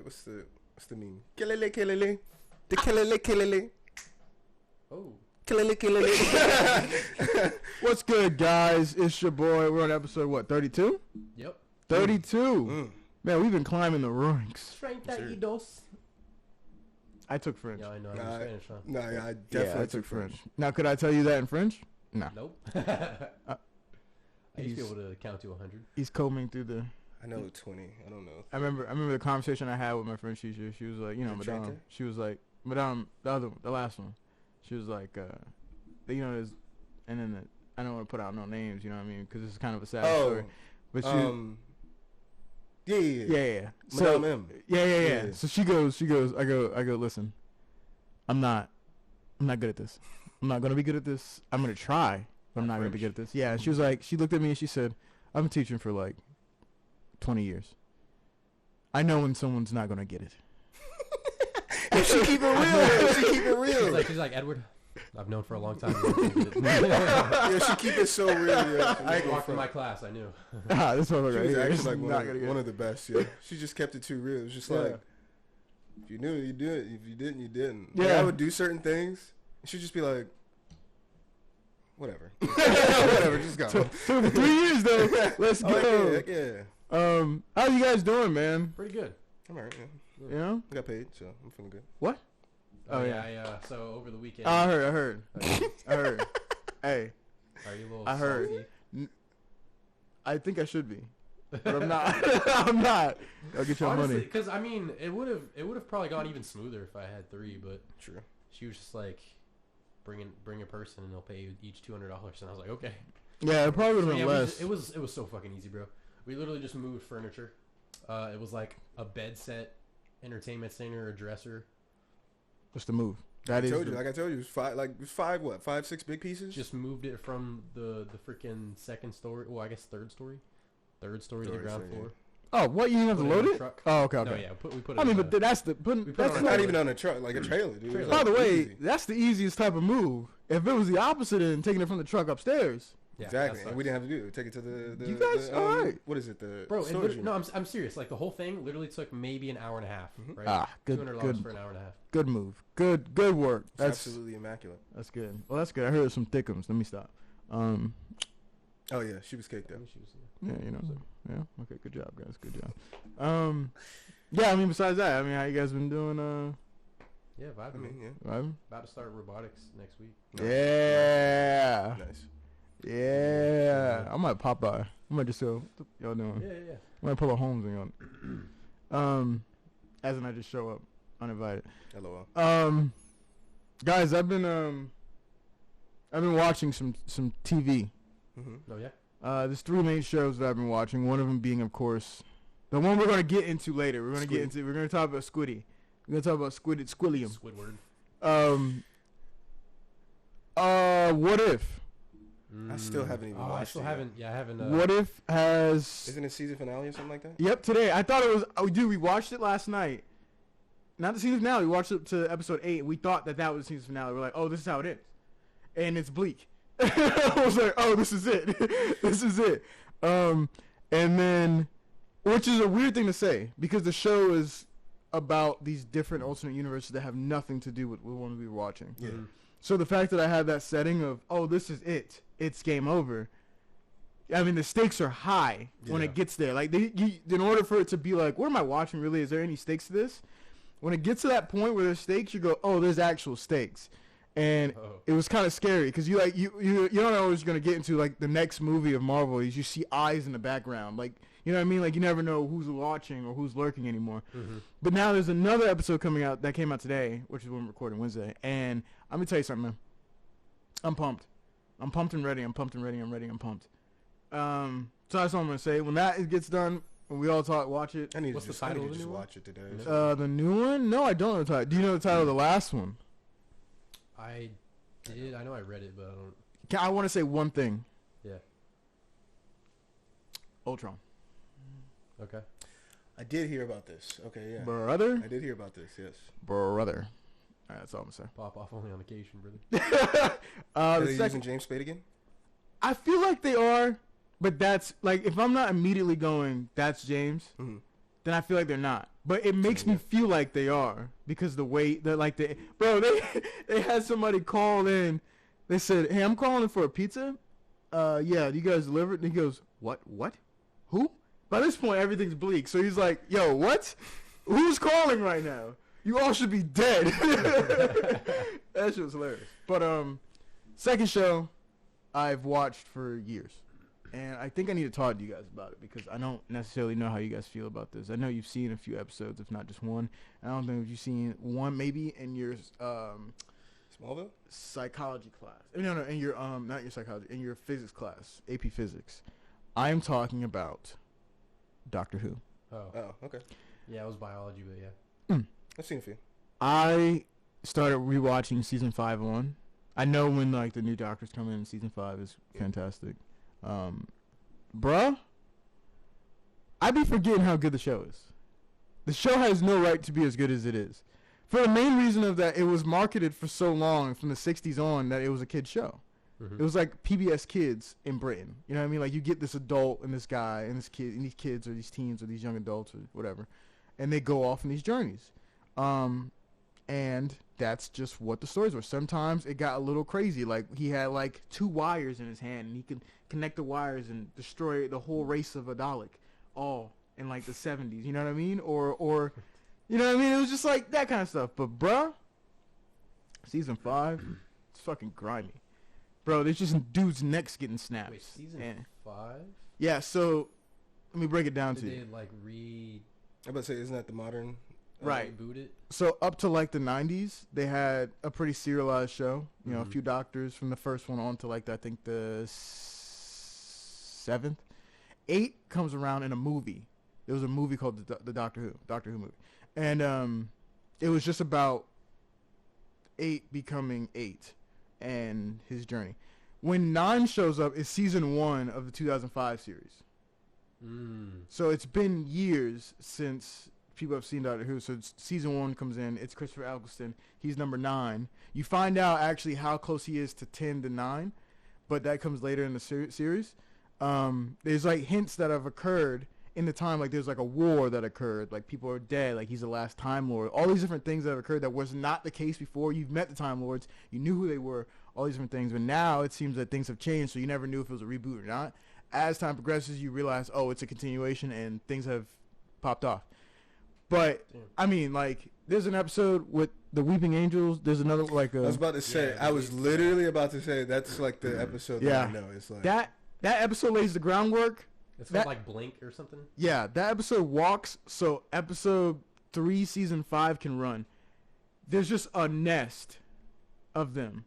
what's the meme? Kelele. The kelele. Oh. What's good, guys? It's your boy. We're on episode, what, 32? Yep. 32. Man, we've been climbing the ranks. I took French. Yeah, I know. I'm Spanish, huh? No, yeah, I definitely took French. Now, could I tell you that in French? No. Nope. I used to be able to count to 100. He's combing through the... I know 20. I don't know. I remember the conversation I had with my French teacher. She was like, Madame. She was like, Madame, the last one. She was like, there's, and then I don't want to put out no names, you know what I mean, because it's kind of a sad story. But she, yeah. So, Madame M. Yeah. So she goes. I go. Listen, I'm not good at this. I'm not gonna be good at this. I'm gonna try, but I'm not gonna be good at this. Yeah. And she was like, she looked at me and she said, I've been teaching for like 20 years. I know when someone's not gonna get it. She keep it real. She's like, Edward, I've known for a long time. Yeah, she keep it so real. Yeah. I walked in my class. I knew. This one She was actually like one of the best. Yeah, she just kept it too real. It was just like, if you knew it, you did it. If you didn't, you didn't. Yeah, like, I would do certain things. She'd just be like, whatever, whatever, just go. 3 years though. Let's go. Yeah. How you guys doing, man? Pretty good. I'm alright. Yeah. You know, I got paid, so I'm feeling good. What? Oh yeah. So over the weekend. I heard. Hey. Are you a little I heard. salty? I think I should be, but I'm not. I'm not. I'll get your Honestly, money. because I mean, it would have probably gone even smoother if I had 3, but True. she was just like, bring a person and they'll pay you each $200, and I was like, okay. Yeah, it probably would have been less. It was so fucking easy, bro. We literally just moved furniture. It was like a bed set, entertainment center, a dresser. What's the move? I told you, it was five, 6 big pieces. Just moved it from the freaking second story. Well, I guess third story to the ground floor. Oh, what? You didn't have to load it? Oh, okay. No, yeah, we put it. I mean, but that's the that's not even on a truck, like a trailer, dude. By the way, easy. that's the easiest type of move. If it was the opposite and taking it from the truck upstairs. Yeah, exactly. And we didn't have to do it. Take it to the you guys all right? What is it? No, I'm serious. Like the whole thing literally took maybe an hour and a half. Right? Good. $200 for an hour and a half. Good move. Good work. That's absolutely immaculate. That's good. Well, that's good. I heard some thickums. Let me stop. Oh yeah, she was caked up. Yeah, you know. Yeah. Okay. Good job, guys. Good job. Yeah. I mean, besides that, I mean, how you guys been doing? Yeah, vibing. I mean, yeah. Vibing? About to start robotics next week. Yeah. Nice. Yeah. I might pop by. I might just go, what y'all doing? Yeah. I might pull a Holmes and y'all. As in I just show up uninvited. LOL. Guys, I've been watching some TV. Mm-hmm. Oh yeah. There's 3 main shows that I've been watching. One of them being, of course, the one we're gonna get into later. We're gonna talk about Squiddy. We're gonna talk about Squilliam. Squidward. What If? I still haven't even watched it. I haven't. What If has... Isn't it season finale or something like that? Yep, today. I thought it was... Oh, dude, we watched it last night. Not the season finale. We watched it to episode 8. We thought that was the season finale. We're like, oh, this is how it ends. And it's bleak. I was like, oh, this is it. This is it. And then... Which is a weird thing to say, because the show is about these different alternate universes that have nothing to do with the one we were watching. Yeah. So the fact that I had that setting of, oh, this is it. It's game over. I mean, the stakes are high when it gets there. Like, in order for it to be like, what am I watching really? Is there any stakes to this? When it gets to that point where there's stakes, you go, oh, there's actual stakes. And it was kind of scary because you don't know what you're going to get into, like, the next movie of Marvel is you see eyes in the background. Like, you know what I mean? Like, you never know who's watching or who's lurking anymore. Mm-hmm. But now there's another episode coming out that came out today, which is when we're recording Wednesday. And I'm going to tell you something, man. I'm pumped. I'm pumped and ready. I'm pumped. So that's all I'm going to say. When that gets done, when we all watch it. I need What's to just, the title I need of to the just new watch it today. The new one? No, I don't know the title. Do you know the title of the last one? I did. I know I read it, but I don't. I want to say one thing. Yeah. Ultron. Okay. I did hear about this. Okay, yeah. Brother? I did hear about this, yes. Brother. All right, that's all I'm going to say. Pop off only on occasion, brother. Are they using James Spade again? I feel like they are, but that's, like, if I'm not immediately going, that's James, then I feel like they're not. But it makes me feel like they are because the way that like they had somebody call in. They said, "Hey, I'm calling for a pizza. Yeah, do you guys deliver it?" And he goes, "What? Who?" By this point, everything's bleak. So he's like, "Yo, what? Who's calling right now? You all should be dead." That shit was hilarious. But second show I've watched for years. And I think I need to talk to you guys about it because I don't necessarily know how you guys feel about this. I know you've seen a few episodes, if not just one. I don't think you've seen one maybe in your Smallville psychology class. No, in your not your psychology, in your physics class, AP Physics. I am talking about Doctor Who. Oh, okay. Yeah, it was biology, but yeah. I've seen a few. I started rewatching season 5 on. I know when like the new Doctors come in, season 5 is fantastic. Bruh, I be forgetting how good the show is. The show has no right to be as good as it is. For the main reason of that, it was marketed for so long from the 60s on that it was a kid's show. It was like PBS Kids in Britain. You know what I mean? Like you get this adult and this guy and this kid and these kids or these teens or these young adults or whatever. And they go off on these journeys. And that's just what the stories were. Sometimes it got a little crazy. Like he had like 2 wires in his hand and he could connect the wires and destroy the whole race of a Dalek all in like the 70s. You know what I mean? Or you know what I mean? It was just like that kind of stuff. But bruh, season 5, it's fucking grimy. Bro, there's just dudes' necks getting snapped. Wait, season 5? Yeah, so let me break it down to you. Did they like I'm about to say, isn't that the modern? Right. reboot it? So up to like the 90s, they had a pretty serialized show. You know, a few doctors from the first one on to like I think the 7th. 8 comes around in a movie. There was a movie called the Doctor Who movie, and it was just about 8 becoming 8 and his journey. When 9 shows up, it's season 1 of the 2005 series. So it's been years since people have seen Doctor Who. So season 1 comes in. It's Christopher Eccleston. He's number 9. You find out actually how close he is to 10 to 9, but that comes later in the series. There's like hints that have occurred in the time. Like there's like a war that occurred. Like people are dead. Like he's the last Time Lord. All these different things that have occurred that was not the case before. You've met the Time Lords. You knew who they were. All these different things. But now it seems that things have changed. So you never knew if it was a reboot or not. As time progresses, you realize, oh, it's a continuation and things have popped off. But I mean, like, there's an episode with the Weeping Angels. There's another like I was about to say. I was literally about to say that's like the episode that I know. It's like that episode lays the groundwork. It's called like Blink or something. Yeah, that episode walks so episode 3 season 5 can run. There's just a nest of them,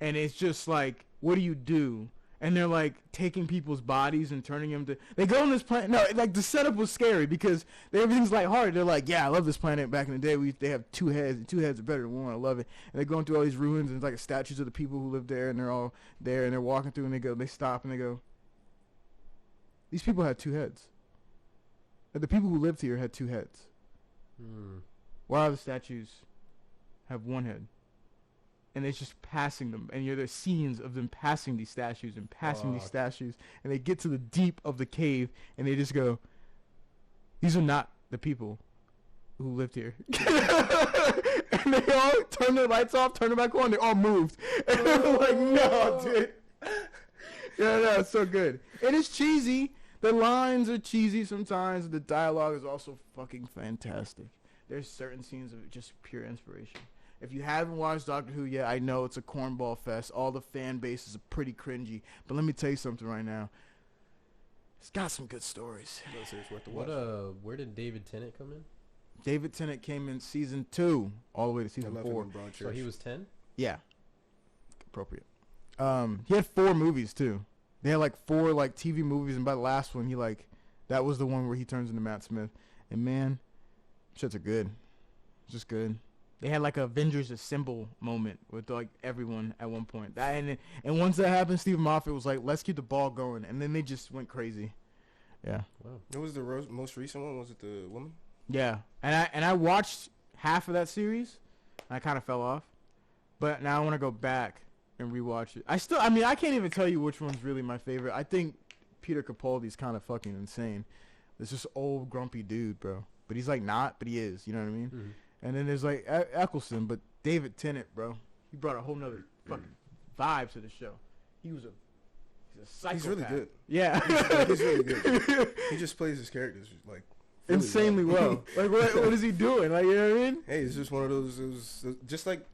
and it's just like, what do you do? And they're like taking people's bodies and turning them to. They go on this planet. No, like the setup was scary because everything's lighthearted. They're like, yeah, I love this planet. Back in the day, they have 2 heads. And 2 heads are better than 1. I love it. And they're going through all these ruins and it's like statues of the people who lived there, and they're all there and they're walking through and they stop and they go. These people had 2 heads. The people who lived here had 2 heads. Why are the statues have 1 head? And it's just passing them, and there's scenes of them passing these statues and passing these statues, and they get to the deep of the cave, and they just go, these are not the people who lived here. And they all turn their lights off, turn them back on, they all moved. And I'm like, no, dude. No, it's so good. And it's cheesy. The lines are cheesy sometimes. The dialogue is also fucking fantastic. There's certain scenes of just pure inspiration. If you haven't watched Doctor Who yet, I know it's a cornball fest. All the fan bases are pretty cringy. But let me tell you something right now. It's got some good stories. it's worth the watch. Where did David Tennant come in? David Tennant came in season 2 all the way to season 4. So he was 10? Yeah. Appropriate. He had 4 movies too. They had like 4 like TV movies, and by the last one, that was the one where he turns into Matt Smith. And man, shits are good. Just good. They had like a Avengers Assemble moment with like everyone at one point. And once that happened, Stephen Moffat was like, "Let's keep the ball going," and then they just went crazy. Yeah. Wow. What was the most recent one? Was it the woman? Yeah, and I watched half of that series. And I kind of fell off, but now I want to go back and rewatch it. I can't even tell you which one's really my favorite. I think Peter Capaldi's kind of fucking insane. This just old grumpy dude, bro. but he's like not, but he is. You know what I mean? Mhm. And then there's like Eccleston, but David Tennant, bro, he brought a whole nother fucking vibe to the show. He's a psychopath. He's really good. Yeah, He's really good. He just plays his characters like really insanely well. Like what is he doing? Like, you know what I mean? Hey, it's just one of those just like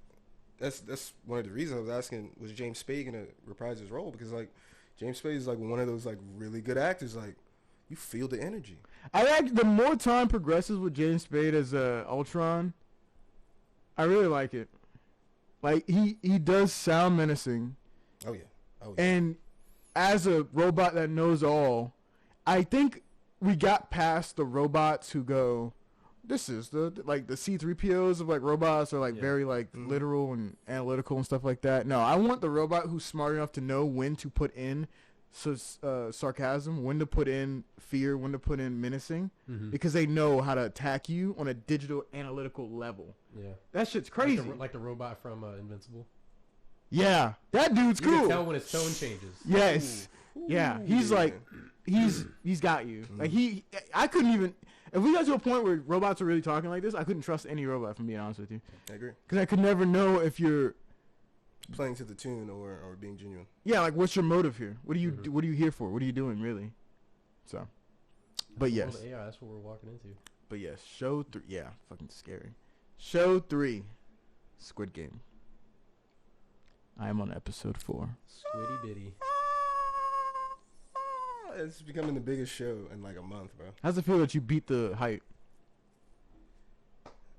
that's one of the reasons I was asking, was James Spade gonna reprise his role? Because like James Spade is like one of those like really good actors. Like you feel the energy. The more time progresses with James Spade as Ultron, I really like it. Like he does sound menacing. Oh yeah. And as a robot that knows all, I think we got past the robots who go, this is the C-3POs of like robots are like very like literal and analytical and stuff like that. No, I want the robot who's smart enough to know when to put in sarcasm, when to put in fear, when to put in menacing, because they know how to attack you on a digital analytical level. Yeah, that shit's crazy. Like the robot from Invincible. Yeah, that dude's cool. You can tell when his tone changes. Yes. Ooh. Yeah, he's like, he's got you. Like I couldn't even, if we got to a point where robots are really talking like this, I couldn't trust any robot, if I'm being honest with you. I agree. Because I could never know if you're playing to the tune or being genuine. Yeah, like what's your motive here? What do you what are you here for? What are you doing really? So, but yes. AI, that's what we're walking into. But yes, show 3. Yeah, fucking scary. Show 3, Squid Game. I am on episode 4. Squiddy bitty. It's becoming the biggest show in like a month, bro. How's it feel that you beat the hype?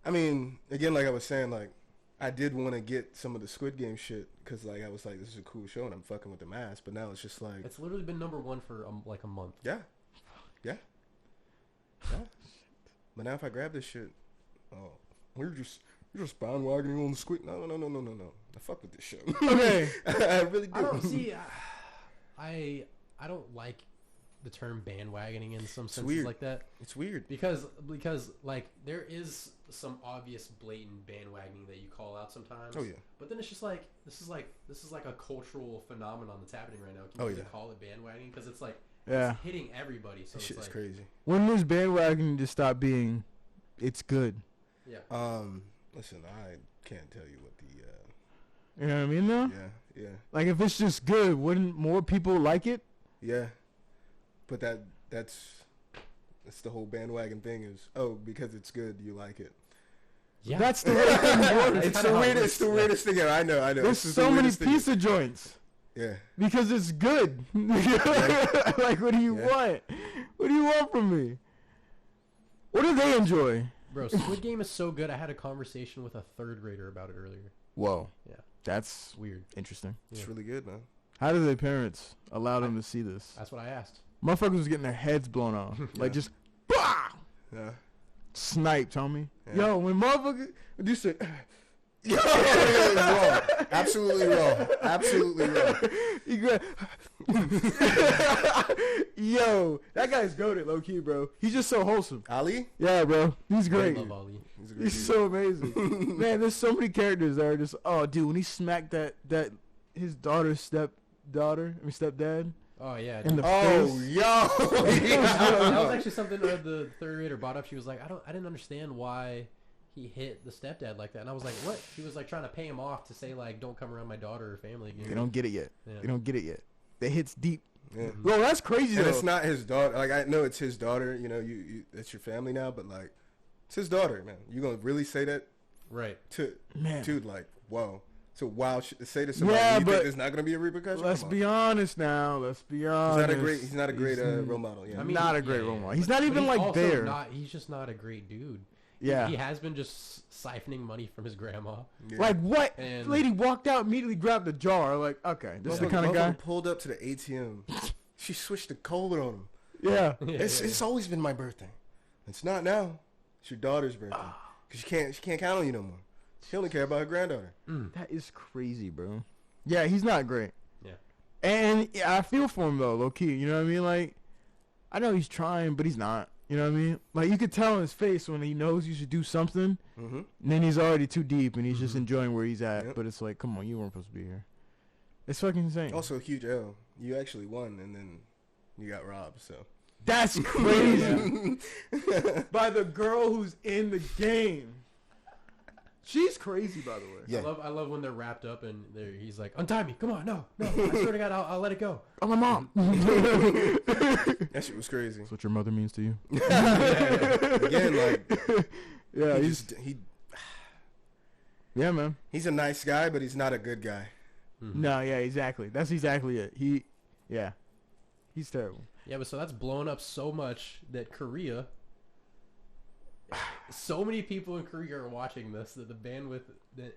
I mean, again, like I was saying, like I did want to get some of the Squid Game shit because like I was like, this is a cool show and I'm fucking with the mask. But now it's just like it's literally been #1 for like a month. Yeah. But now if I grab this shit, you're just bandwagoning on the Squid. No. I fuck with this show. Okay. I really do. I don't see. I don't like the term bandwagoning in some senses like that. It's weird because like there is some obvious blatant bandwagoning that you call out sometimes. Oh yeah. But then it's just like this is like a cultural phenomenon that's happening right now. Can you really call it bandwagoning? Because it's like it's hitting everybody. So shit's like crazy. When does bandwagoning just stop being? It's good. Yeah. Listen, I can't tell you what the. You know what I mean, though? Yeah. Like if it's just good, wouldn't more people like it? Yeah. But that's the whole bandwagon thing is, because it's good, you like it. Yeah. That's the way thing works. It's the weirdest thing ever. I know. There's so many pizza joints. Yeah. Because it's good. Like, what do you want? What do you want from me? What do they enjoy? Bro, Squid Game is so good. I had a conversation with a 3rd grader about it earlier. Whoa. Yeah. That's weird. Interesting. It's really good, man. How do their parents allow them to see this? That's what I asked. Motherfuckers was getting their heads blown off. Like just, bah! Yeah. Sniped, homie. Yeah. Yo, when motherfuckers, you say, yo, wrong. Absolutely wrong. Absolutely wrong. Yo, that guy's goated, low key, bro. He's just so wholesome. Ali? Yeah, bro. He's great. I love Ali. He's so amazing. Man, there's so many characters that are just, dude, when he smacked that his daughter's stepdad. Oh yeah. In the face. Yo. That was actually something the 3rd grader brought up. She was like, I didn't understand why he hit the stepdad like that. And I was like, what? He was like trying to pay him off to say like, don't come around my daughter or family again. They don't get it yet. Yeah. They don't get it yet. That hits deep. Yeah. Bro, that's crazy. And though. it's not his daughter. Like I know it's his daughter. You know, you that's your family now. But like, it's his daughter, man. You gonna really say that? Right. Dude, like, whoa. So wow, say to somebody, you think there's not gonna be a repercussion? Let's be honest now. Let's be honest. He's not a great role model. Yeah. I mean, not a great role model. He's not even like there. He's just not a great dude. Yeah. He has been just siphoning money from his grandma. Yeah. Like what? And lady walked out, immediately grabbed the jar. Like, okay, this is the kind of guy. Pulled up to the ATM. She switched the code on him. Yeah. It's always been my birthday. It's not now. It's your daughter's birthday. Because she can't count on you no more. She only care about her granddaughter. That is crazy, bro. Yeah, he's not great. Yeah. And I feel for him, though, low-key. You know what I mean? Like, I know he's trying, but he's not. You know what I mean? Like, you could tell in his face when he knows you should do something, and then he's already too deep, and he's just enjoying where he's at. Yep. But it's like, come on, you weren't supposed to be here. It's fucking insane. Also, a huge L. You actually won, and then you got robbed, so. That's crazy. By the girl who's in the game. She's crazy, by the way. Yeah. I love when they're wrapped up and he's like, untie me. Come on. No. I swear to God, I'll let it go. Oh, my mom. That shit was crazy. That's what your mother means to you. Again, like, Yeah, he yeah, man. he's a nice guy, but he's not a good guy. Mm-hmm. No, yeah, exactly. That's exactly it. He's terrible. Yeah, but so that's blown up so much that Korea, so many people in Korea are watching this that the bandwidth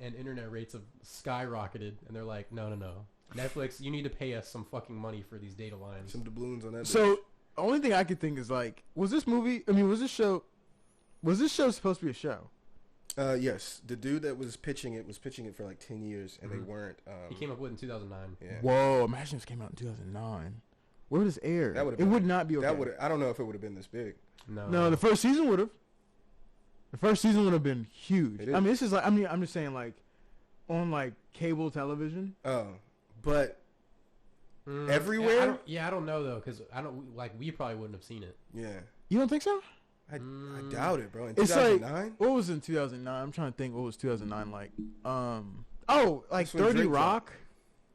and internet rates have skyrocketed, and they're like, no. Netflix, you need to pay us some fucking money for these data lines. Some doubloons on that. So, the only thing I could think is like, was this show supposed to be a show? Yes, the dude that was pitching it for like 10 years, and they weren't. He came up with it in 2009. Yeah. Whoa, imagine this came out in 2009. Where would this air? It would not be okay. I don't know if it would have been this big. No, the first season would have. The first season would have been huge. It is. I mean, this is like, I'm just saying, like, on like cable television. Oh, but everywhere. I don't know though, because we probably wouldn't have seen it. Yeah, You don't think so? I doubt it, bro. In It's 2009. like, what was in 2009? I'm trying to think. What was 2009 like? That's when 30 Drake Rock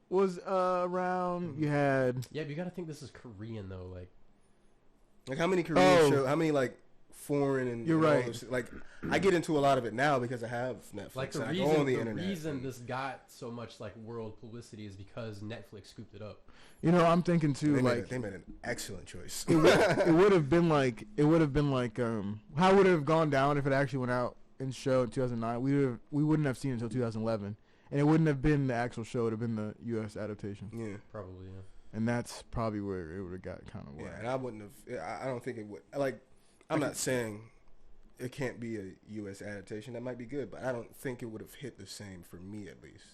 was around. You had. Yeah, but you got to think this is Korean though. Like how many Korean shows? How many like foreign and You're and all right. those, like I get into a lot of it now because I have Netflix. Like and the I go on the internet. reason this got so much like world publicity is because Netflix scooped it up. You know, I'm thinking too. They made an excellent choice. It would have been like. How would it have gone down if it actually went out and show in 2009? We wouldn't have seen it until 2011, and it wouldn't have been the actual show. It would have been the U.S. adaptation. Yeah, Probably, yeah. And that's probably where it would have got kind of yeah, whack. and I wouldn't have. I don't think it would. Like, I'm not saying it can't be a U.S. adaptation. That might be good, but I don't think it would have hit the same for me at least.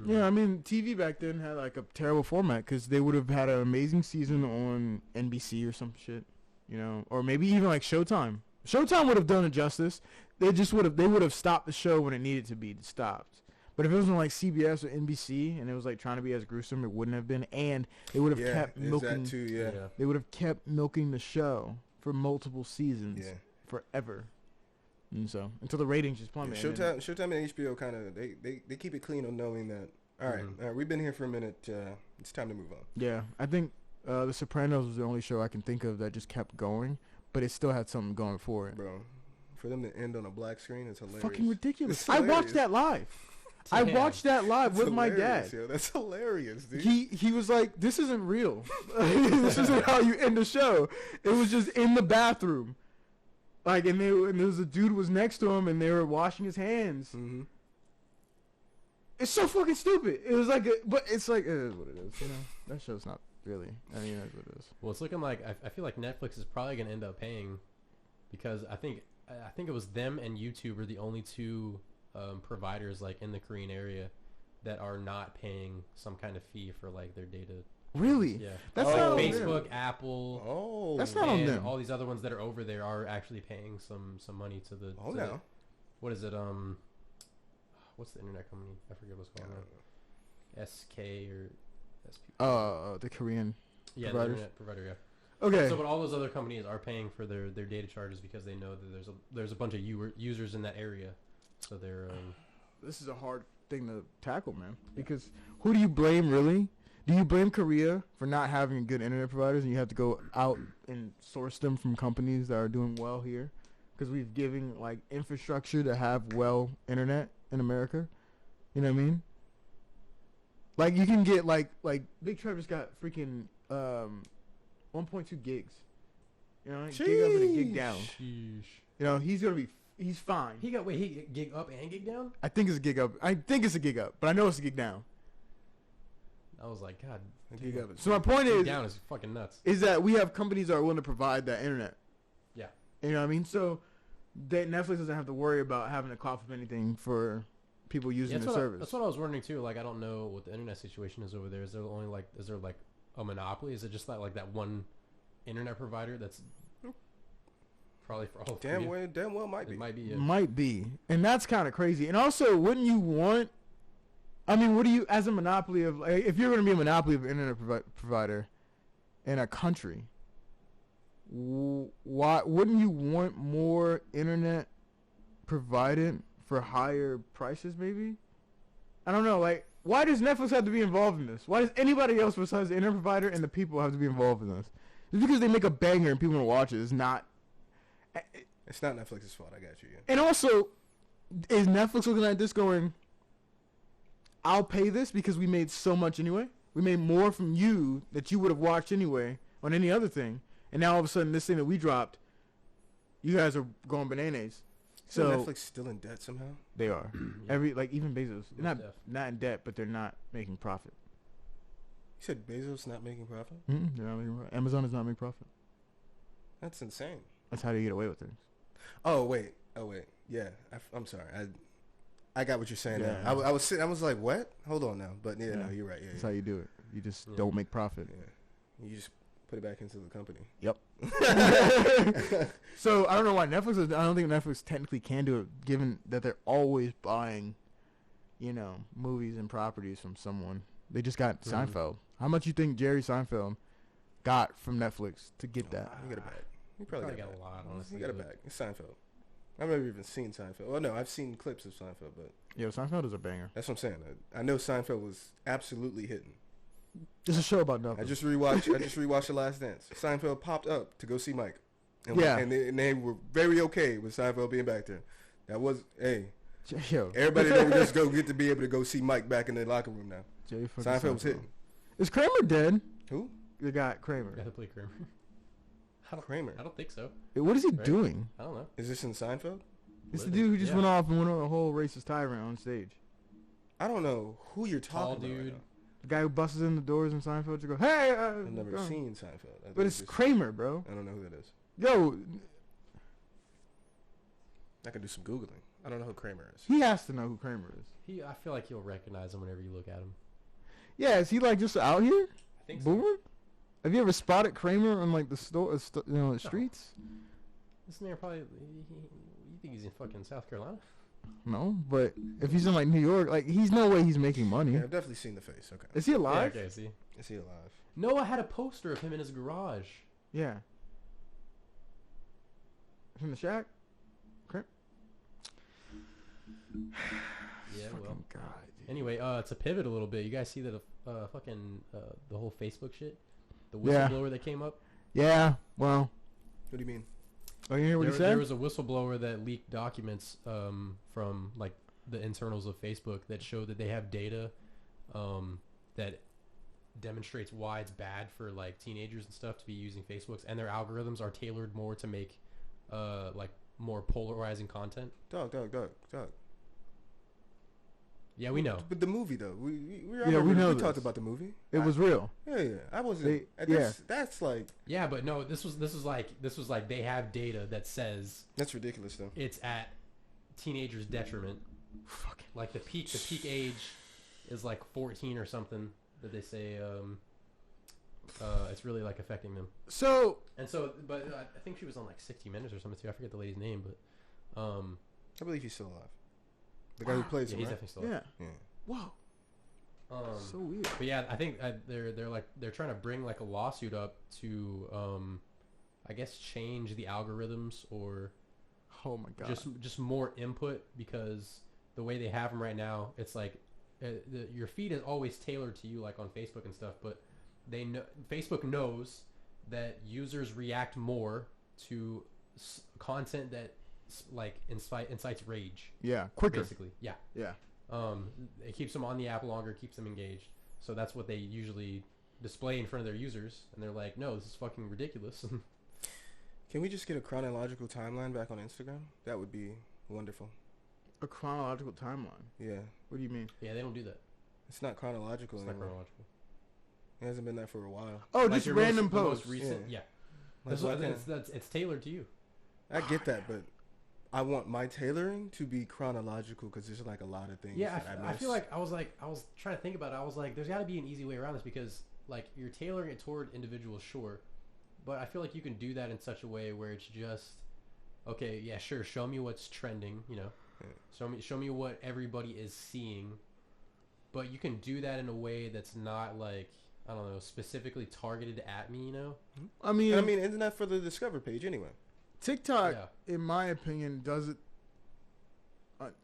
Yeah, I mean, TV back then had like a terrible format because they would have had an amazing season on NBC or some shit, you know, or maybe even like Showtime. Showtime would have done it justice. They would have stopped the show when it needed to be stopped. But if it was on like CBS or NBC and it was like trying to be as gruesome, it wouldn't have been. And they would have kept milking. That too, yeah. They would have kept milking the show for multiple seasons, forever. And so until the ratings just plummeted. Showtime and HBO kind of they keep it clean on knowing that. All right, we've been here for a minute. It's time to move on. Yeah, I think The Sopranos was the only show I can think of that just kept going, but it still had something going for it. Bro, for them to end on a black screen, it's hilarious. Fucking ridiculous. It's hilarious. I watched that live. I watched that live with my dad. Yo, that's hilarious, dude. He was like, "This isn't real. This isn't how you end the show." It was just in the bathroom, like, and there was a dude was next to him, and they were washing his hands. Mm-hmm. It's so fucking stupid. It was like, but it's like, it is what it is. You know, that show's not really. I mean, that's what it is. Well, it's looking like I feel like Netflix is probably going to end up paying, because I think it was them and YouTube are the only two providers like in the Korean area that are not paying some kind of fee for like their data. Really? Yeah. That's like not on Facebook, them. Apple. Oh, that's not on and them. all these other ones that are over there are actually paying some money to the. Oh no. What is it? What's the internet company? I forget what's called now. SK or SP. The Korean. Yeah, providers? the internet provider. Yeah. Okay. So, but all those other companies are paying for their data charges because they know that there's a bunch of users in that area, so they're. This is a hard thing to tackle, man. Because who do you blame, really? Do you blame Korea for not having good internet providers, and you have to go out and source them from companies that are doing well here? Because we've given like infrastructure to have well internet in America. You know what I mean? Like you can get like Big Trev just got freaking 1.2 gigs. You know, gig up and a gig down. Sheesh. You know, he's fine. He gig up and gig down? I think it's a gig up. But I know it's a gig down. I was like, God. Gig up. So my point Gig down is fucking nuts. is that we have companies that are willing to provide that internet. Yeah. You know what I mean? So Netflix doesn't have to worry about having to cough up anything for people using the service. That's what I was wondering too. Like, I don't know what the internet situation is over there. Is there a monopoly? Is it just like that one internet provider that's probably for all of Korea? Damn well might be. It might be. Yeah. Might be. And that's kind of crazy. And also, wouldn't you want... I mean, what do you... As a monopoly of... Like, if you're going to be a monopoly of an internet provider in a country, why wouldn't you want more internet provided for higher prices? Maybe. I don't know. Like, why does Netflix have to be involved in this? Why does anybody else besides the internet provider and the people have to be involved in this? Just because they make a banger and people want to watch it is not. It's not Netflix's fault. I got you. Yeah. And also, is Netflix looking at this going, I'll pay this because we made so much anyway? We made more from you that you would have watched anyway on any other thing. And now all of a sudden, this thing that we dropped, you guys are going bananas. So Netflix still in debt somehow? They are. Even Bezos. They're not in debt, but they're not making profit. You said Bezos not making profit? They're not making profit. Amazon is not making profit. That's insane. That's how they get away with things. Oh wait. Yeah, I'm sorry. I got what you're saying. Yeah. Now. I was sitting. I was like, what? Hold on now. But yeah, no, you're right. Yeah, That's how you do it. You just don't make profit. Yeah. You just put it back into the company. Yep. So I don't know why Netflix is. I don't think Netflix technically can do it, given that they're always buying, movies and properties from someone. They just got Seinfeld. How much you think Jerry Seinfeld got from Netflix to get that? He got a bag. He probably got a lot. Honestly, he got a bag. It's Seinfeld. I've never even seen Seinfeld. Well, no, I've seen clips of Seinfeld, but Yo, Seinfeld is a banger. that's what I'm saying. I know Seinfeld was absolutely hitting. It's a show about nothing. I just rewatched The Last Dance. Seinfeld popped up to go see Mike. And Yeah. and they were very okay with Seinfeld being back there. That was, Yo, everybody don't just get to be able to go see Mike back in the locker room now. Jerry fucking Seinfeld was hitting. Is Kramer dead? Who? The guy Kramer. Yeah, to play Kramer. Kramer. I don't think so. What is he Right? doing? I don't know. Is this in Seinfeld? It's the dude who just went off and went on a whole racist tirade on stage. I don't know who you're Tall talking about. dude. Right The guy who busts in the doors in Seinfeld to go, hey! now. I've never seen Seinfeld. But it's Kramer, bro. I don't know who that is. Yo, I can do some Googling. I don't know who Kramer is. he has to know who Kramer is. I feel like you'll recognize him whenever you look at him. Yeah, is he like just out here? I think so. Booming? Have you ever spotted Kramer on like the the streets? This man probably. You think he's in fucking South Carolina? No, but if he's in like New York, like he's no way he's making money. Yeah, I've definitely seen the face. Okay. Is he alive? Yeah, okay, see. Is he alive? Noah had a poster of him in his garage. Yeah. From the shack? Yeah, well. Fucking God, dude. Anyway, to pivot a little bit, you guys see that the whole Facebook shit? The Yeah. whistleblower that came up? Yeah, well. What do you mean? Oh, you hear what he There said? was a whistleblower that leaked documents from like the internals of Facebook that showed that they have data that demonstrates why it's bad for like teenagers and stuff to be using Facebooks, and their algorithms are tailored more to make like more polarizing content. Dog. Yeah, we know. But the movie though, we know talked this. about the movie. It was real. Yeah. I wasn't. That's like. Yeah, but no, this was like they have data that says That's ridiculous though. it's at teenagers' detriment. Fucking. Like the peak age is like 14 or something that they say it's really like affecting them. So. And so, but I think she was on like 60 Minutes or something too. I forget the lady's name, but I believe he's still alive. The guy who plays yeah, him, he's right? definitely still. Yeah. Yeah. Whoa. So weird. But yeah, I think they're trying to bring like a lawsuit up to I guess change the algorithms or Oh my God. just more input, because the way they have them right now, it's like your feed is always tailored to you, like on Facebook and stuff, but they know Facebook knows that users react more to content that like incites rage. Yeah, quicker. Basically, yeah. It keeps them on the app longer, keeps them engaged. So that's what they usually display in front of their users, and they're like, "No, this is fucking ridiculous." Can we just get a chronological timeline back on Instagram? That would be wonderful. A chronological timeline. Yeah. What do you mean? Yeah, they don't do that. It's not chronological It's not anymore. chronological. It hasn't been that for a while. Oh, Like just your random the most posts. recent, yeah. Like, That's why what, can't- it's tailored to you. I get that, but I want my tailoring to be chronological because there's like a lot of things. Yeah, that I miss. feel like I was trying to think about it. I was like, there's got to be an easy way around this, because like you're tailoring it toward individuals, sure, but I feel like you can do that in such a way where it's just okay. Yeah, sure. Show me what's trending. You know, show me what everybody is seeing, but you can do that in a way that's not like I don't know, specifically targeted at me, you know? I mean, isn't that for the Discover page anyway? TikTok, in my opinion, does it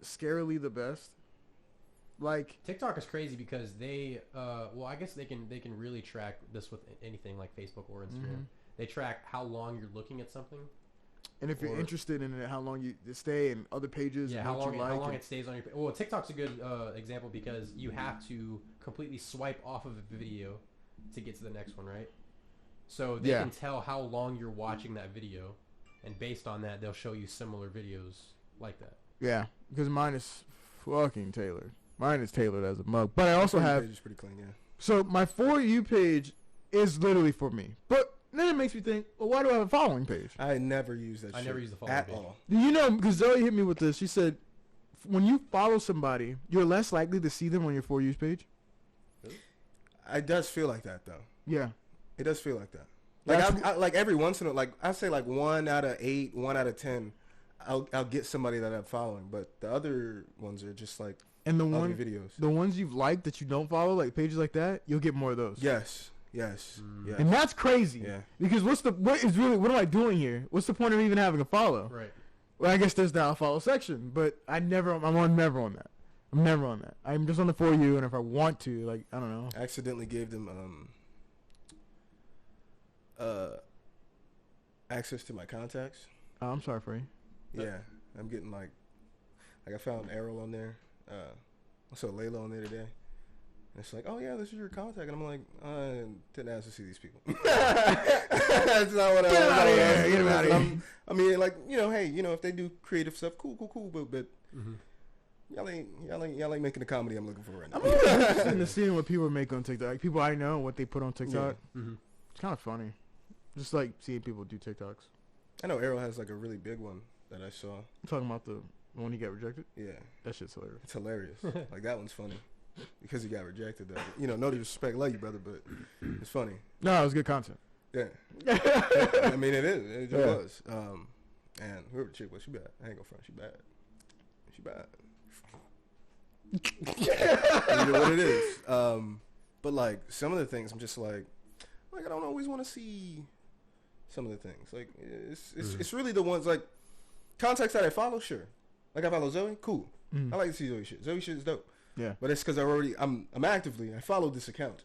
scarily the best. Like TikTok is crazy because they, well, I guess they can really track this with anything like Facebook or Instagram. Mm-hmm. They track how long you're looking at something, and if you're interested in it, how long you stay in other pages. Yeah, how long it stays on your. Well, TikTok's a good example because you have to completely swipe off of a video to get to the next one, right? So they can tell how long you're watching that video, and based on that, they'll show you similar videos like that. Yeah, because mine is fucking tailored. Mine is tailored as a mug. But I also have... page is pretty clean, yeah. So my For You page is literally for me. But then it makes me think, well, why do I have a following page? I never use that shit. I never use the following at page. all. Do you know, because Zoe hit me with this. She said, when you follow somebody, you're less likely to see them on your For You page. It does feel like that, though. Yeah. It does feel like that. Like, I like every once in a while, like, I say like 1 out of 8, 1 out of 10, I'll get somebody that I'm following. But the other ones are just like... And the videos. The ones you've liked that you don't follow, like pages like that, you'll get more of those. Yes. And that's crazy. Yeah. Because what am I doing here? What's the point of even having a follow? Right. Well, I guess there's now a follow section, but I'm never on that. I'm never on that. I'm just on the For You, and if I want to, like, I don't know. I accidentally gave them access to my contacts. Oh, I'm sorry for you. Yeah. I'm getting like I found Errol on there. I saw Layla on there today. And it's like, oh yeah, this is your contact. And I'm like, I didn't ask to see these people. That's not what I was. Get him out of here. I mean, like, hey, if they do creative stuff, cool. But mm-hmm. y'all ain't making the comedy I'm looking for right now. I'm interested in seeing what people make on TikTok. Like people I know, what they put on TikTok. Yeah. Mm-hmm. It's kind of funny. Just like seeing people do TikToks. I know Errol has like a really big one that I saw. I'm talking about the one he got rejected? Yeah. That shit's hilarious. It's hilarious. Like, that one's funny. Because he got rejected, though. No disrespect, love you, brother, but it's funny. No, it was good content. Yeah. I mean, it is. It was. And whoever the chick was, she bad. I ain't gonna front. She bad. You know what it is. But, like, some of the things, I'm just like, I don't always want to see some of the things. Like, it's really the ones, like, contacts that I follow, sure. Like, I follow Zoe, cool. I like to see Zoe shit. Zoe shit is dope. Yeah. But it's because I'm actively, I followed this account.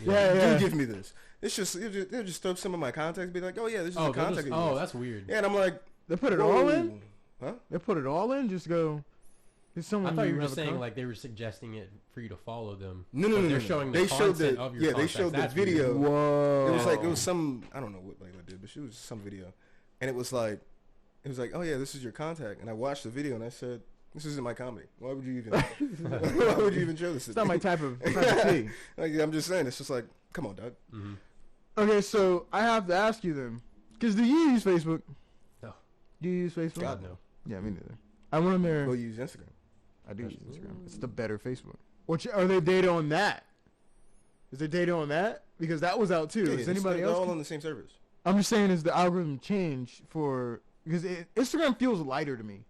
Yeah. Do give me this. It's just, they'll just throw some of my contacts, be like, oh yeah, this is the contact. That's weird. Yeah, and I'm like, they put it all in? Huh? They put it all in? Just go, I thought you were just saying like they were suggesting it for you to follow them. No. They're showing the content of your contacts. They showed the video. Weird. Whoa. It was some, I don't know what Layla did, but it was some video. And it was like, oh yeah, this is your contact. And I watched the video and I said, this isn't my comedy. Why would you even show this? It's not my type of tea. Like, I'm just saying, it's just like, come on, dog. Mm-hmm. Okay, so I have to ask you then, because do you use Facebook? No. Do you use Facebook? God, no. Yeah, me neither. I went on there. Go use Instagram. I do use Instagram. It's the better Facebook. Are there data on that? Is there data on that? Because that was out too. Yeah, is anybody else? They're all on the same servers. I'm just saying, is the algorithm changed for because Instagram feels lighter to me.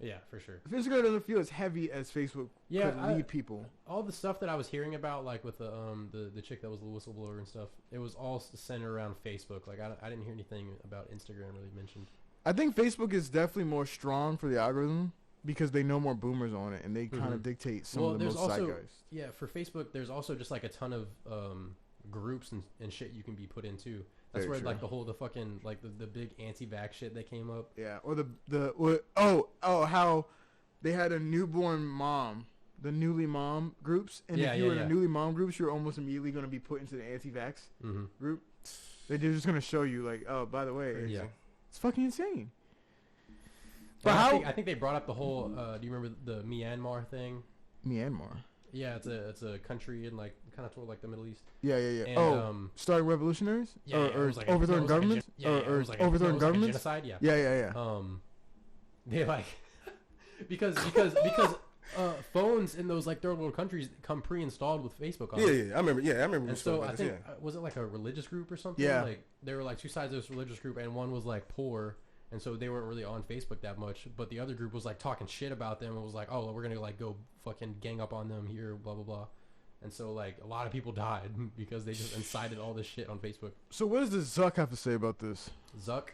Yeah, for sure. If Instagram doesn't feel as heavy as Facebook could lead people. All the stuff that I was hearing about, like with the chick that was the whistleblower and stuff, it was all centered around Facebook. Like I didn't hear anything about Instagram really mentioned. I think Facebook is definitely more strong for the algorithm because they know more boomers on it and they kind of dictate some of the most zeitgeist. Yeah, for Facebook, there's also just like a ton of groups and shit you can be put into. That's Very where true. like the fucking like the big anti-vax shit that came up. Yeah, or how they had a newborn mom, the newly mom groups, and if you were in a newly mom groups, you're almost immediately going to be put into the anti-vax group. They're just going to show you like, oh, by the way, it's fucking insane. But I think they brought up the whole. Do you remember the Myanmar thing? Myanmar. Yeah, it's a country in like kind of toward like the Middle East. Yeah. And, starting revolutionaries? Or like overthrowing governments? Or overthrowing governments? Genocide, yeah. Yeah. They like because phones in those like third world countries come pre-installed with Facebook on. Yeah. I remember. And so I think was it like a religious group or something? Yeah. Like there were like two sides of this religious group, and one was like poor. And so they weren't really on Facebook that much, but the other group was like talking shit about them and was like, "Oh, we're gonna like go fucking gang up on them here, blah blah blah." And so, like, a lot of people died because they just incited all this shit on Facebook. So what does Zuck have to say about this? Zuck,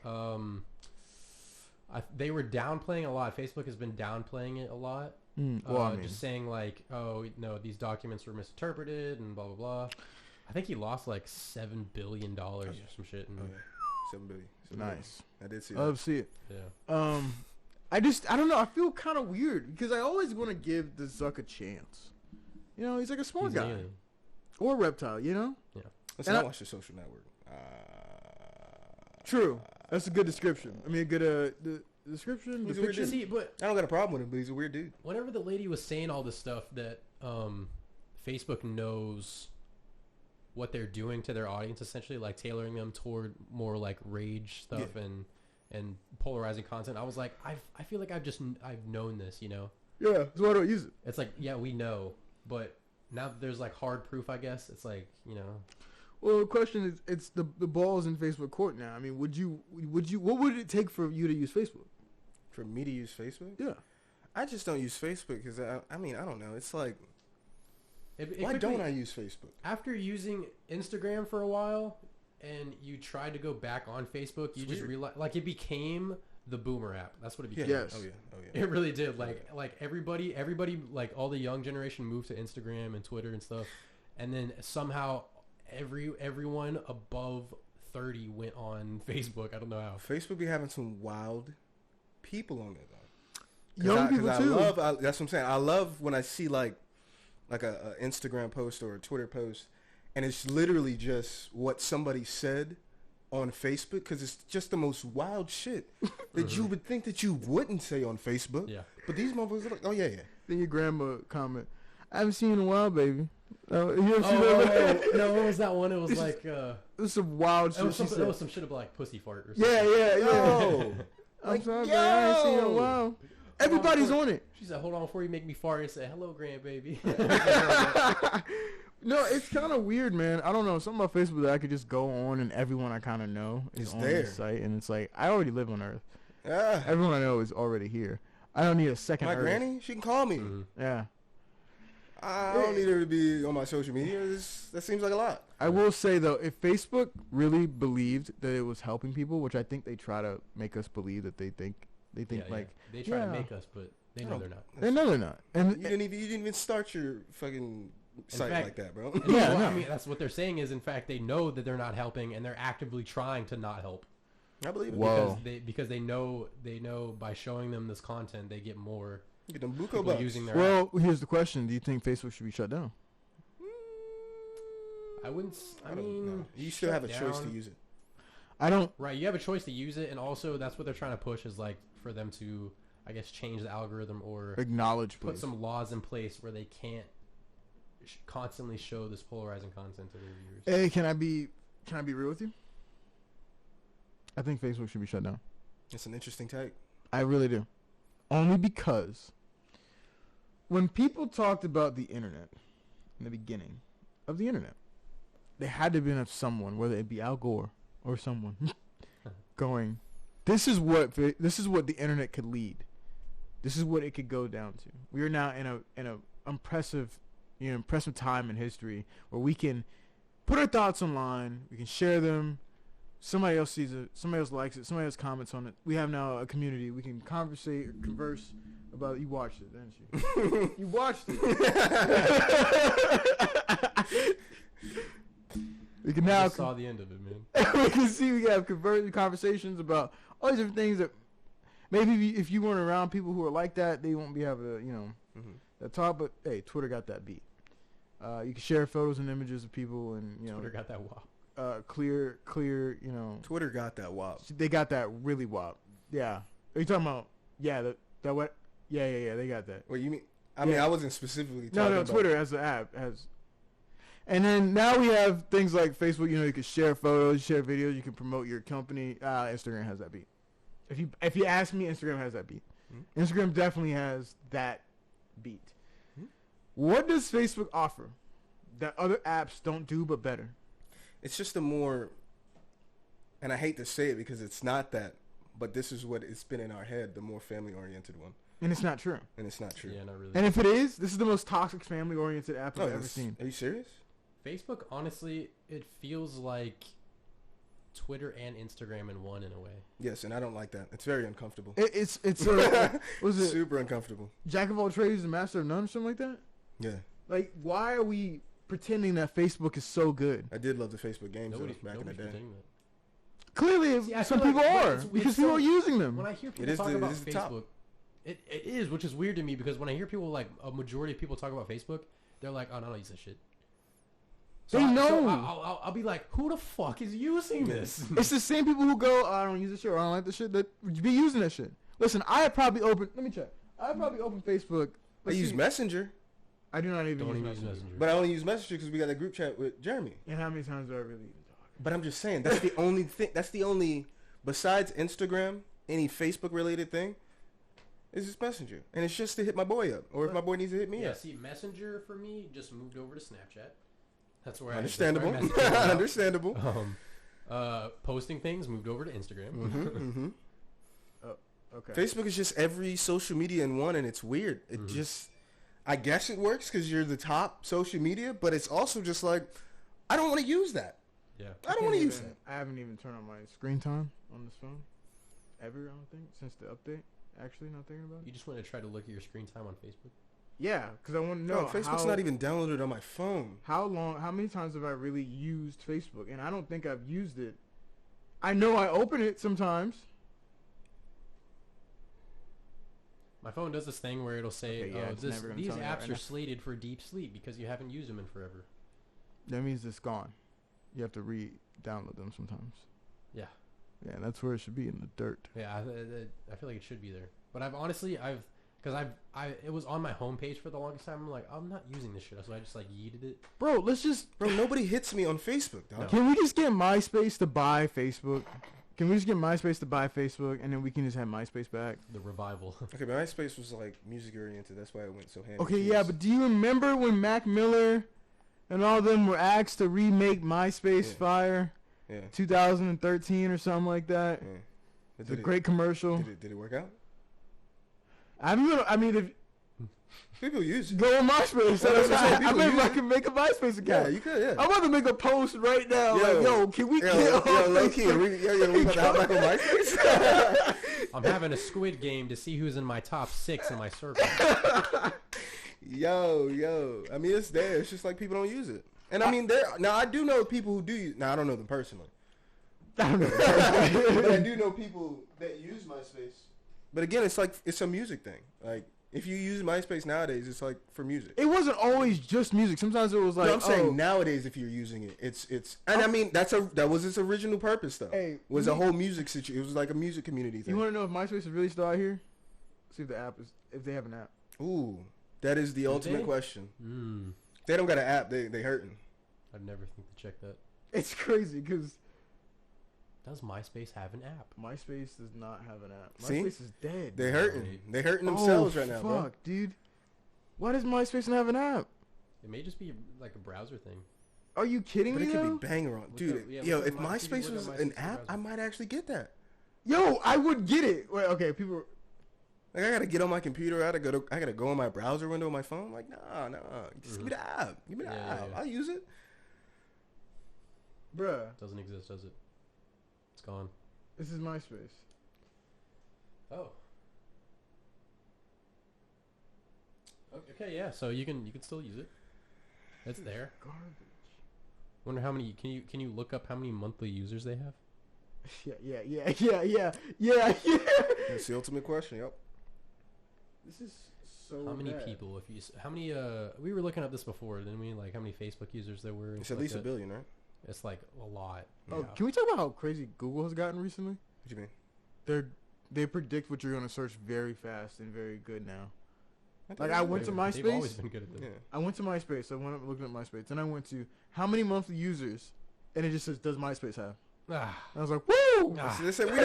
they were downplaying a lot. Facebook has been downplaying it a lot. Well, I mean, just saying, like, oh, no, these documents were misinterpreted and blah, blah, blah. I think he lost, like, $7 billion or some shit. And, $7 billion. Nice. I did see I that. love to see it. Yeah. I don't know. I feel kind of weird because I always want to give the Zuck a chance. You know, he's like a smart He's guy. an alien. Or a reptile, you know? Yeah. Let's not watch The Social Network. True. That's a good description. I mean, a good description, He's a weird depiction. See, but I don't got a problem with him, but he's a weird dude. whenever the lady was saying all this stuff that Facebook knows what they're doing to their audience, essentially, like tailoring them toward more like rage stuff and polarizing content, I was like, I feel like I've known this, you know? Yeah, so why don't I use it? It's like, yeah, we know, but now that there's like hard proof, I guess, it's like, you know. Well, the question is, it's the ball's in Facebook court now. I mean, what would it take for you to use Facebook? For me to use Facebook? Yeah. I just don't use Facebook because, I mean, I don't know. It's like, It why quickly- don't I use Facebook? After using Instagram for a while and you tried to go back on Facebook, you just realized, like, it became the boomer app. That's what it became. Yes. Oh, yeah. It really did. Like everybody, like all the young generation moved to Instagram and Twitter and stuff. And then somehow everyone above 30 went on Facebook. I don't know how. Facebook be having some wild people on there, though. Young people, too. That's what I'm saying. I love when I see, like a Instagram post or a Twitter post, and it's literally just what somebody said on Facebook, because it's just the most wild shit that you would think that you wouldn't say on Facebook. Yeah. But these motherfuckers are like, oh, yeah. Then your grandma comment, I haven't seen you in a while, baby. You ever see that? No, what was that one? It was like It was some wild shit it was she some, said. it was some shit about like pussy fart or something. Yeah. Yo. I'm sorry, man. I ain't seen you in a while. Everybody's on it. She said, "Hold on, before you make me fart," and say, "Hello, grandbaby." No, it's kind of weird, man. I don't know. Something about Facebook that I could just go on and everyone I kind of know is It's on there. the site. And it's like, I already live on Earth. Yeah. Everyone I know is already here. I don't need a second My Earth. granny, she can call me. Yeah. I don't need her to be on my social media. That seems like a lot. I will say, though, if Facebook really believed that it was helping people, which I think they try to make us believe that they think Yeah, like, they try yeah. to make us, but they know they're not. they know they're not. And You didn't even start your fucking site fact- like that, bro. And Yeah, well, no. I mean, that's what they're saying is, in fact, they know that they're not helping, and they're actively trying to not help. I believe it. Whoa. Because they know by showing them this content, they get more Get them buco people bucks. using their app. well, here's the question: do you think Facebook should be shut down? I wouldn't. I don't mean, know. You still shut have a choice to down. use it. I don't. Right, you have a choice to use it, and also that's what they're trying to push is like for them to, I guess, change the algorithm or Acknowledge, put please. some laws in place where they can't constantly show this polarizing content to their viewers. Hey, can I be real with you? I think Facebook should be shut down. It's an interesting take. I really do. Only because when people talked about the internet in the beginning of the internet, there had to have been someone, whether it be Al Gore or someone, going, this is what the internet could lead. This is what it could go down to. We are now in a impressive time in history where we can put our thoughts online, we can share them. Somebody else sees it. Somebody else likes it. Somebody else comments on it. We have now a community. We can converse about it. You watched it, didn't you? You watched it. We can I now just saw the end of it, man. we can see we have conversations about all these different things that maybe if you weren't around people who are like that, they won't be able to that talk. But hey, Twitter got that beat. You can share photos and images of people, and Twitter got that wow. clear. Twitter got that wop. They got that really wop. Yeah. Are you talking about? Yeah. That what? Yeah. They got that. What you mean? I mean, I wasn't specifically talking No. about Twitter as an app has. And then now we have things like Facebook. You can share photos, share videos. You can promote your company. Instagram has that beat. If you ask me, Instagram has that beat. Mm-hmm. Instagram definitely has that beat. Mm-hmm. What does Facebook offer that other apps don't do but better? It's just a more, and I hate to say it because it's not that, but this is what it's been in our head, the more family-oriented one. And it's not true. And it's not true. Yeah, not really. And if it is, this is the most toxic family-oriented app I've ever it's- seen. Are you serious? Facebook, honestly, it feels like Twitter and Instagram in one in a way. Yes, and I don't like that. It's very uncomfortable. It's was it Super uncomfortable. Jack of all trades and master of none or something like that? Yeah. Like, why are we pretending that Facebook is so good? I did love the Facebook games though, Nobody's back in the day. pretending that. Clearly, See, I some feel like people when are it's because so- people are using them. When I hear people is talk the- about it is the top. Facebook, it is, which is weird to me because when I hear people, like a majority of people talk about Facebook, they're like, "Oh, no, I don't use this shit." So They know. So I'll be like, "Who the fuck is using this?" It's the same people who go, I don't use this shit, or I don't like this shit, that be using that shit. Listen, I have probably opened, let me check. I have probably opened Facebook. I use Messenger, I do not even Don't use even use Messenger. Messenger. but I only use Messenger because we got a group chat with Jeremy. And how many times do I really even talk? But I'm just saying, that's the only thing, that's the only, besides Instagram, any Facebook-related thing, is just Messenger. And it's just to hit my boy up, or if my boy needs to hit me Yeah, up. see, Messenger for me just moved over to Snapchat. That's where Understandable. I message people now. Understandable. Posting things moved over to Instagram. Mm-hmm. Okay. Facebook is just every social media in one, and it's weird. It just, I guess it works because you're the top social media, but it's also just like, I don't want to use that. Yeah. I don't want to use that. I haven't even turned on my screen time on this phone. Ever, I don't think, since the update. Actually, not thinking about it. You just want to try to look at your screen time on Facebook? Yeah, because I want to know No, Facebook's how, not even downloaded on my phone. how many times have I really used Facebook? And I don't think I've used it. I know I open it sometimes. My phone does this thing where it'll say, Okay, yeah, it's never gonna these tell me that apps right are now. slated for deep sleep because you haven't used them in forever. That means it's gone. You have to re-download them sometimes. Yeah. Yeah, that's where it should be, in the dirt. Yeah, I feel like it should be there. But because it was on my homepage for the longest time. I'm like, I'm not using this shit, so I just like yeeted it. Bro, let's just... Bro, nobody hits me on Facebook, dog. No. Can we just get MySpace to buy Facebook? Can we just get MySpace to buy Facebook, and then we can just have MySpace back? The revival. Okay, but MySpace was like music oriented. That's why it went so hand. Okay, yeah, but do you remember when Mac Miller and all of them were asked to remake MySpace Yeah. Fire Yeah. 2013 or something like that? Yeah. But It's a great commercial. Did it work out? I mean, if People use it. go on MySpace. Well, that's what I'm saying, I people mean, use I it. can make a MySpace Yeah, account. you could. Yeah. I'm about to make a post right now. Yo, Yo, can we get Yo, on low key, Facebook? we about to hop back on MySpace. I'm having a squid game to see who's in my top 6 in my circle. Yo. I mean, it's there. It's just like people don't use it. And I mean, now I do know people who do use. Now I don't know them personally, I don't know. but I do know people that use MySpace. But again, it's like it's a music thing. Like if you use MySpace nowadays, it's like for music. It wasn't always just music. Sometimes it was like, No, I'm saying nowadays, if you're using it, it's, and I mean that was its original purpose though. Hey, was a whole music situation. It was like a music community thing. You want to know if MySpace is really still out here? See if the app is, if they have an app. Ooh, that is the ultimate they? question. Mm. If they don't got an app, they hurting. I'd never think to check that. It's crazy because Does MySpace have an app? MySpace does not have an app. See? MySpace is dead. They hurting. They hurting Oh, themselves right now, fuck, bro. dude. Why does MySpace not have an app? It may just be like a browser thing. Are you kidding But me, it could though? be banger on, Look dude. up- yeah, Yo, look if up my- MySpace look was up an MySpace app, I might actually get that. Yo, I would get it. Wait, okay, people... Like I gotta get on my computer. I gotta go on my browser window on my phone. Like nah. Just give me the app. Give me the Yeah, app. yeah. I'll use it. Bruh, Doesn't exist, does it? It's gone. this is MySpace. Oh. Okay, yeah. So you can still use it. It's there. Garbage. Wonder how many. Can you look up how many monthly users they have? Yeah. That's the ultimate question. Yep. This is so How many bad. people? How many? We were looking at this before, didn't we? Like how many Facebook users there were? and It's stuff at least like a billion, right? that. It's like a lot. Oh, Yeah. can we talk about how crazy Google has gotten recently? What you mean? They predict what you're going to search very fast and very good now. thought Like, it I was went to bigger. They've always MySpace. been good at this. Yeah. I went to MySpace. I went up looking at MySpace. Then I went to how many monthly users, and it just says, does MySpace have? Ah, And I was like, woo! Ah. They said we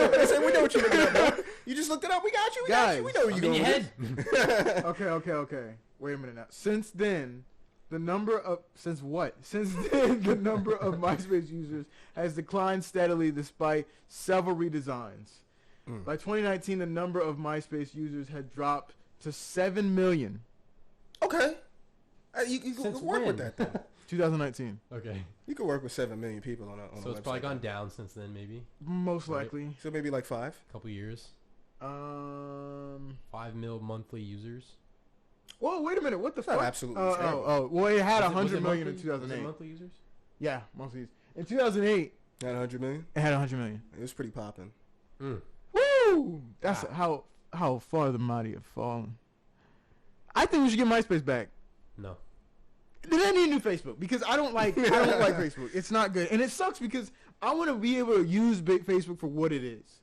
know what you're looking at, bro. You just looked it up. We got you. We got you. We know where you I'm in going. your with head. this. Okay. Wait a minute now. Since then, the number of Since then, the number of MySpace users has declined steadily despite several redesigns. By 2019, the number of MySpace users had dropped to 7 million. Okay. You can work with that, though. 2019. Okay. You can work with 7 million people on a website. So it's probably gone down since then, maybe. Most likely. So maybe like 5? A couple years. 5 mil monthly users. Whoa, wait a minute. What the fuck? Absolutely terrible. Well, it had Was 100 million monthly? in 2008. Was it monthly users? Yeah, monthly. In 2008, Not 100 million? it had 100 million. It was pretty popping. Woo! That's how far the mighty have fallen. I think we should get MySpace back. No. Then I need a new Facebook because I don't like Facebook. It's not good, and it sucks because I want to be able to use Facebook for what it is,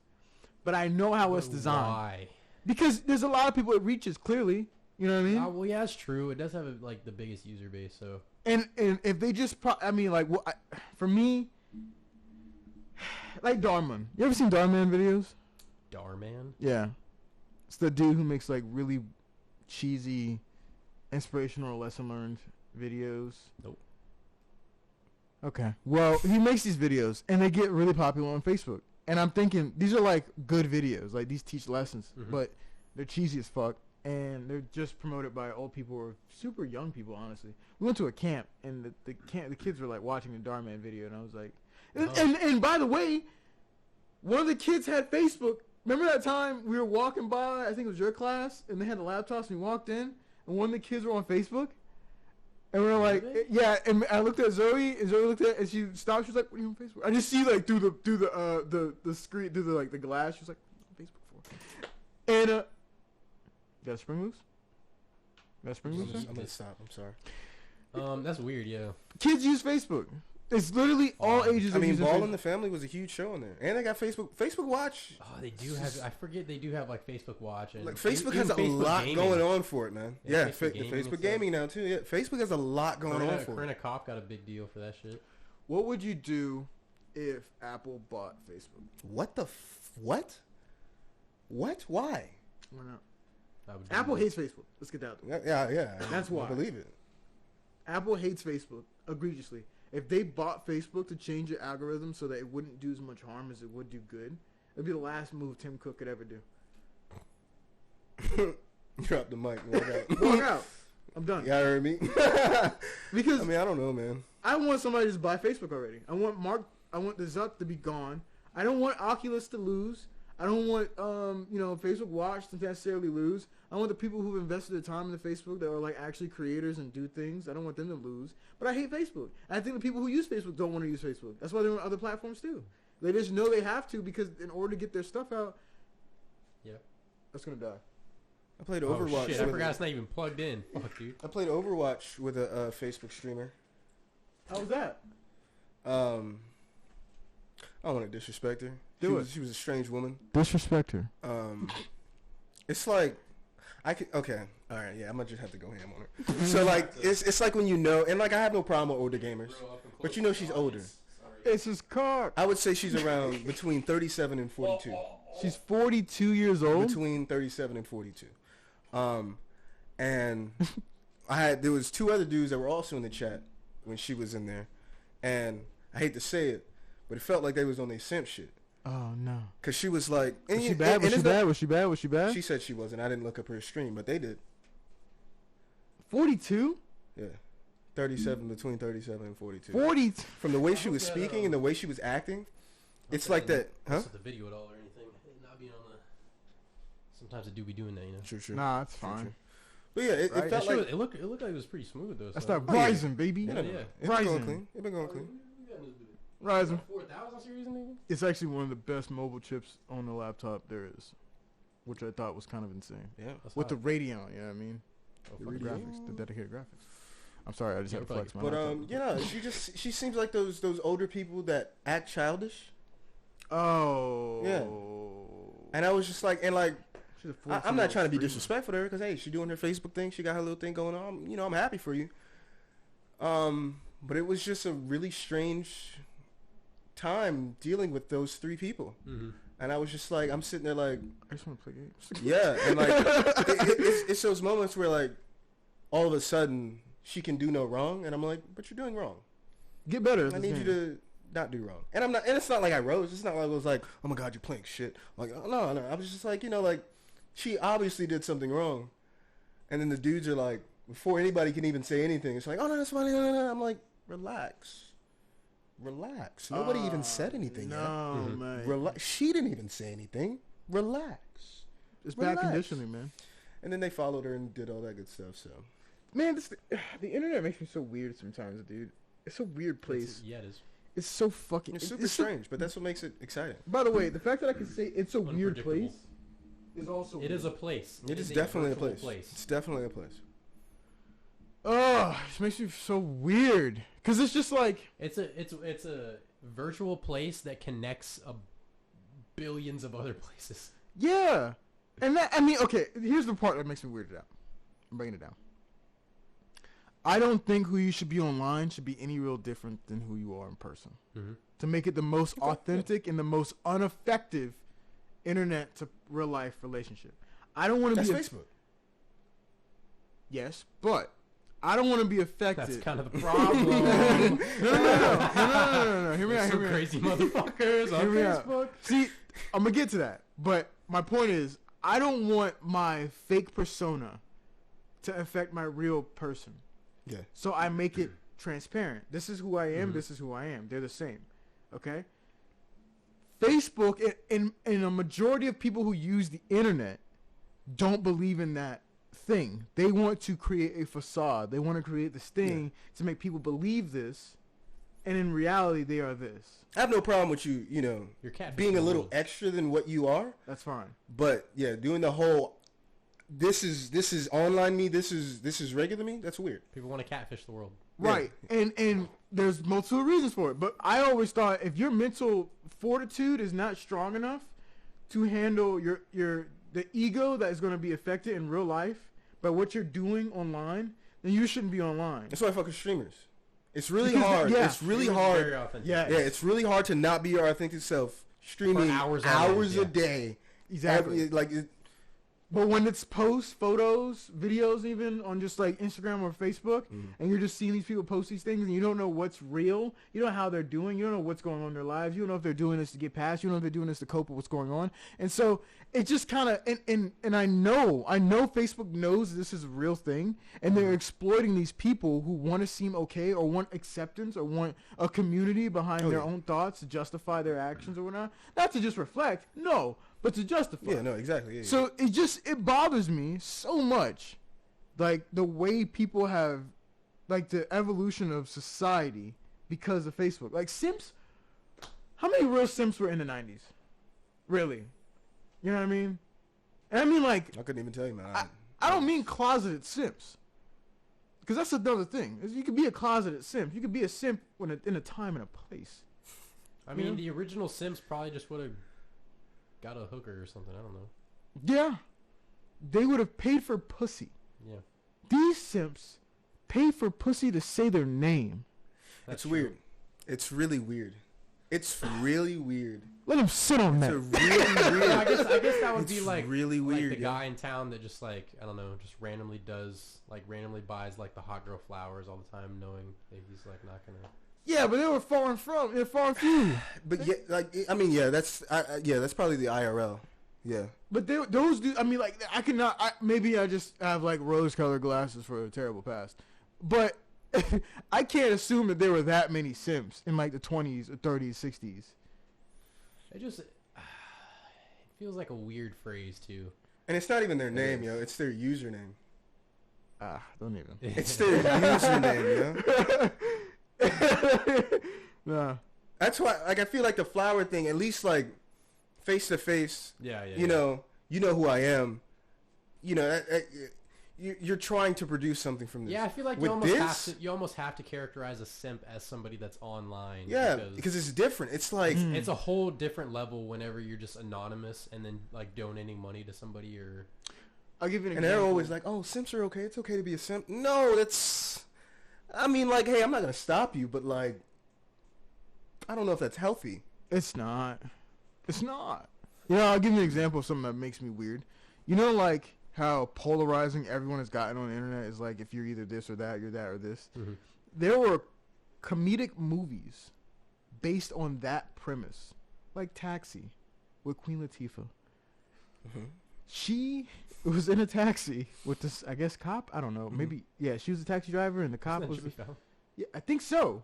but I know how it's designed. Why? Because there's a lot of people it reaches clearly. You know what I mean? Well, yeah, it's true. It does have like the biggest user base, so. And if they just, for me, like Darman. You ever seen Darman videos? Darman? Yeah, it's the dude who makes like really cheesy, inspirational or lesson learned videos. Nope. Okay. Well, he makes these videos and they get really popular on Facebook. And I'm thinking these are like good videos, like these teach lessons, but they're cheesy as fuck and they're just promoted by old people or super young people. Honestly, we went to a camp and the kids were like watching the Darman video, and I was like, and by the way, one of the kids had Facebook. Remember that time we were walking by? I think it was your class, and they had the laptops, and we walked in, and one of the kids were on Facebook. And we were like, yeah. And I looked at Zoe, and Zoe looked at it, and she stopped. She was like, "What are you on Facebook?" I just see like through the screen, through the glass. She was like, "What are you on Facebook for?" And you got a spring loose? You got a spring loose? I'm gonna stop. I'm sorry. That's weird. Yeah. Kids use Facebook. It's literally all ages. I mean, Ball Facebook. in the Family was a huge show on there, and they got Facebook Watch. Oh, they do have. I forget they do have like Facebook Watch and Like Facebook even has a Facebook lot gaming. going on for it, man. Yeah, Yeah, Facebook gaming Facebook and gaming now too. Yeah, Facebook has a lot going on for Corinna it. Kopp got a big deal for that shit. What would you do if Apple bought Facebook? What the what? What? Why? Why not? I would Apple hates Facebook. Let's get that. Yeah. That's why. I believe it. Apple hates Facebook egregiously. If they bought Facebook to change the algorithm so that it wouldn't do as much harm as it would do good, it'd be the last move Tim Cook could ever do. Drop the mic. Walk out. Walk out. I'm done. You heard me? Because I mean, I don't know, man. I want somebody to just buy Facebook already. I want the Zuck to be gone. I don't want Oculus to lose. I don't want Facebook Watch to necessarily lose. I want the people who've invested their time into Facebook that are like actually creators and do things. I don't want them to lose. But I hate Facebook. And I think the people who use Facebook don't want to use Facebook. That's why they're on other platforms too. They just know they have to because in order to get their stuff out, that's gonna die. I played Oh Overwatch. shit! I forgot it's not even plugged in. Fuck, dude. I played Overwatch with a Facebook streamer. How was that? I don't want to disrespect her. She was a strange woman. Disrespect her. It's like okay, all right, yeah, I'm gonna just have to go ham on her. So like, it's like when and like I have no problem with older gamers, but she's older. It's his car. I would say she's around between 37 and 42. She's 42 years old. Between 37 and 42. And there was 2 other dudes that were also in the chat when she was in there, and I hate to say it, but it felt like they was on their simp shit. Oh no! Cause she was like, Was she bad? Was she bad? She said she wasn't. I didn't look up her stream, but they did. 42? Yeah, 37 between 37 and 42. 40. From the way she was speaking and the way she was acting, it's like that, huh? The video at all or anything? Not being on the. Sometimes it do be doing that, you know. True. Nah, it's fine. True. But yeah, it felt like it looked like it was pretty smooth though. That's so. that Ryzen, baby. Yeah. It's been going clean. It's been going clean. Ryzen. 4000 series, nigga. It's actually one of the best mobile chips on the laptop there is, which I thought was kind of insane. Yeah. With the Radeon, you know what I mean? Oh, The graphics, the dedicated graphics. I'm sorry, I just had to flex my But laptop. she seems like those older people that act childish. Oh. Yeah. And I was just like, She's a I'm not trying to be streamer. disrespectful to her because hey, she doing her Facebook thing. She got her little thing going on. I'm happy for you. But it was just a really strange time dealing with those 3 people. Mm-hmm. And I was just like, I'm sitting there like, I just want to play games. yeah, and like it's those moments where like all of a sudden she can do no wrong, and I'm like, but you're doing wrong. Get better. I need you to not do wrong. And it's not like I rose. It's not like I was like, oh my God, you're playing shit. Like, no. I was just like, like, she obviously did something wrong. And then the dudes are like, before anybody can even say anything, it's like, oh no, that's funny. No. I'm like, relax. Nobody even said anything yet. No, man. She didn't even say anything. Relax. It's bad conditioning, man. And then they followed her and did all that good stuff. So, man, the internet makes me so weird sometimes, dude. It's a weird place. Yeah, it is. It's so fucking. It's super strange, but that's what makes it exciting. By the way, the fact that I can say it's a weird place is also. It is a place. It is definitely a place. It's definitely a place. Oh, it makes me so weird because it's just like it's a virtual place that connects billions of other places. Yeah, and that, I mean, okay. Here's the part that makes me weirded out. I'm bringing it down. I don't think who you should be online should be any real different than who you are in person. Mm-hmm. To make it the most authentic and the most ineffective internet to real life relationship. I don't want to be Facebook. Yes, but I don't want to be affected. That's kind of the problem. No. Hear me There's out. some crazy motherfuckers on Facebook. See, I'm gonna get to that, but my point is, I don't want my fake persona to affect my real person. Yeah. So I make it transparent. This is who I am. This is who I am. They're the same. Okay. Facebook and a majority of people who use the internet don't believe in that thing. They want to create a facade. They want to create this thing to make people believe this, and in reality, they are this. I have no problem with you, Your cat being a little extra than what you are. That's fine. But yeah, doing the whole this is online me, this is regular me, that's weird. People want to catfish the world. Right. Yeah. And there's multiple reasons for it. But I always thought if your mental fortitude is not strong enough to handle the ego that is going to be affected in real life by what you're doing online, then you shouldn't be online. That's why I fuck with streamers. It's really hard. Yeah. It's really hard. Yeah, it's really hard to not be your authentic self streaming hours a day. Exactly. But when it's posts, photos, videos, even on just like Instagram or Facebook, and you're just seeing these people post these things, and you don't know what's real, you don't know how they're doing, you don't know what's going on in their lives, you don't know if they're doing this to get past, you don't know if they're doing this to cope with what's going on, and so it just kind of, and I know Facebook knows this is a real thing, and they're exploiting these people who want to seem okay or want acceptance or want a community behind their own thoughts to justify their actions or whatnot, not to just reflect, no. But to justify. Yeah, no, exactly. Yeah, so it bothers me so much, like the way people have, like the evolution of society because of Facebook. Like simps, how many real simps were in the 90s? Really? You know what I mean? And I mean like. I couldn't even tell you, man. I don't mean closeted simps. Because that's another thing. You could be a closeted simp. You could be a simp in a time and a place. I mean, the original Sims probably just would have got a hooker or something. I don't know. Yeah. They would have paid for pussy. Yeah. These simps pay for pussy to say their name. That's weird. It's really weird. It's really weird. Let them sit on that. It's really weird. I guess that would be like really weird. Like the guy in town that just like, I don't know, just randomly buys like the hot girl flowers all the time, knowing that he's like not gonna. Yeah, but they're far and few. But yeah, like I mean, yeah, that's probably the IRL. Yeah. But those dudes, I mean, like I cannot. Maybe I just have like rose-colored glasses for a terrible past, but I can't assume that there were that many simps in like the 20s or 30s, 60s. It feels like a weird phrase too. And it's not even their name, yo. It's their username. Don't even. It's their username, yo. Nah. That's why, like, I feel like the flower thing, at least like face to face. Yeah. You know who I am. You know, you're trying to produce something from this. Yeah, I feel like you almost have to characterize a simp as somebody that's online. Yeah, because it's different. It's like it's a whole different level whenever you're just anonymous and then like donating money to somebody or. I'll give you an example. And they're always like, "Oh, simps are okay. It's okay to be a simp." No, that's. I mean, like, hey, I'm not gonna stop you, but like, I don't know if that's healthy. It's not. I'll give you an example of something that makes me weird. You know, like how polarizing everyone has gotten on the internet is like if you're either this or that, you're that or this. Mm-hmm. There were comedic movies based on that premise, like Taxi with Queen Latifah. Mm-hmm. She was in a taxi with this, I guess, cop. I don't know. Maybe, yeah, she was a taxi driver, and the cop was. Yeah, I think so.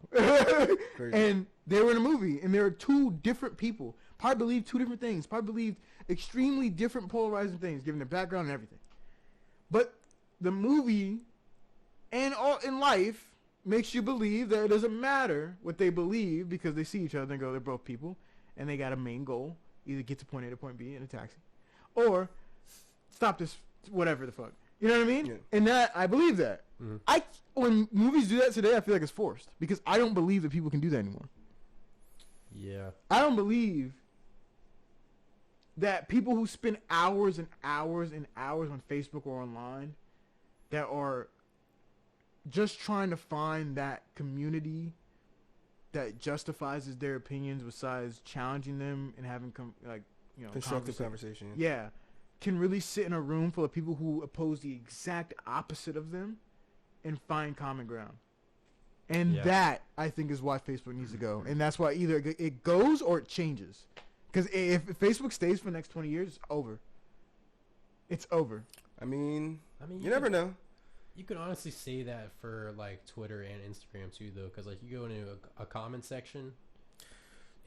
And they were in a movie, and there were two different people. Probably believed two different things. Probably believed extremely different polarizing things, given their background and everything. But the movie and all in life makes you believe that it doesn't matter what they believe because they see each other and go, they're both people, and they got a main goal: either get to point A to point B in a taxi, or stop this, whatever the fuck. You know what I mean? Yeah. And that, I believe that. Mm-hmm. When movies do that today, I feel like it's forced because I don't believe that people can do that anymore. Yeah. I don't believe that people who spend hours and hours and hours on Facebook or online that are just trying to find that community that justifies their opinions besides challenging them and having constructive conversation. Yeah. Can really sit in a room full of people who oppose the exact opposite of them and find common ground. And that, I think, is why Facebook needs to go. And that's why either it goes or it changes. Because if Facebook stays for the next 20 years, it's over. It's over. I mean you never know. You can honestly say that for, like, Twitter and Instagram, too, though. Because, like, you go into a comment section.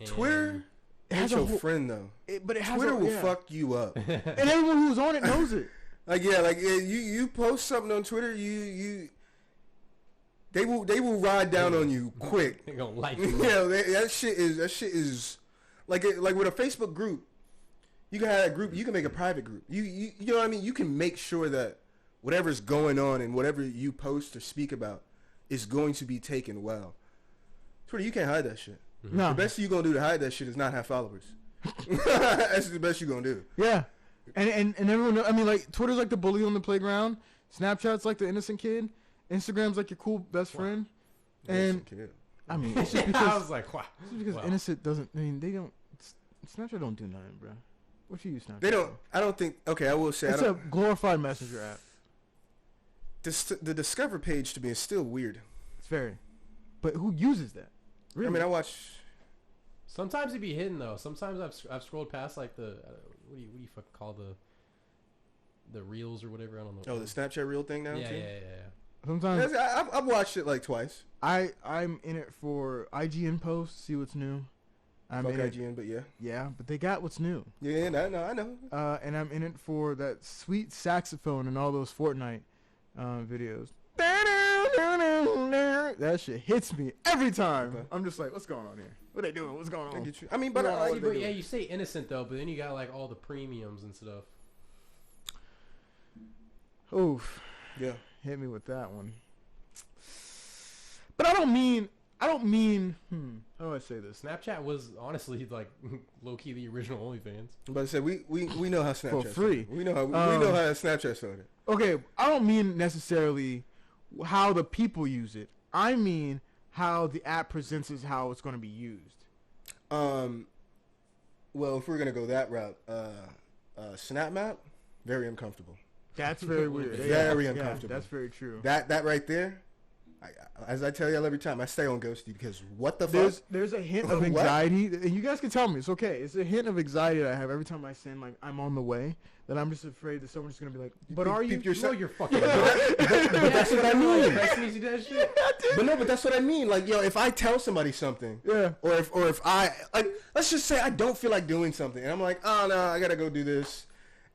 And Twitter... Ain't your friend though. But it has Twitter will fuck you up, and everyone who's on it knows it. You post something on Twitter, they will ride down on you quick. They gonna like you. Yeah, that shit is like with a Facebook group. You can have a group. You can make a private group. You know what I mean. You can make sure that whatever's going on and whatever you post or speak about is going to be taken well. Twitter, you can't hide that shit. No. The best you're going to do to hide that shit is not have followers. That's the best you're going to do. Yeah. And everyone knows, I mean, like, Twitter's like the bully on the playground. Snapchat's like the innocent kid. Instagram's like your cool best friend. And, kid. I mean, it's just because, I was like, wow. It's because innocent doesn't, I mean, they don't, Snapchat don't do nothing, bro. What you use Snapchat? They don't, I don't think, okay, I will say. It's a glorified messenger app. The Discover page to me is still weird. It's very. But who uses that? Really? I mean, I watch. Sometimes it be hidden though. Sometimes I've scrolled past like the what do you fucking call the reels or whatever. I don't know. Oh, the Snapchat reel thing now. Yeah, too? yeah. Sometimes I've watched it like twice. I'm in it for IGN posts, see what's new. I'm in IGN, but yeah. Yeah, but they got what's new. Yeah, I know. And I'm in it for that sweet saxophone and all those Fortnite videos. That shit hits me every time. Okay. I'm just like, what's going on here? What are they doing? What's going on? I get you. I mean, but you say innocent though, but then you got like all the premiums and stuff. Oof. Yeah. Hit me with that one. But I don't mean how do I say this? Snapchat was honestly like low key the original OnlyFans. But I said we know how Snapchat for free. Started. We know how Snapchat started. Okay, I don't mean necessarily how the people use it. I mean how the app presents is how it's going to be used. Well, if we're going to go that route, SnapMap, very uncomfortable. That's very weird. Very uncomfortable. That's very true. That right there, as I tell y'all every time, I stay on Ghosty because what the fuck? There's a hint of anxiety, and you guys can tell me. It's okay. It's a hint of anxiety that I have every time I send, like, I'm on the way, that I'm just afraid that someone's going to be like, but are you? No, you're fucking but that's what I mean. But that's what I mean. Like, yo, if I tell somebody something, yeah, or if I, like, let's just say I don't feel like doing something, and I'm like, oh, no, I got to go do this.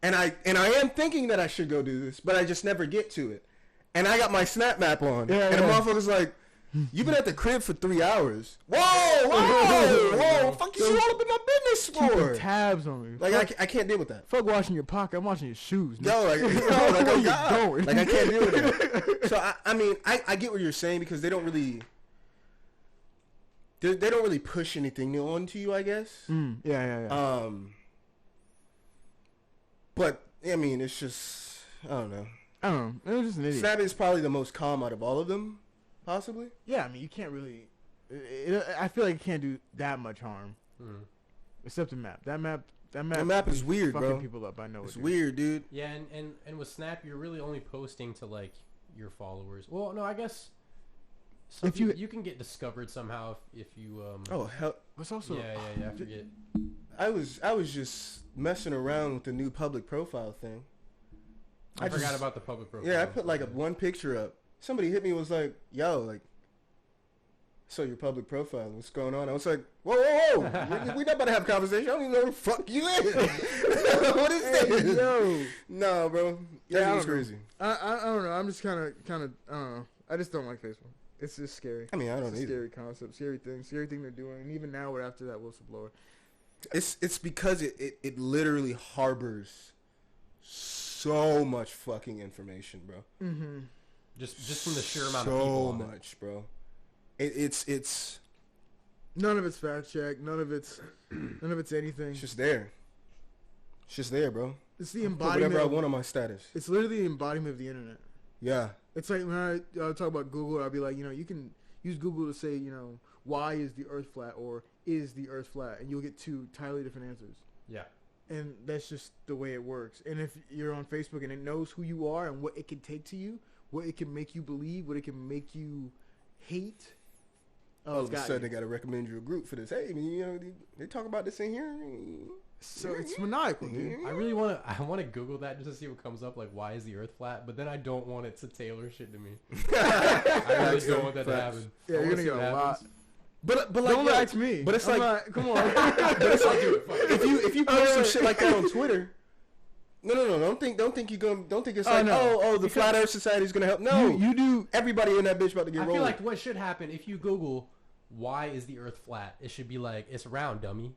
And I am thinking that I should go do this, but I just never get to it. And I got my SnapMap on, and the motherfucker's like, you've been at the crib for 3 hours. Whoa! Fuck you all up in my business for? Keeping tabs on me. Like, I can't deal with that. Fuck washing your pocket. I'm washing your shoes. Yo, oh God. Like, I can't deal with that. So, I mean, I get what you're saying because they don't really push anything new onto you, I guess. Yeah. But, I mean, it's just, I don't know. It was just an idiot. Snap is probably the most calm out of all of them, possibly. Yeah, I mean, you can't really. I feel like it can't do that much harm, except the map. That map is weird, fucking bro. People up, I know. It's weird, dude. Yeah, and with Snap, you're really only posting to like your followers. Well, no, I guess So If you can get discovered somehow if you Oh hell! What's also yeah, I forget. I was just messing around with the new public profile thing. I forgot about the public profile. Yeah, I put like one picture up. Somebody hit me and was like, "Yo, like, so your public profile, what's going on?" I was like, "Whoa, whoa, whoa! we not about to have a conversation. I don't even know where the fuck you live. What is this?" Yo. No, bro. Yeah, That's crazy. I don't know. I'm just kind of I don't know. I just don't like Facebook. It's just scary. I mean, I don't It's a either. scary concept, scary thing they're doing. And even now, we're after that whistleblower. It's because it literally harbors so much fucking information, bro. Mm-hmm. Just from the sheer amount of people. So on it. much, bro. It's None of it's fact checked. None of it's anything. just there. It's just there, bro. It's the Put embodiment. whatever I want on my status. It's literally the embodiment of the internet. Yeah. It's like when I talk about Google, I'll be like, you can use Google to say, why is the Earth flat or is the Earth flat, and you'll get two entirely different answers. Yeah. And that's just the way it works. And if you're on Facebook and it knows who you are and what it can take to you, what it can make you believe, what it can make you hate. All of a sudden, they got to recommend you a group for this. Hey, they talk about this in here. So it's maniacal, dude. I really want to Google that just to see what comes up. Like, why is the Earth flat? But then I don't want it to tailor shit to me. I really don't want that to happen. Yeah, you're gonna get a lot. But like, don't ask me. But it's come on. But it's like, if you post some shit like that on Twitter, no, don't think it's like, the Flat Earth Society is gonna help. No, you do. Everybody in that bitch about to get I rolled. feel like what should happen if you Google why is the Earth flat, it should be like, it's round, dummy.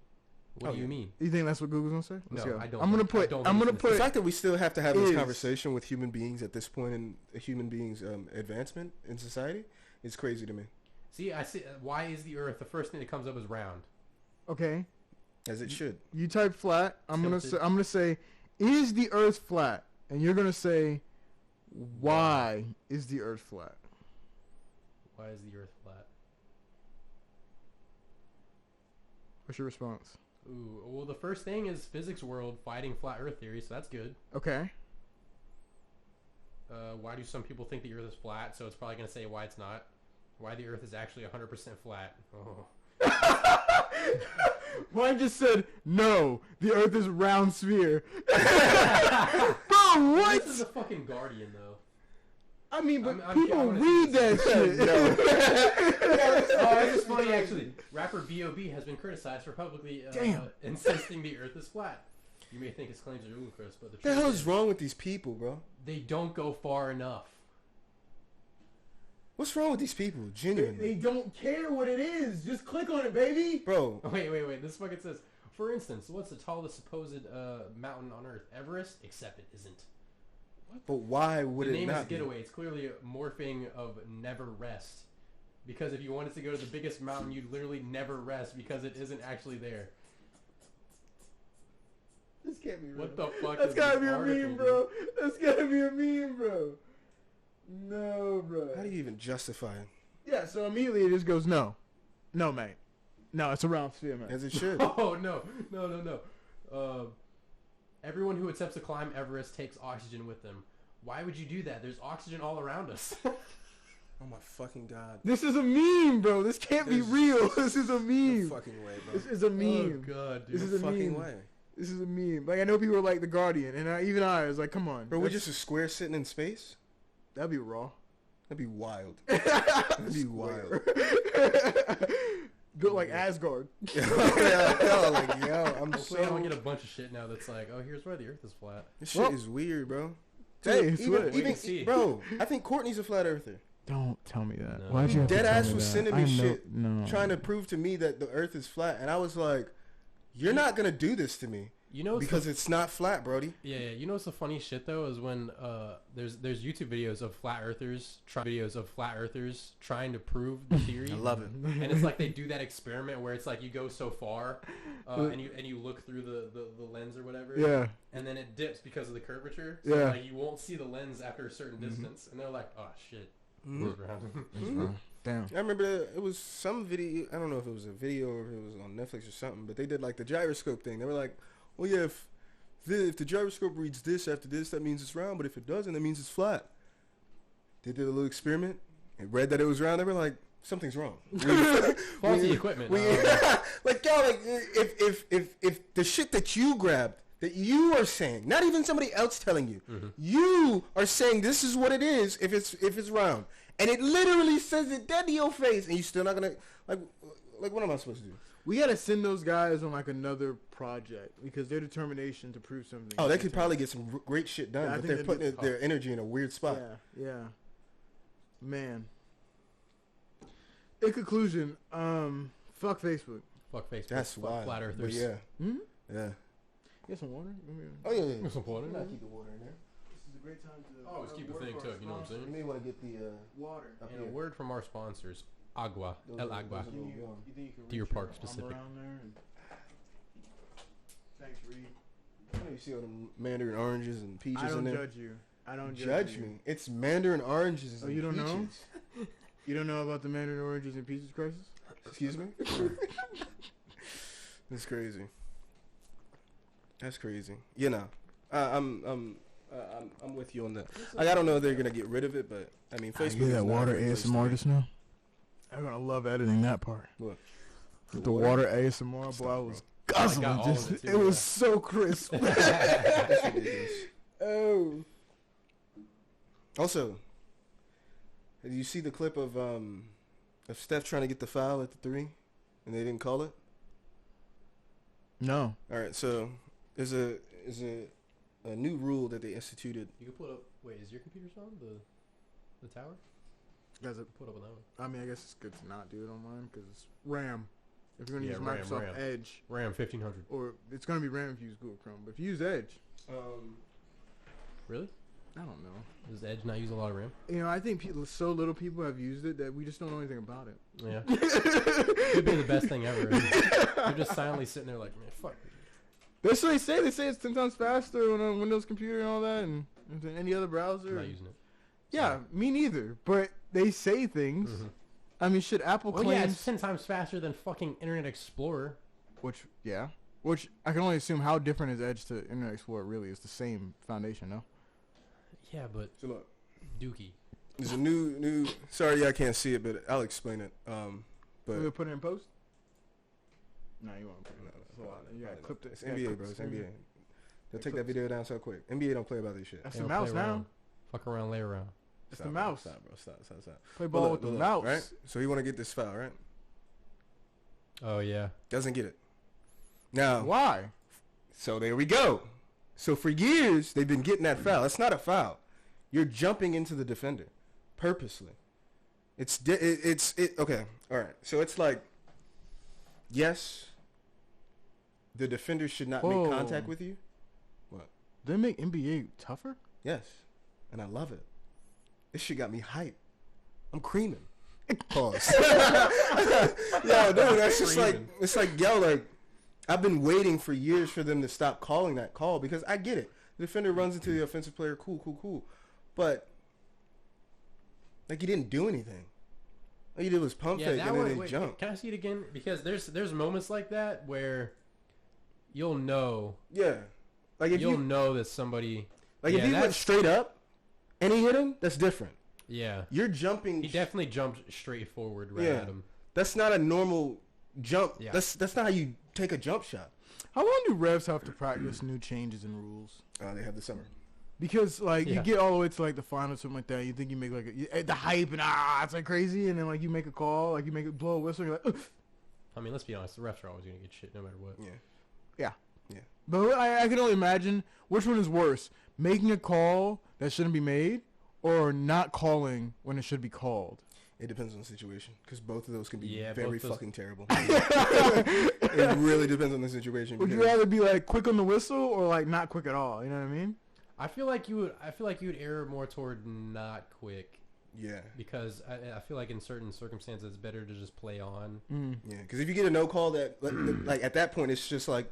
What do you mean? You think that's what Google's gonna say? Let's go. I don't. I'm gonna put. The fact that we still have to have this conversation with human beings at this point in a human being's advancement in society is crazy to me. See, I see. Why is the Earth? The first thing that comes up is round. Okay. As it should. You type flat. I'm gonna say, is the Earth flat? And you're gonna say, why is the Earth flat? Why is the Earth flat? What's your response? Ooh, well, the first thing is physics world fighting flat Earth theory, so that's good. Okay. Why do some people think the Earth is flat? So it's probably gonna say why it's not. Why the Earth is actually 100% flat. Oh. Mine just said, no, the Earth is a round sphere. Bro, what? This is a fucking Guardian, though. I mean, but I people wanna read that shit. Oh, it's just funny, actually. Rapper B.O.B. has been criticized for publicly insisting the Earth is flat. You may think his claims are ludicrous, but What the hell is wrong with these people, bro? They don't go far enough. What's wrong with these people? Genuinely. They don't care what it is. Just click on it, baby. Bro. Wait. This fucking says, for instance, what's the tallest supposed mountain on Earth? Everest? Except it isn't. But why would the it name not is Getaway. It's clearly a morphing of never rest. Because if you wanted to go to the biggest mountain, you'd literally never rest because it isn't actually there. This can't be real. What the fuck That's is gotta this be a article, meme, bro. That's gotta be a meme, bro. No, bro. How do you even justify it? Yeah, so immediately it just goes, no. No, mate. No, it's a round sphere, man. As it should. Oh, no. Everyone who attempts to climb Everest takes oxygen with them. Why would you do that? There's oxygen all around us. Oh my fucking god. This is a meme, bro. This can't be real. This is a meme. No fucking way, bro. This is a meme. Oh, God, dude. This is a fucking meme. way. This is a meme. Like, I know people are like The Guardian, and even I was like, come on. Bro, we're just a square sitting in space? That'd be raw. That'd be wild. That'd be wild. Built like Asgard. Yo, I'm Hopefully I don't so... get a bunch of shit now that's like, oh, here's why the Earth is flat. This shit is weird, bro. Hey, it's Dude, lit. even bro, I think Courtney's a flat earther. Don't tell me that. No. Why'd you have to tell Deadass me was that? sending me I know- shit no. trying to prove to me that the earth is flat, and I was like, you're not going to do this to me. You know, because it's not flat, Brody. Yeah. You know what's the funny shit though is when there's YouTube videos of flat earthers trying to prove the theory. I love it. And it's like they do that experiment where it's like you go so far, and you look through the lens or whatever. Yeah. And then it dips because of the curvature. So Yeah. like you won't see the lens after a certain distance, and they're like, oh shit. Damn. I remember it was some video. I don't know if it was a video or if it was on Netflix or something, but they did like the gyroscope thing. They were like, well, yeah, if the gyroscope reads this after this, that means it's round, but if it doesn't, that means it's flat. They did a little experiment. and read that it was round, they were like, something's wrong. Faulty equipment. Like, y'all, like, if the shit that you grabbed, that you are saying, not even somebody else telling you, you are saying this is what it is if it's round, and it literally says it dead to your face, and you still not gonna like what am I supposed to do? We gotta send those guys on like another project because their determination to prove something. Oh, they could probably get some great shit done, Yeah, but they're putting their energy in a weird spot. Yeah, man. In conclusion, fuck Facebook. Fuck Facebook. That's fuck wild. Flat Earthers. Yeah. Yeah. Get some water. Oh yeah. Get some water. Keep the water in there. This is a great time to always keep a thing too. You know what I'm saying? You may want to get the water. And a word from our sponsors, Agua, El Agua. You think you can Deer reach Park your specific. arm around there and... Thanks, Reed. You see all the mandarin oranges and peaches I don't in there. judge you. I don't Judge you. me. It's mandarin oranges. Oh, and you don't know? peaches. You don't know about the mandarin oranges and peaches crisis? Excuse me. That's crazy. That's crazy. You know, I'm with you on that. Like, I don't know if they're gonna get rid of it, but I mean, Facebook. You is that not water a place ASMR to- just now? I'm gonna love editing that part. What? The water ASMR, Stop, boy, I bro. was I guzzling. got all Just, of it, too, it was yeah. so crisp. That's ridiculous. Oh. Also, did you see the clip of Steph trying to get the foul at the 3, and they didn't call it? No. All right, so there's a new rule that they instituted. You can put up. Wait, is your computer on the tower? Guys, Put up on that one. I mean, I guess it's good to not do it online because it's RAM. If you're gonna Yeah, use RAM, Microsoft RAM. Edge, RAM 1500. or it's gonna be RAM if you use Google Chrome. But if you use Edge, Really? I don't know. Does Edge not use a lot of RAM? You know, I think so little people have used it that we just don't know anything about it. Yeah. Could be the best thing ever. You're just silently sitting there like, man, fuck. That's what they say. They say it's 10 times faster on a Windows computer and all that, and than any other browser. I'm not using it. Yeah, me neither. But they say things. Mm-hmm. I mean, should Apple Well, claims... yeah, it's 10 times faster than fucking Internet Explorer. Which I can only assume how different is Edge to Internet Explorer really. It's the same foundation, no? Yeah, but So look, Dookie. there's a new. Sorry, I can't see it, but I'll explain it. But We'll put it in post? No, you won't put it in No, post. no, You gotta no. clip it. It's NBA, bro. It's NBA. They'll take that video down so quick. NBA don't play about this shit. That's They the don't mouse play now. around. Fuck around, lay around. It's Stop, the bro. mouse. Stop, bro. Stop. Play But ball look, with the look, mouse. right? So he want to get this foul, right? Oh, yeah. Doesn't get it. Now, Why? so there we go. So for years they've been getting that foul. It's not a foul. You're jumping into the defender purposely. It's okay. All right. So it's like, yes, the defender should not Whoa. make contact with you. What? They make NBA tougher? Yes, and I love it. This shit got me hype. I'm creaming. Pause. Yo, dude, that's just like, it's like, yo, like, I've been waiting for years for them to stop calling that call because I get it. The defender runs into the offensive player, cool. But, like, he didn't do anything. All he did was pump fake and then he jumped. Can I see it again? Because there's moments like that where you'll know. Yeah. Like, if You'll know that somebody. like, yeah, if he went straight up and he hit him, that's different. Yeah. You're jumping. He definitely jumped straight forward right Yeah. at him. That's not a normal jump. Yeah. That's not how you take a jump shot. How long do refs have to practice new changes in rules? They have the summer. Because, like, you Yeah. get all the way to, like, the final, something like that. You think you make, like, the hype and, it's, like, crazy. And then, like, you make a call. Like, you make it blow a whistle. And you're like, ugh. I mean, let's be honest. The refs are always going to get shit no matter what. Yeah. But I can only imagine which one is worse. Making a call that shouldn't be made or not calling when it should be called. It depends on the situation because both of those can be Yeah, very both those- fucking terrible. It really depends on the situation. Would you because- rather be, like, quick on the whistle or, like, not quick at all? You know what I mean? I feel like you would err more toward not quick Yeah. because I feel like in certain circumstances it's better to just play on. Yeah. Because if you get a no call that, like at that point, it's just like,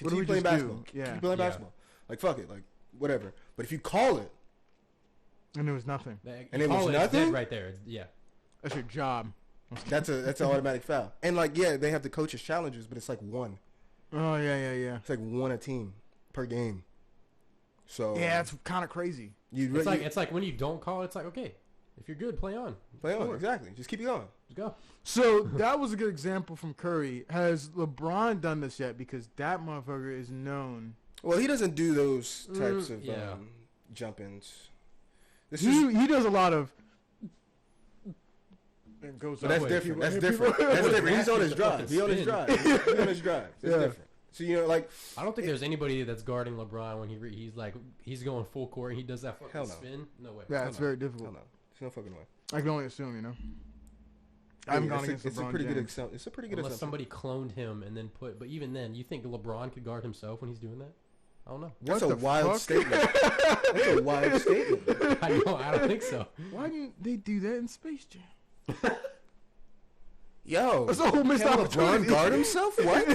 What do continue we playing just do? basketball. Yeah. Keep playing Yeah. basketball. Like, fuck it. Like, whatever. But if you call it, And there was nothing. And it was Call it's dead nothing? right there. Yeah. That's your job. that's an automatic foul. And, like, yeah, they have the coaches' challenges, but it's like one. Oh, yeah. It's like one a team per game. So Yeah, it's kind of crazy. you It's like when you don't call, it's like, okay, If you're good, play on. Play on, exactly. Just keep it going. Just go. So that was a good example from Curry. Has LeBron done this yet? Because that motherfucker is known. Well, he doesn't do those types of jump-ins. He does a lot of. It goes but that's different. That's different. That's different. He's on his drive. He's on his drive. He's on his drive. It's different. So like, I don't think there's anybody that's guarding LeBron when he's going full court and he does that fucking spin. No way. Yeah, it's very difficult. No. There's no fucking way. I can only assume, I haven't gone against LeBron. It's a pretty good example. It's a pretty good Unless somebody cloned him and then but even then, you think LeBron could guard himself when he's doing that? I don't know. That's a wild statement. That's a wild statement. I know. I don't think so. Why didn't they do that in Space Jam? Yo, that's a whole missed opportunity. LeBron guard himself? What?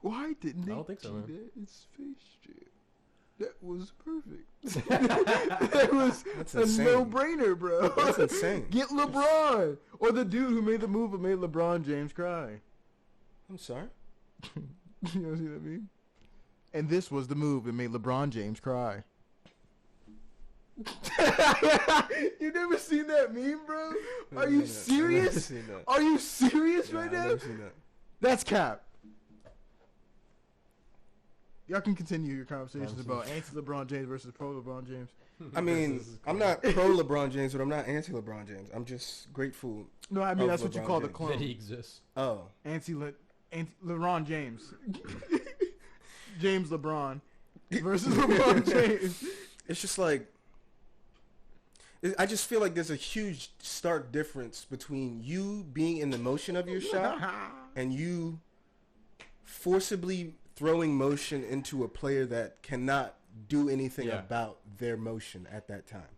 Why didn't they I don't think so, do man. that in Space Jam? That was perfect. That was a no-brainer, bro. That's insane. Get LeBron. Or the dude who made the move that made LeBron James cry. I'm sorry? You know what I mean? And this was the move that made LeBron James cry. You never seen that meme, bro? Are you serious? Are you serious right now? That's cap. Y'all can continue your conversations about anti-LeBron James versus pro-LeBron James. I mean, I'm not pro-LeBron James, but I'm not anti-LeBron James. I'm just grateful. No, I mean, that's what you call the clone. That he exists. Oh. LeBron James. James LeBron versus LeBron James. It's just like, I just feel like there's a huge stark difference between you being in the motion of your shot and you forcibly throwing motion into a player that cannot do anything about their motion at that time.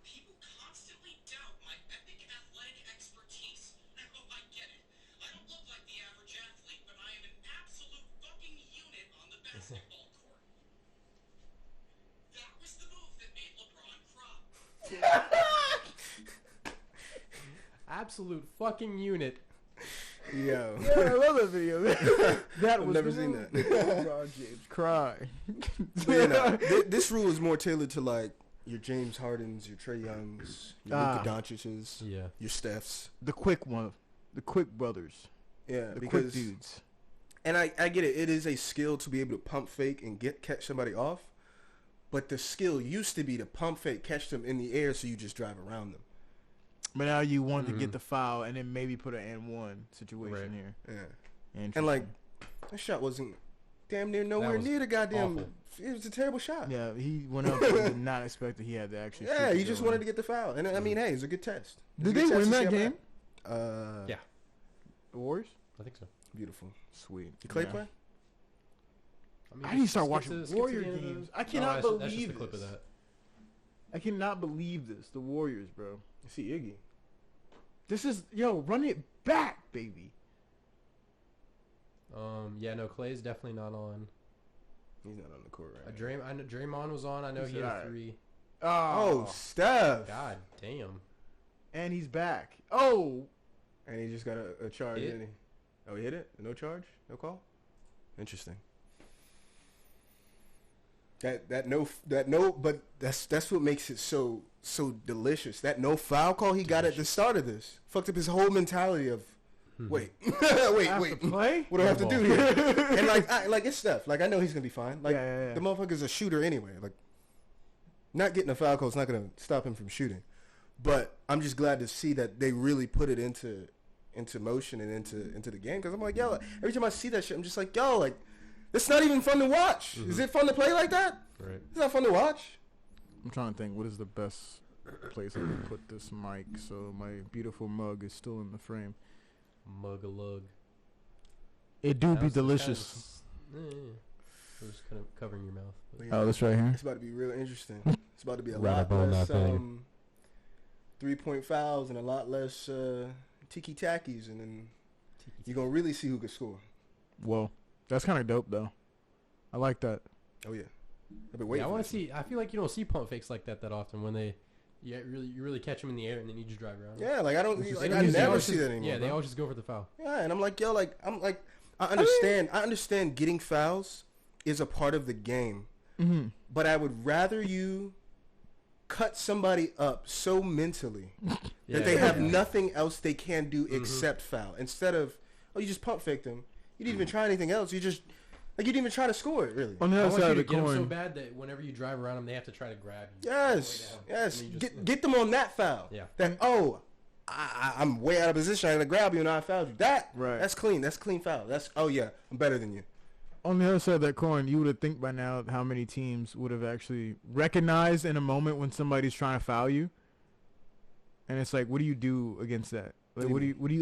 People constantly doubt my epic athletic expertise. Oh, I get it. I don't look like the average athlete, but I am an absolute fucking unit on the basketball court. That was the move that made LeBron cry. Absolute fucking unit. Yo. Yeah, I love that video. That was never seen that. LeBron James cry. This rule is more tailored to like your James Hardens, your Trae Youngs, your Luka Doncic's, your Stephs. The quick one. The quick brothers. Yeah, the quick dudes. And I get it. It is a skill to be able to pump fake and catch somebody off. But the skill used to be to pump fake, catch them in the air so you just drive around them. But now you want to get the foul and then maybe put an and one situation here. Yeah. And like, that shot wasn't damn near nowhere near the goddamn. Awful. It was a terrible shot. Yeah, he went up and did not expect that he had to actually. Yeah, he just wanted to get the foul. And I mean, hey, it's a good test. Did they win that game? Yeah. The Warriors? I think so. Beautiful. Sweet. Did Clay play? I need to start watching Warrior games. I cannot believe that's just this. a clip of that. I cannot believe this. The Warriors, bro. I see Iggy. This is, run it back, baby. Yeah, no, Clay's definitely not on. He's not on the court right I know Draymond was on. I know he had a 3. Oh, Steph. God damn. And he's back. Oh. And he just got a charge, didn't he? Oh, he hit it? No charge? No call? Interesting. But that's what makes it so delicious. That no foul call he got at the start of this fucked up his whole mentality of wait. Play? What do I have to do here? And like it's stuff. Like I know he's gonna be fine. Like the motherfucker's a shooter anyway. Like not getting a foul call is not gonna stop him from shooting. But I'm just glad to see that they really put it into motion and into the game, because I'm like, yo, every time I see that shit, I'm just like, yo, like, it's not even fun to watch. Is it fun to play like that? Right. It's not fun to watch. I'm trying to think, what is the best place I can put this mic so my beautiful mug is still in the frame? Mug-a-lug. It do be delicious. Just kind of covering your mouth. Oh, that's right here. It's about to be real interesting. It's about to be a lot less 3-point fouls and a lot less tiki-takis, and then you're going to really see who can score. Well, that's kind of dope, though. I like that. Oh, yeah. I've been waiting I want to see. I feel like you don't see pump fakes like that often when you really catch them in the air and then you just drive around. Yeah, like I never see that anymore. Yeah, they always just go for the foul. Yeah, and I'm like, yo, like I understand getting fouls is a part of the game, but I would rather you cut somebody up so mentally Yeah, that they have yeah. nothing else they can do except foul. Instead of, you just pump faked them. You didn't even try anything else. You just, you didn't even try to score it, really. On the I other want side you of to the get them so coin, bad that whenever you drive around them, they have to try to grab you. Yes, yes. And you just- Get them on that foul. Yeah. That, I'm way out of position. I'm going to grab you and I fouled you. That's clean. That's clean foul. That's, I'm better than you. on the other side of that coin, you would have think by now how many teams would have actually recognized in a moment when somebody's trying to foul you. And it's like, what do you do against that? Like,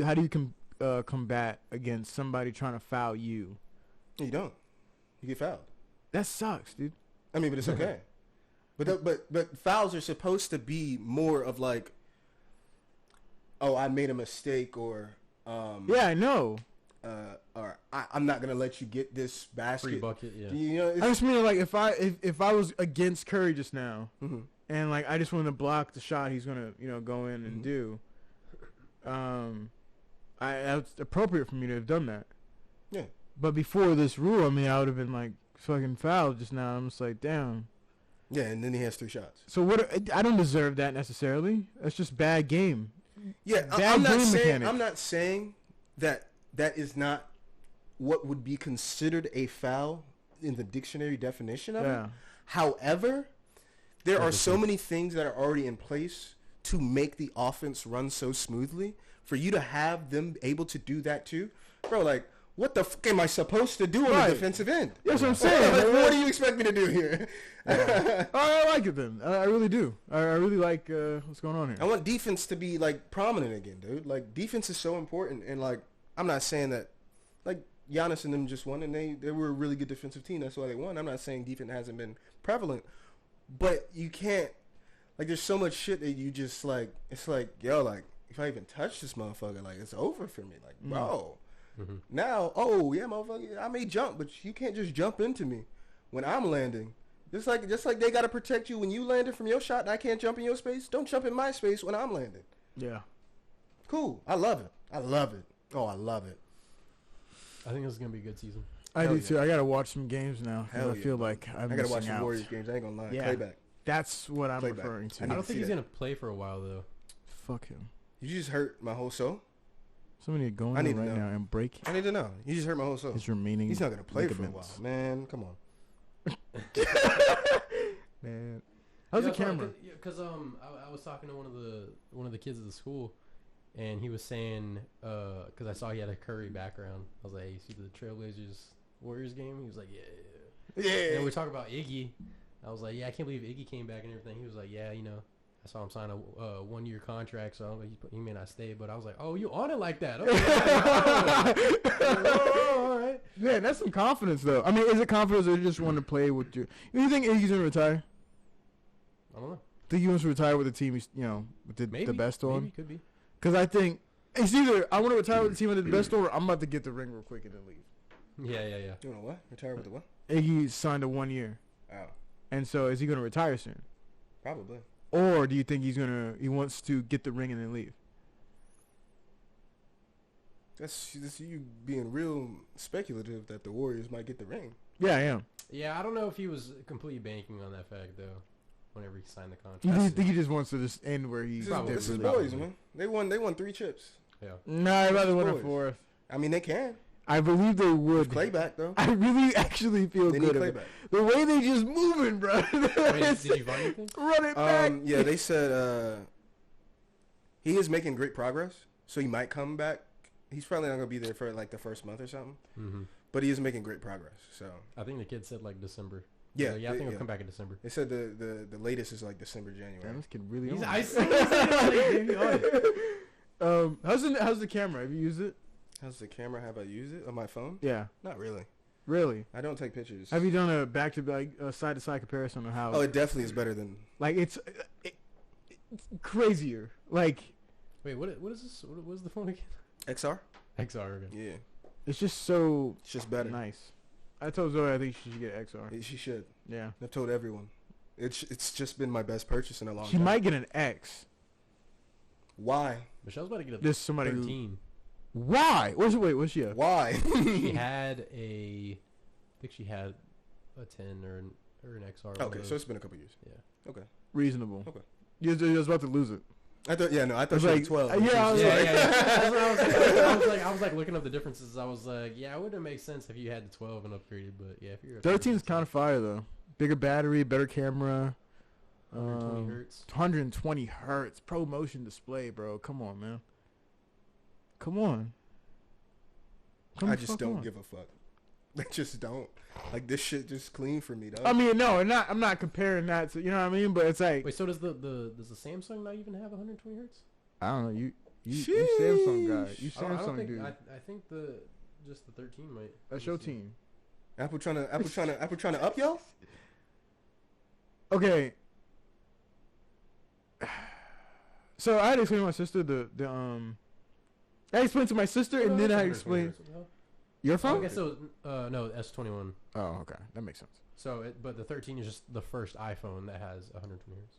how do you combat against somebody trying to foul you? You don't. You get fouled. That sucks, dude. I mean, but it's okay. But fouls are supposed to be more of like, I made a mistake, or Yeah, I know. or I'm not gonna let you get this basket. Free bucket, yeah. You know, I just mean like if I was against Curry just now, Mhm. and like I just wanted to block the shot he's gonna go in and do, it's appropriate for me to have done that. Yeah. But before this rule, I mean, I would have been like fucking fouled just now. I'm just like, damn. Yeah, and then he has 3 shots. So what? I don't deserve that necessarily. That's just bad game. Yeah, Bad game mechanic. I'm not saying that is not what would be considered a foul in the dictionary definition of Yeah. it. However, there are so many things that are already in place to make the offense run so smoothly. For you to have them able to do that too, bro, like, what the fuck am I supposed to do on Right. the defensive end? That's what I'm saying. Like, what do you expect me to do here? I like it then. I really do. I really like what's going on here. I want defense to be, like, prominent again, dude. Like, defense is so important. And, like, I'm not saying that, like, Giannis and them just won, and they were a really good defensive team. That's why they won. I'm not saying defense hasn't been prevalent. But you can't, like, there's so much shit that you just, like, it's like, yo, like, if I even touch this motherfucker, like, it's over for me. Like, bro. Now, motherfucker, I may jump, but you can't just jump into me when I'm landing. Just like they gotta protect you when you landed from your shot and I can't jump in your space. Don't jump in my space when I'm landing. Yeah. Cool. I love it. I love it. Oh, I love it. I think this is gonna be a good season. I Hell do yeah. too. I gotta watch some games now. 'Cause Hell I yeah. feel like I'm I gotta watch missing some out. Warriors games. I ain't gonna lie. Yeah. Playback. That's what I'm Playback. referring I to. I need don't to think see he's that. gonna play for a while though. Fuck him. You just hurt my whole soul. Somebody go I in need there to right know. now and break I need to know. You just hurt my whole soul. his remaining. He's not gonna play for a while, ligaments. man. Come on. Man, how's the camera? Because I was talking to one of the kids at the school, and he was saying because I saw he had a Curry background. I was like, hey, you see the Trailblazers Warriors game? He was like, yeah. Yeah. And we were talking about Iggy. I was like, yeah, I can't believe Iggy came back and everything. He was like, yeah, I saw him sign a 1-year contract, so he may not stay. But I was like, oh, you on it like that? Okay. Oh, all right. Man, that's some confidence though. I mean, is it confidence or you just want to play with your? You think Iggy's gonna retire? I don't know. Think he wants to retire with the team he's, with the Maybe best on? Maybe could be. Because I think it's either I want to retire with the team with the best on, or I'm about to get the ring real quick and then leave. Yeah. You know what? Retire with the what? Iggy signed a 1 year, Oh, and so is he gonna retire soon, probably. or do you think he wants to get the ring and then leave? That's you being real speculative that the Warriors might get the ring. Yeah, I am. Yeah, I don't know if he was completely banking on that fact though. Whenever he signed the You contract. think he just wants to just end where he? This Probably. is really- boys, man. They won 3 chips. Yeah. Nah, I'd rather win a Boys. 4th. I mean, they can. I believe they would. Clay back though. I really actually feel They need good Clay about back. it. The way they just moving, bro. Wait, did you find anything? Run it back. Yeah, they said he is making great progress, so he might come back. He's probably not gonna be there for like the first month or something, Mm-hmm. but he is making great progress. So I think the kid said like December. yeah, I think he'll come back in December. They said the latest is like December, January. Damn, this kid really He's, on. I see. He's on it. How's the camera? Have you used it? How's the camera? Have I used it on my phone? Yeah, Not really. really. I don't take pictures. Have you done a back to back, side to side comparison of how? Oh, it definitely is better than. Like it's crazier. Like Wait, what is this? What is the phone again? XR? XR again. Yeah, it's just so it's just better. nice. I told Zoe I think she should get XR. She should. Yeah, I've told everyone. It's just been my best purchase in a long she time. might get an X. Why? Michelle's about to get a There's somebody who. 13. Why? What's she at? Why? She had I think she had a 10 or or an XR. Okay, so it's been a couple years. Yeah. Okay. Reasonable. Okay. You was about to lose it. I thought you was were like, 12. yeah, I was Yeah, like- yeah, yeah. That's what I was like looking up the differences. I was like, yeah, it wouldn't make sense if you had the 12 and upgraded, but yeah, if you're 13 is kind of fire though. Bigger battery, better camera. 120 hertz. 120 hertz. Pro motion display, bro. Come on, man. Come on. Come I the just fuck don't on. give a fuck. I just don't. Like, this shit just clean for me, dog. I mean, no, I'm not comparing that to, you know what I mean? But it's like, Wait, so does the Samsung not even have 120 hertz? I don't know. You Samsung guy. You I don't Samsung think, dude. I think just the 13 might. That's your team. Apple trying to up y'all? Okay. So I had to explain to my sister I explained to my sister and then I explained your Oh, phone. I guess so. No, S21. Oh, okay, that makes sense. So, but the 13 is just the first iPhone that has 120 hertz.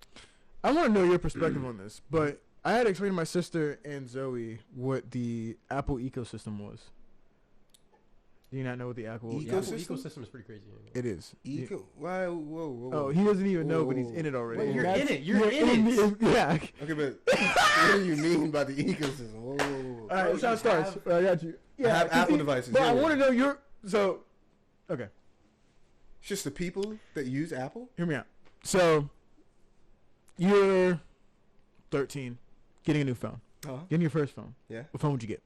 I want to know your perspective on this, but I had to explain to my sister and Zoe what the Apple ecosystem was. Do you not know what the Apple The Apple Ecosystem? ecosystem is pretty crazy. It is. Why? Whoa. Oh, he doesn't even know, but he's Whoa. in it already. Wait, And you're that's- in it. You're in it. Yeah. Okay, but what do you mean by the ecosystem? Whoa. All right, that's how it starts. I got you. I have 'cause Apple devices, But I yeah. want to know your okay. It's just the people that use Apple? Hear me out. So, you're 13, getting a new phone, Uh-huh. getting your first phone. Yeah. What phone would you get?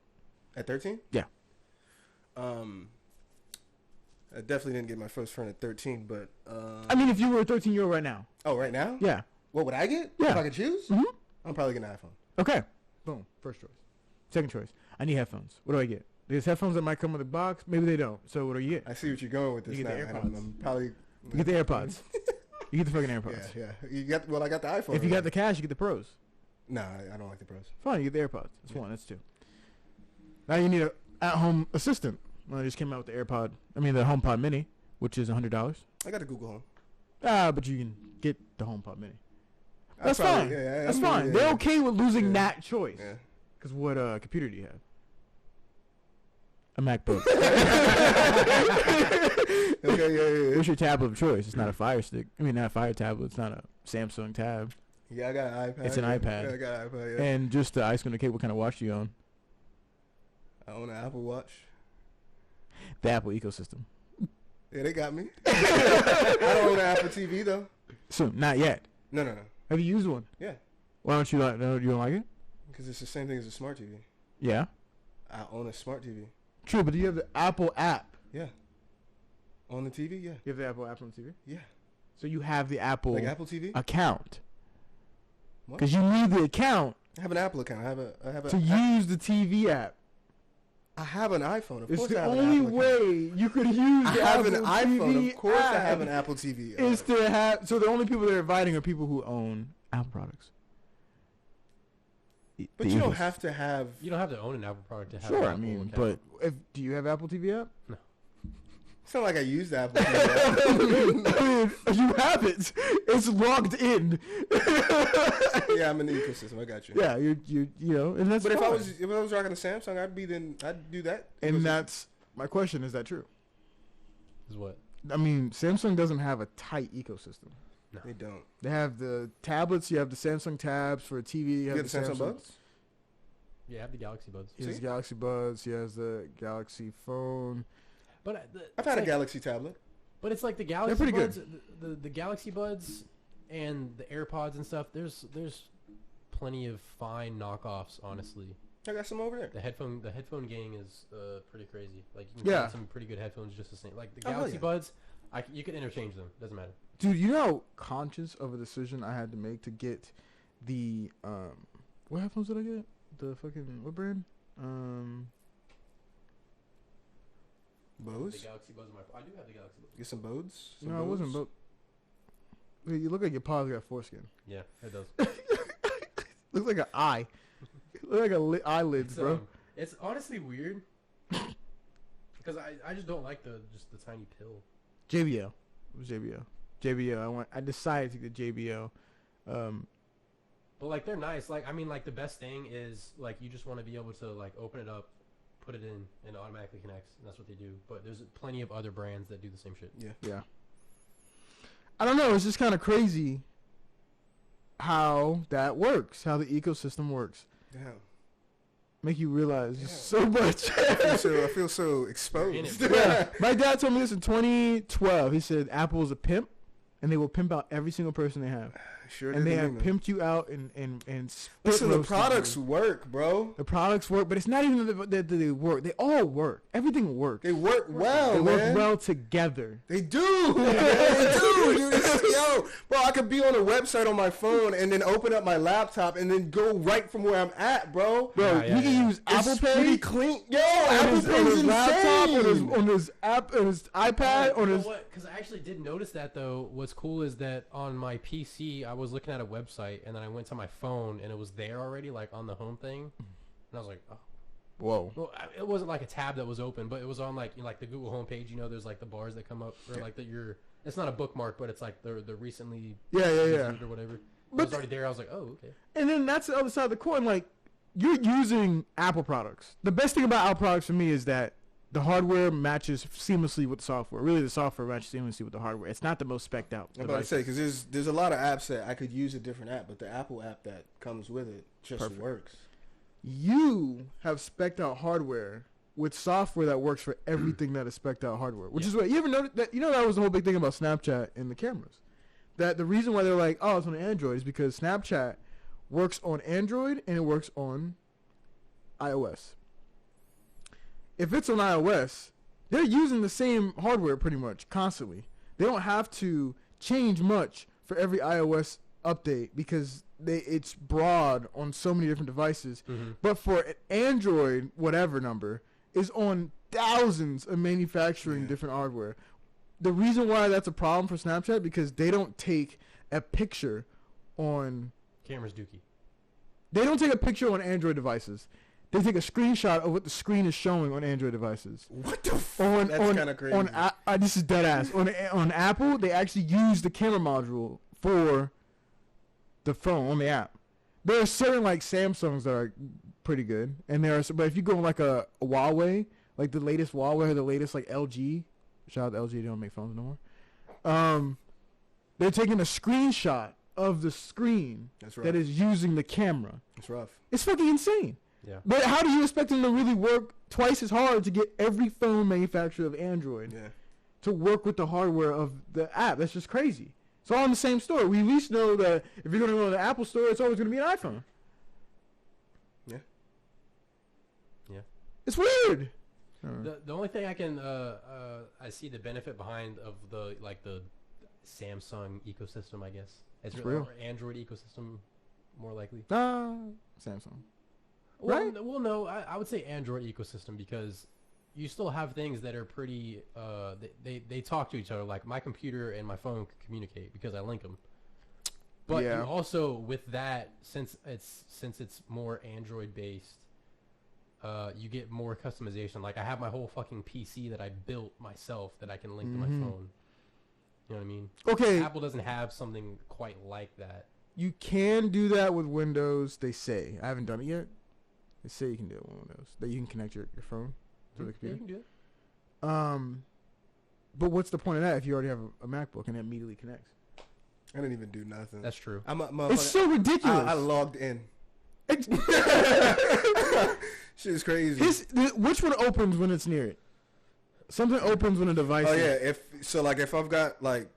At 13? Yeah. I definitely didn't get my first phone at 13, but I mean, if you were a 13-year-old right now. oh, right now? Yeah. What would I get? Yeah. If I could choose? Mhm. I'm probably getting an iPhone. Okay. Boom. First choice. Second choice. I need headphones. What do I get? There's headphones that might come with a box. Maybe they don't. So what do you get? I see what you're going with this You now. get the and AirPods. I'm probably You get the AirPods. You get the fucking AirPods. Yeah. I got the iPhone. If you got the cash, you get the Pros. Nah, I don't like the Pros. Fine, you get the AirPods. That's one. That's two. Now you need a at-home assistant. Well, I just came out with the the HomePod Mini, which is $100. I got the Google Home. But you can get the HomePod Mini. I That's probably- fine. yeah, That's I mean, fine. yeah, They're yeah. okay with losing Yeah. that choice. Yeah. Because what computer do you have? A MacBook. Okay, yeah. What's your tablet of choice? It's not a Fire Stick. Not a Fire tablet. It's not a Samsung Tab. Yeah, I got an iPad. It's an iPad. Yeah, I got an iPad, yeah. And just the ice on the cake, what kind of watch do you own? I own an Apple Watch. The Apple ecosystem. Yeah, they got me. I don't own an Apple TV, though. So, not yet. No. Have you used one? Yeah. Why don't you like? No, you don't like it? Because it's the same thing as a smart TV. Yeah. I own a smart TV. True, but do you have the Apple app? Yeah. On the TV, yeah. You have the Apple app on the TV? Yeah. So you have the Apple, Like Apple TV? account. What? Because you need the account I have an Apple account. I have to use the TV app. I have an iPhone. Of It's course I the have only an Apple account. way you could use I the have Apple an iPhone. TV Of course I app have an Apple TV. is to have. So the only people they're inviting are people who own Apple products. But you don't have to have... You don't have to own an Apple product to have. Sure, an I Apple mean, account. but do you have Apple TV app? It's not like I use the Apple TV. I mean, you have it. It's logged in. Yeah, I'm in the ecosystem. I got you. Yeah, and that's. But if fine. I was rocking a Samsung, I'd do that. And that's my question. Is that true? Is what? I mean, Samsung doesn't have a tight ecosystem. They don't. They have the tablets. You have the Samsung tabs for a TV. You got the Samsung Buds? Yeah, I have the Galaxy Buds. He has See? Galaxy Buds. He has the Galaxy phone. But I've had a Galaxy tablet. But it's like the Galaxy pretty Buds, the Galaxy Buds, and the AirPods and stuff. There's plenty of fine knockoffs, honestly. I got some over there. The headphone gang is pretty crazy. Like you can Yeah. find some pretty good headphones just the same. Like the Oh, hell Galaxy yeah. Buds, you can interchange them. Doesn't matter. Dude, you know how conscious of a decision I had to make to get the what headphones did I get? The fucking what brand? The Bose? Galaxy Buds are I do have the Galaxy Buds. Get some Bodes? Some No, it wasn't. Bose? But you look like your paw's got foreskin. Yeah, it does. Looks like an eye. Look like a eyelids, bro. It's honestly weird because I just don't like the tiny pill. JBL. It was JBL. JBL. I decided to get JBL. But like they're nice. Like I mean, like the best thing is like you just want to be able to like open it up, put it in, and it automatically connects, and that's what they do. But there's plenty of other brands that do the same shit. Yeah. Yeah. I don't know. It's just kind of crazy how that works, how the ecosystem works. Damn. Make you realize so much. I feel so exposed. Yeah. My dad told me this in 2012. He said Apple is a pimp, and they will pimp out every single person they have. Sure And did they the have movement. pimped you out and spit Listen, the roasted products you. work, bro. The products work, but it's not even that they work. They all work. Everything works. They work well, They work man. well together. They do. Man. They do. Dude. Yo, bro, I could be on a website on my phone and then open up my laptop and then go right from where I'm at, bro. Bro, Yeah, you can use Apple It's Pay pretty clean. Yo, on Apple his, Pay on is his laptop, insane. on his app, on his iPad, on You know his. what? Because I actually did notice that though. What's cool is that on my PC, I was looking at a website and then I went to my phone and it was there already, like on the home thing, and I was like, oh. Whoa. Well, it wasn't like a tab that was open, but it was on like like the Google homepage. You know, there's like the bars that come up, or like that you're. It's not a bookmark, but it's like the recently Yeah. visited or whatever. But But it was already there. I was like, oh, okay. And then that's the other side of the coin. Like, you're using Apple products. The best thing about Apple products for me is that the hardware matches seamlessly with the software. Really, the software matches seamlessly with the hardware. It's not the most spec'd out. I'm about to say, because there's a lot of apps that I could use a different app, but the Apple app that comes with it just Perfect. works. You have spec'd out hardware with software that works for everything that is spec'd out hardware. Which is what you ever noticed that that was the whole big thing about Snapchat and the cameras. That the reason why they're like, oh, it's on Android is because Snapchat works on Android and it works on iOS. If it's on iOS, they're using the same hardware pretty much constantly. They don't have to change much for every iOS update because it's broad on so many different devices. Mm-hmm. But for an Android, whatever number, is on thousands of manufacturing different hardware. The reason why that's a problem for Snapchat because they don't take a picture on... Camera's dookie. They don't take a picture on Android devices. They take a screenshot of what the screen is showing on Android devices. What the fuck? That's kind of crazy. This is dead ass. On Apple, they actually use the camera module for the phone on the app. There are certain like Samsungs that are pretty good, and there are some, but if you go on like a Huawei, like the latest Huawei or the latest like LG, shout out to LG, they don't make phones no more. They're taking a screenshot of the screen That's rough. that is using the camera. It's rough. It's fucking insane. Yeah. But how do you expect them to really work twice as hard to get every phone manufacturer of Android Yeah. to work with the hardware of the app? That's just crazy. It's all in the same store. We at least know that if you're going to go to the Apple store, it's always going to be an iPhone. Yeah. Yeah. It's weird. The only thing I can I see the benefit behind of the Samsung ecosystem, I guess. It's real. Or Android ecosystem, more likely. Samsung. Well, Right? Well, no, I would say Android ecosystem because you still have things that are pretty. They talk to each other. Like my computer and my phone can communicate because I link them. But Yeah. you also with that, since it's more Android based, you get more customization. Like I have my whole fucking PC that I built myself that I can link to my phone. You know what I mean? Okay, Apple doesn't have something quite like that. you can do that with Windows, they say. I haven't done it yet. They say you can do it with Windows. That you can connect your phone to the Yeah, computer. you can do it. But what's the point of that if you already have a MacBook and it immediately connects? I didn't even do nothing. That's true. It's so ridiculous. I logged in. Shit is crazy. Which one opens when it's near it? Something opens when a device. Oh yeah, if I've got like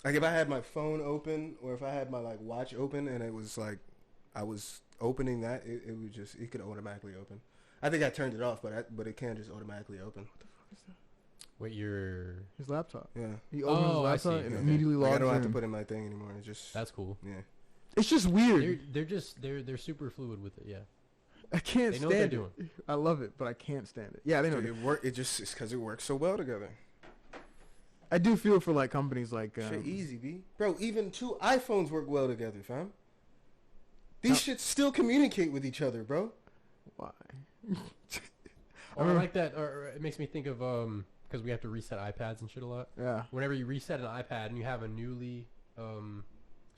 if I had my phone open or if I had my like watch open and it was like I was opening that, it would just it could automatically open. I think I turned it off, but it can just automatically open. What the fuck is that? Wait, your His laptop. Yeah. He opens his I laptop see. and Okay. immediately Like, logs I don't have to in. put in my thing anymore. It's just that's cool. yeah. It's just weird. They're super fluid with it. Yeah, I can't they know what they're stand it. doing. I love it, but I can't stand it. Yeah, they know. It's because it works so well together. I do feel for like companies like. Shit easy, B. Bro, even two iPhones work well together, fam. These shits still communicate with each other, bro. Why? Or I like that. Or it makes me think of because we have to reset iPads and shit a lot. Yeah. Whenever you reset an iPad and you have a newly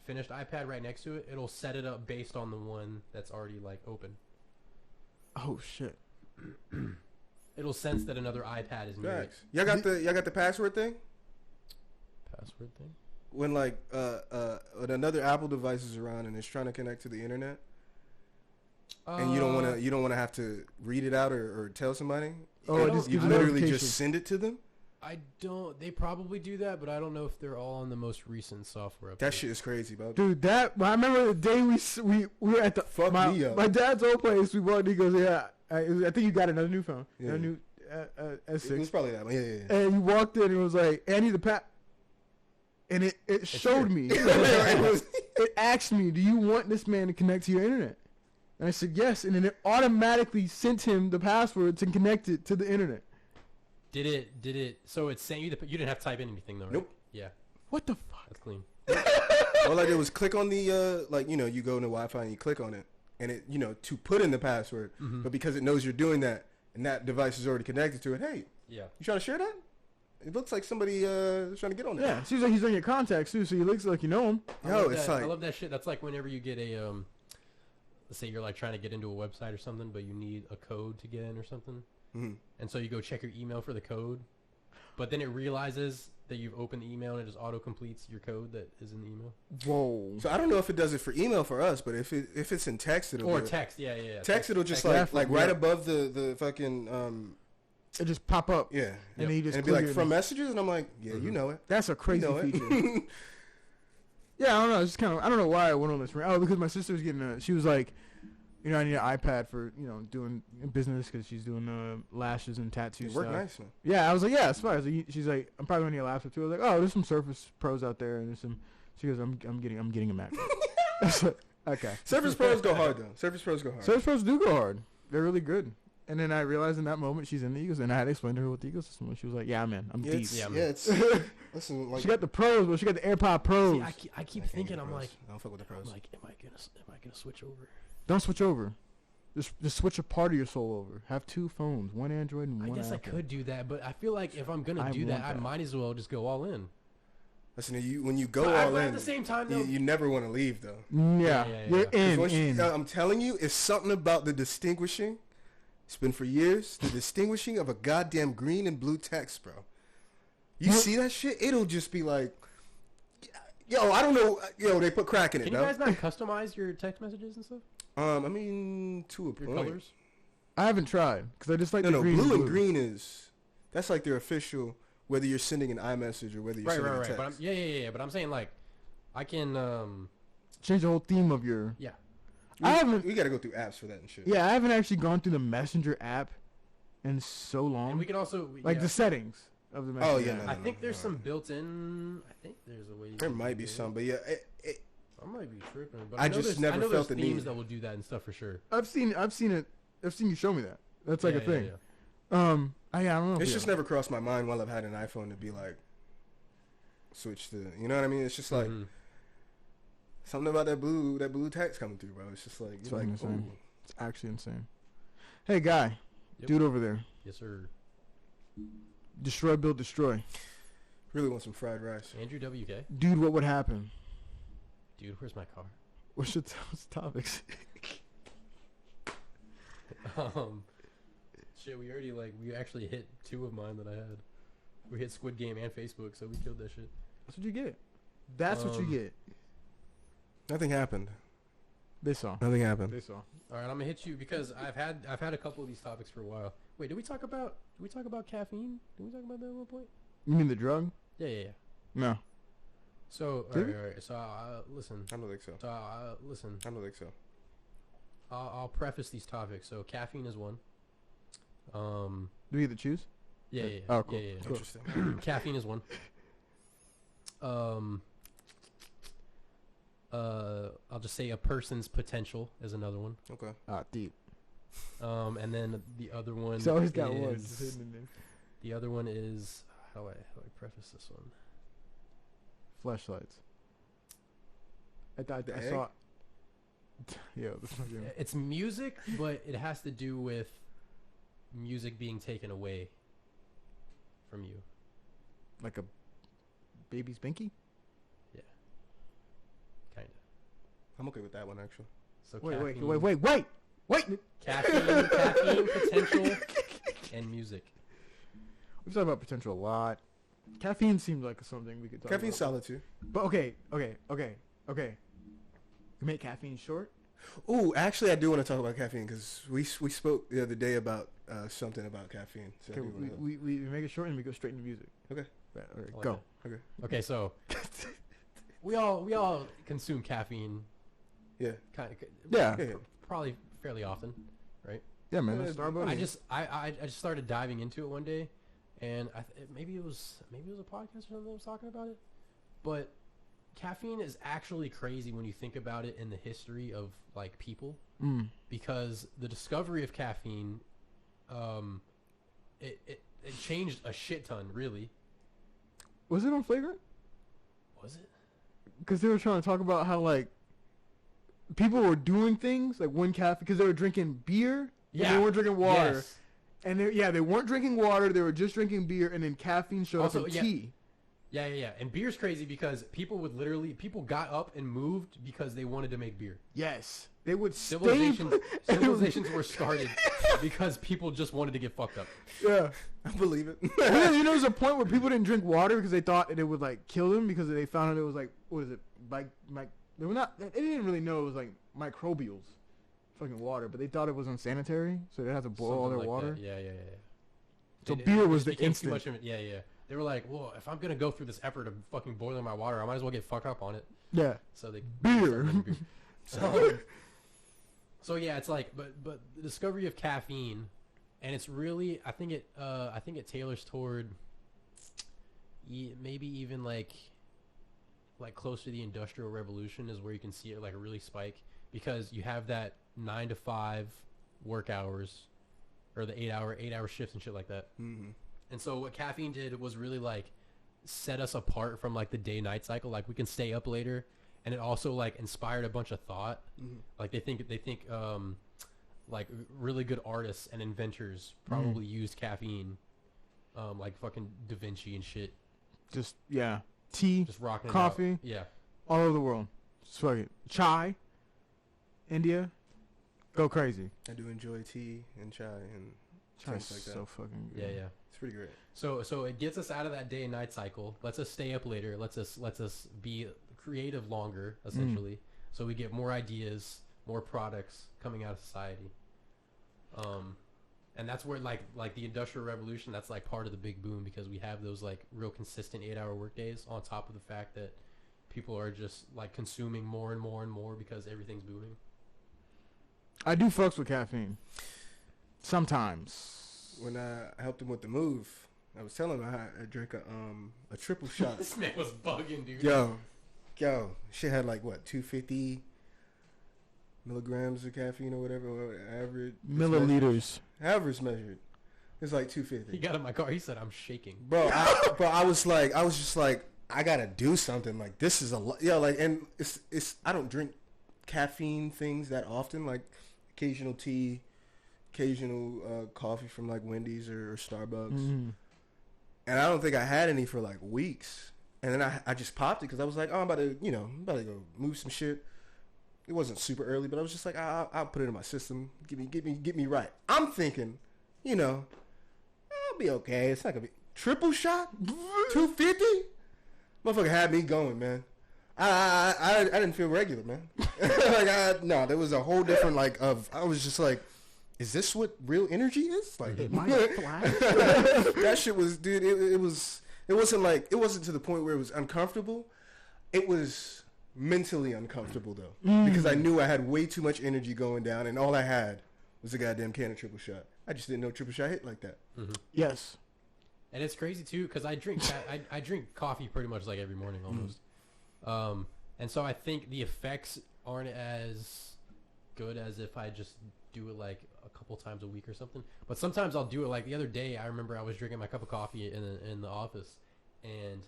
finished iPad right next to it, it'll set it up based on the one that's already like open. Oh shit. It'll sense that another iPad is near it. Facts. Y'all got the password thing? Password thing. when like when another Apple device is around and it's trying to connect to the internet, and you don't want to have to read it out or tell somebody. Oh, it just you gives a literally notification. just send it to them. I don't. They probably do that, but I don't know if they're all on the most recent software. That shit is crazy, bro. Dude, I remember the day we were at the Fuck me up. my dad's old place. We walked. He goes, "Yeah, I think you got another new phone, Yeah. a new It was S6." probably that one. Yeah. And he walked in and was like, "I need the and it showed me. It It asked me, "Do you want this man to connect to your internet?" And I said yes, and then it automatically sent him the password to connect it to the internet. Did it? So it's saying you didn't have to type in anything though, right? Nope. Yeah, What the fuck? that's clean. All I did was click on the you go into Wi-Fi and you click on it, and it to put in the password. Mhm. But because it knows you're doing that, and that device is already connected to it, hey, Yeah. you trying to share that? It looks like somebody is trying to get on that. Yeah, seems like he's on your contacts too, so he looks like you know him. I Yo, love it's that. like I love that shit. That's like whenever you get a let's say you're like trying to get into a website or something, but you need a code to get in or something, mhm. and so you go check your email for the code, but then it realizes that you've opened the email and it just auto completes your code that is in the email. Whoa. So I don't know if it does it for email for us, but if it's in text, it'll Or do it. text, yeah. Text, it'll just text. like Yeah. right above the fucking It just pop up. yeah, And then you just and it'd be like click it from and- messages, and I'm like, yeah, you know it. That's a crazy You know it. feature. Yeah, I don't know. It's just kind of I don't know why I went on this rant. Oh, because my sister was getting she was like, I need an iPad for doing business because she's doing lashes and tattoo It stuff. worked nice, man. Yeah, I was like, yeah, it's fine. So she's like, I'm probably gonna need a laptop too. I was like, oh, there's some Surface Pros out there, and there's some. She goes, I'm getting a Mac. I was like, okay. Surface Pros go hard though. Surface Pros go hard. Surface Pros do go hard. They're really good. And then I realized in that moment she's in the ecosystem, and I had to explain to her what the ecosystem was. She was like, yeah, man, I'm yeah, deep. it's, Yeah, yeah, man. it's listen, like She got the pros, but she got the AirPod Pros. See, I keep I can't thinking, get I'm pros. like, I don't fuck with the pros. am I gonna switch over? Don't switch over. Just switch a part of your soul over. Have two phones, one Android and I one guess I Apple. could do that, but I feel like if I'm gonna I do that, want I that. might as well just go all in. Listen, when you go But all at in, the same time, though, you never want to leave though. Yeah, Yeah. you're 'Cause in. once in. I'm telling you, it's something about the distinguishing. It's been for years. The distinguishing of a goddamn green and blue text, bro. You see that shit? It'll just be like, yo, I don't know. Yo, they put crack in it, can you though. guys not customize your text messages and stuff? I mean, to a Your point. colors? I haven't tried because I just like No, the no, green. blue and green that's like their official. Whether you're sending an iMessage or whether you're sending a Right. text. But yeah. But I'm saying like, I can Change the whole theme of your. yeah. I haven't. We got to go through apps for that and shit. Yeah, I haven't actually gone through the Messenger app in so long. And we can also like yeah. the settings of the Messenger. Oh, yeah, app. no, I think there's some built-in. I think there's a way. There might be some, but yeah, I might be tripping, but I I know just there's, never I know felt there's the themes need. that will do that and stuff for sure. I've seen it. I've seen you show me that. That's like Yeah, a thing. yeah. I don't know. it's just never crossed my mind while I've had an iPhone to be like, switch to, you know what I mean? It's just like Mhm. something about that blue text coming through, bro. It's just like, It's you're like, fucking insane. ooh. It's actually insane. Hey, guy, Yep. dude over there, Yes, sir. destroy, build, destroy. Really want some fried rice. Andrew WK. Dude, what would happen? Dude, where's my car? What's the topics? Shit, we actually hit 2 of mine that I had. We hit Squid Game and Facebook, so we killed that shit. That's what you get. That's what you get. Nothing happened. They saw. Nothing happened. They saw. All right, I'm gonna hit you because I've had a couple of these topics for a while. Wait, did we talk about caffeine? Did we talk about that at one point? You mean the drug? Yeah. No. So, all Did we? right. So, listen. I don't think so. So, listen. I don't think so. I'll preface these topics. So, caffeine is one. Do we get to choose? Yeah. Oh, cool. Yeah. Cool. Interesting. Caffeine is one. I'll just say a person's potential is another one. Okay. Ah, deep. And then the other one. He's always got one. is- just hidden in there. The other one is how do I preface this one? Flashlights. I thought The I egg? saw. Yo, this fucking. It's music, but it has to do with music being taken away from you. Like a baby's binky? Kinda. I'm okay with that one, actually. So Wait. caffeine potential, and music. We've talked about potential a lot. Caffeine seems like something we could talk Caffeine's about. solid, too. But okay. You make caffeine short. Ooh, actually, I do want to talk about caffeine because we spoke the other day about something about caffeine. So Okay, we make it short and we go straight into music. Okay. Right, all right, I like go. that. Okay, so we all consume caffeine. Yeah. Kind of. Yeah. Probably fairly often, right? Yeah, man. Yeah, Starbucks. I just started diving into it one day, and maybe it was a podcast or something that was talking about it, but caffeine is actually crazy when you think about it in the history of like people, because the discovery of caffeine, it changed a shit ton, really. Was it on Flagrant? Was it? Because they were trying to talk about how like people were doing things like when caffeine because they were drinking beer. Yeah. And they weren't drinking water. Yes. And they weren't drinking water. They were just drinking beer, and then caffeine showed Also, up in yeah. tea. Yeah. And beer's crazy because people got up and moved because they wanted to make beer. Yes, they would Civilizations were started because people just wanted to get fucked up. Yeah, I believe it. there's a point where people didn't drink water because they thought it would like kill them because they found out it was like what is it they were not they didn't really know it was like microbials, fucking water, but they thought it was unsanitary, so they had to boil all their Something like water. that. Yeah. So beer was the became too instant. much of it. Yeah. They were like, well, if I'm gonna go through this effort of fucking boiling my water, I might as well get fucked up on it. Yeah, So they beer. started making beer. So yeah, it's like, but the discovery of caffeine, and it's really, I think it tailors toward maybe even like close to the Industrial Revolution is where you can see it like really spike, because you have that 9 to 5 work hours, or the 8-hour shifts and shit like that. Mm-hmm. And so what caffeine did was really like set us apart from like the day-night cycle. Like we can stay up later, and it also like inspired a bunch of thought. Mm-hmm. Like they think like really good artists and inventors probably used caffeine, like fucking Da Vinci and shit. Just tea, Just rocking coffee, it out. Yeah. all over the world. Just fucking chai, India, go crazy. I do enjoy tea and chai and Chai's things like that. so fucking good. Yeah. It's pretty great. So it gets us out of that day and night cycle. Lets us stay up later. Lets us be creative longer, essentially. So we get more ideas, more products coming out of society. And that's where like the Industrial Revolution, that's like part of the big boom, because we have those like real consistent 8-hour work days on top of the fact that people are just like consuming more and more and more because everything's booming. I do fucks with caffeine. Sometimes. When I helped him with the move, I was telling him I drank a triple shot. This man was bugging, dude. Yo, shit had like what 250 milligrams of caffeine or whatever average Milliliters. average measured. It's like 250. He got in my car. He said, "I'm shaking." Bro, I was just like, I gotta do something. Like this is a lot. Yeah, like, and it's I don't drink caffeine things that often. Like occasional tea, occasional coffee from like Wendy's or Starbucks. And I don't think I had any for like weeks. And then I just popped it because I was like, oh, I'm about to go move some shit. It wasn't super early, but I was just like, I'll put it in my system. Get me right. I'm thinking, I'll be okay. It's not gonna be triple shot, 250. Motherfucker had me going, man. I didn't feel regular, man. No, there was a whole different I was just like, is this what real energy is? Like, that shit was, dude. It wasn't to the point where it was uncomfortable. It was mentally uncomfortable though, because I knew I had way too much energy going down, and all I had was a goddamn can of triple shot. I just didn't know triple shot hit like that. Mm-hmm. Yes. And it's crazy too, because I drink I drink coffee pretty much like every morning almost. And so I think the effects aren't as good as if I just do it like a couple times a week or something. But sometimes I'll do it. Like the other day, I remember I was drinking my cup of coffee in the office, and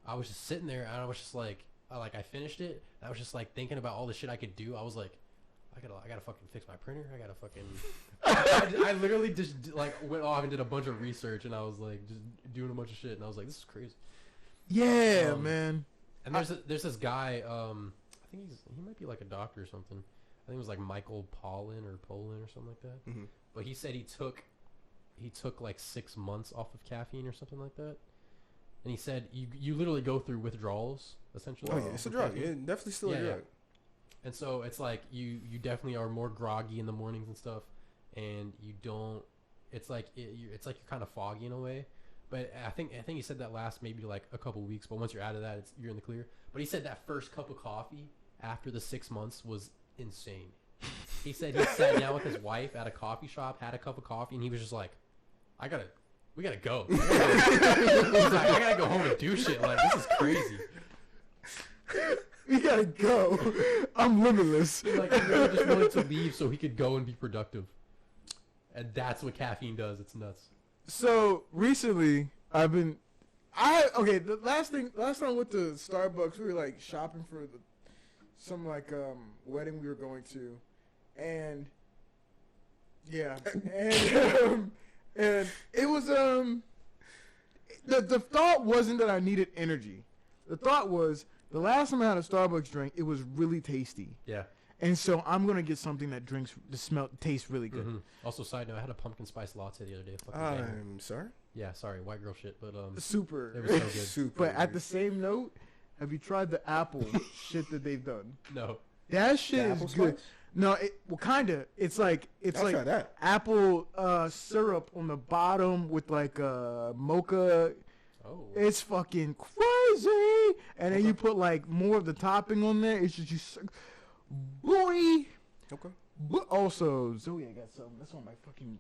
I was just sitting there, and I was just like I finished it, and I was just like thinking about all the shit I could do. I was like, I gotta fucking fix my printer. I gotta fucking. I literally just like went off and did a bunch of research, and I was like just doing a bunch of shit, and I was like, this is crazy. Yeah, man. And there's this guy. I think he might be like a doctor or something. I think it was like Michael Pollan or something like that. Mm-hmm. But he said he took like 6 months off of caffeine or something like that. and he said you literally go through withdrawals essentially. Oh yeah, it's a drug. Yeah, definitely still a drug. And so it's like you definitely are more groggy in the mornings and stuff, and you don't. It's like you're kind of foggy in a way. But I think he said that lasts maybe like a couple weeks. But once you're out of that, you're in the clear. But he said that first cup of coffee after the 6 months was insane. He said he sat down with his wife at a coffee shop, had a cup of coffee, and he was just like, we gotta go. He's like, I gotta go home and do shit. Like, this is crazy. We gotta go. I'm limitless. He really just wanted to leave so he could go and be productive. And that's what caffeine does. It's nuts. So recently, the last time I went to Starbucks, we were like shopping for some wedding we were going to, and yeah, and it was the thought wasn't that I needed energy. The thought was the last time I had a Starbucks drink, it was really tasty. Yeah. And so I'm gonna get something that tastes really good. Mm-hmm. Also, side note, I had a pumpkin spice latte the other day. I'm sorry. Yeah, sorry, white girl shit, but Super. it was so good. Super. But at the same note, have you tried the apple shit that they've done? No. That shit is good. Spice? No, kinda. It's like I'll try that. apple syrup on the bottom with like mocha. Oh. It's fucking crazy. And then you put like more of the topping on there. It's just boy. Okay. But also, Zoe, I got some. That's on my fucking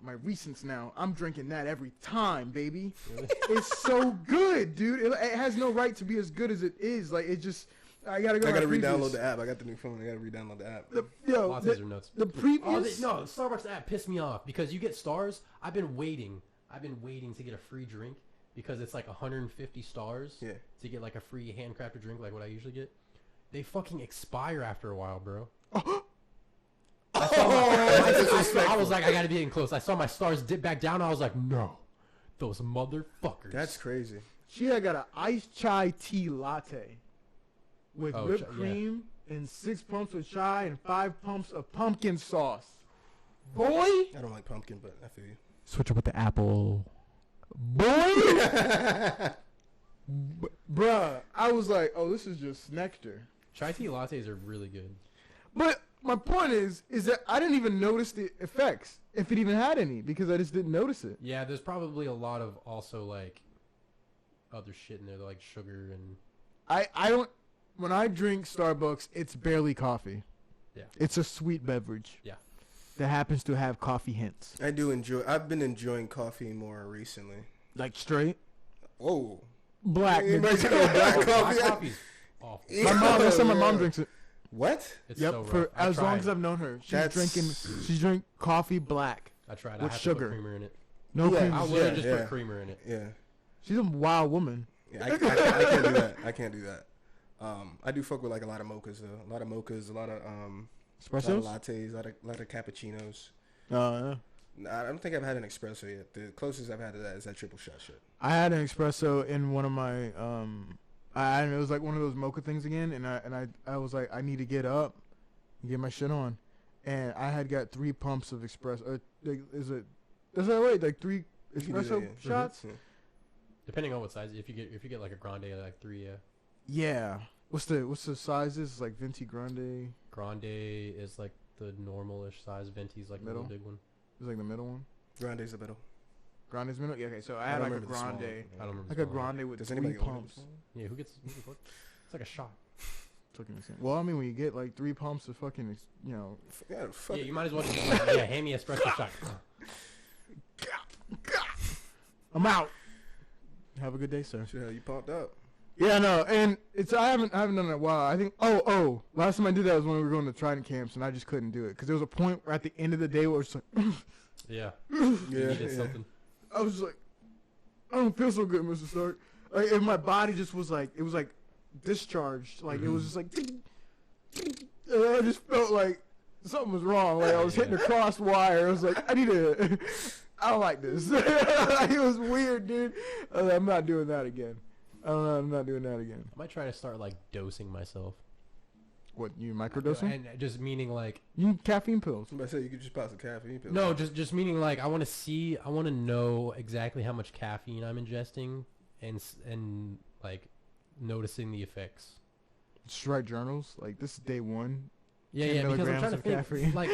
my recents now. I'm drinking that every time, baby. Really? It's so good, dude. It has no right to be as good as it is. Like it just, I gotta go. I gotta re-download the app. I got the new phone. I gotta re-download the app. Lattes are nuts. The previous. No, the Starbucks app pissed me off because you get stars. I've been waiting to get a free drink because it's like 150 stars to get like a free handcrafted drink like what I usually get. They fucking expire after a while, bro. I was like, I gotta be getting close. I saw my stars dip back down. I was like, no, those motherfuckers. That's crazy. I got an iced chai tea latte with whipped cream and 6 pumps of chai and 5 pumps of pumpkin sauce. Boy, I don't like pumpkin, but I feel you. Switch up with the apple. Boy, bruh, I was like, oh, this is just nectar. Chai tea lattes are really good. But my point is that I didn't even notice the effects, if it even had any, because I just didn't notice it. Yeah, there's probably a lot of also like other shit in there, like sugar and. I don't. When I drink Starbucks, it's barely coffee. Yeah. It's a sweet beverage. Yeah. That happens to have coffee hints. I've been enjoying coffee more recently. Like straight? Whoa. Black. Black coffee. Black coffee's awful. My mom, that's how my mom drinks it. What? It's Yep, so rough. for as long as I've known her. She drink coffee black. I tried. with I had sugar. to put creamer in it. No Yeah. cream. I would just put creamer in it. Yeah. She's a wild woman. Yeah, I can't do that. I can't do that. I do fuck with like a lot of mochas though. A lot of Espressos? lattes, a lot of cappuccinos. Yeah. I don't think I've had an espresso yet. The closest I've had to that is that triple shot shit. I had an espresso in one of my it was like one of those mocha things again, and I was like, I need to get up and get my shit on, and I had got 3 pumps of espresso. Is that right? Like 3 espresso shots? Mm-hmm. Depending on what size. If you get like a grande, like 3. Yeah. What's the sizes? It's like venti grande. Grande is like the normal-ish size. Venti's like the Middle? big one. It's like the middle one. Grande's the middle. Grande's middle. Yeah. Okay. So I had like a remember the small grande, one. I don't remember. like a grande with Does 3 anybody order the pumps. small one? Yeah, who gets what? It's like a shot. Well, I mean, when you get like 3 pumps of fucking, Yeah, fuck. Yeah, you might as well just be like, hand me espresso shot. I'm out. Have a good day, sir. Shit, you pumped up. Yeah, no, and I haven't done it in a while. I think last time I did that was when we were going to Trident camps, and I just couldn't do it because there was a point where at the end of the day where it was like, Yeah. Yeah, You needed something. I was like, I don't feel so good, Mr. Stark. Like, and my body just was like, it was like discharged. Like it was just like, and I just felt like something was wrong. Like I was hitting a crossed wire. I was like, I don't like this. It was weird, dude. I was like, I'm not doing that again. I'm not doing that again. I might try to start like dosing myself. What, you microdosing? And just meaning like You need caffeine pills. Somebody said you could just pass a caffeine pill. just meaning like I want to know exactly how much caffeine I'm ingesting and like noticing the effects. Just write journals. Like, this is day 1. Yeah, 10 yeah. Because I'm milligrams trying to of think. caffeine. Like,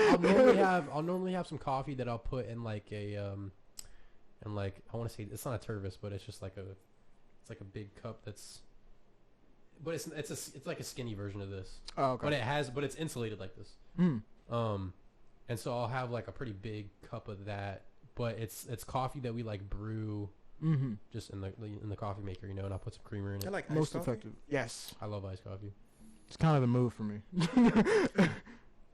I'll normally have some coffee that I'll put in like a and like I want to say it's not a Tervis, but it's just like a big cup that's. But it's like a skinny version of this. Oh, okay. But it's insulated like this. Mm. And so I'll have like a pretty big cup of that, but it's coffee that we like brew just in the coffee maker, you know, and I'll put some creamer in it. I like Most iced coffee. effective. Yes. I love iced coffee. It's kind of the move for me.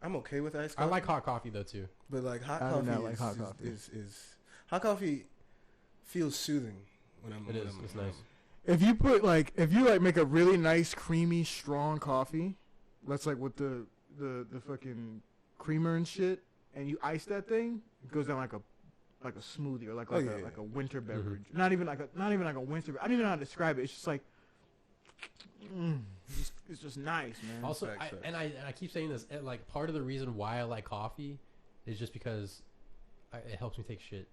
I'm okay with iced I coffee. like hot coffee though too. But like hot I do coffee, not like is, hot is, coffee. Is hot coffee feels soothing when I'm. It is. It's nice. If you put if you make a really nice, creamy, strong coffee, that's like with the fucking creamer and shit, and you ice that thing, it goes down like a smoothie or like a winter beverage. Not even like a winter. I don't even know how to describe it. It's just like, it's just nice, man. Also, Facts. I keep saying this. Like part of the reason why I like coffee is just because it helps me take shit.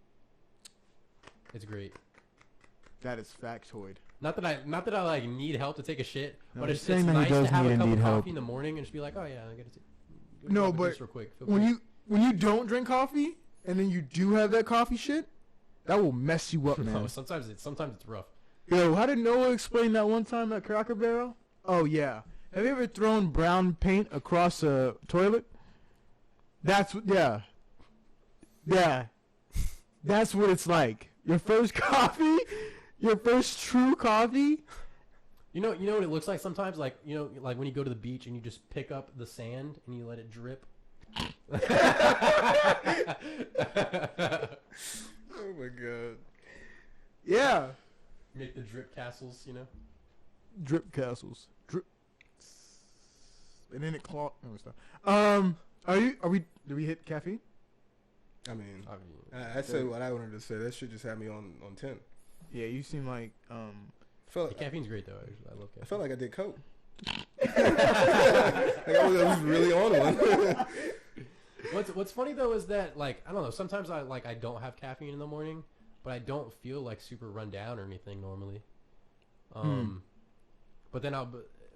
It's great. That is factoid. Not that I like need help to take a shit, No, but he's it's saying that he nice does to have need a and cup of need coffee help. in the morning and just be like, oh yeah, I gotta take. No, grab a but juice real quick. Feel when great. you don't drink coffee and then you do have that coffee shit, that will mess you up, man. No, sometimes it's rough. Yo, how did Noah explain that one time at Cracker Barrel? Oh yeah. Have you ever thrown brown paint across a toilet? That's yeah. That's what it's like. Your first coffee, your first true coffee. You know what it looks like sometimes, like like when you go to the beach and you just pick up the sand and you let it drip. Oh my god. Yeah. Make the drip castles, you know. Drip castles. Drip. And then it claw. No, stop. Do we hit caffeine? I mean, I said what I wanted to say. That shit just had me on 10. Yeah, you seem like The caffeine's great though. Actually, I love caffeine. I felt like I did coke. Like I was really on one. What's funny though is that like I don't know. Sometimes I don't have caffeine in the morning, but I don't feel like super run down or anything normally. But then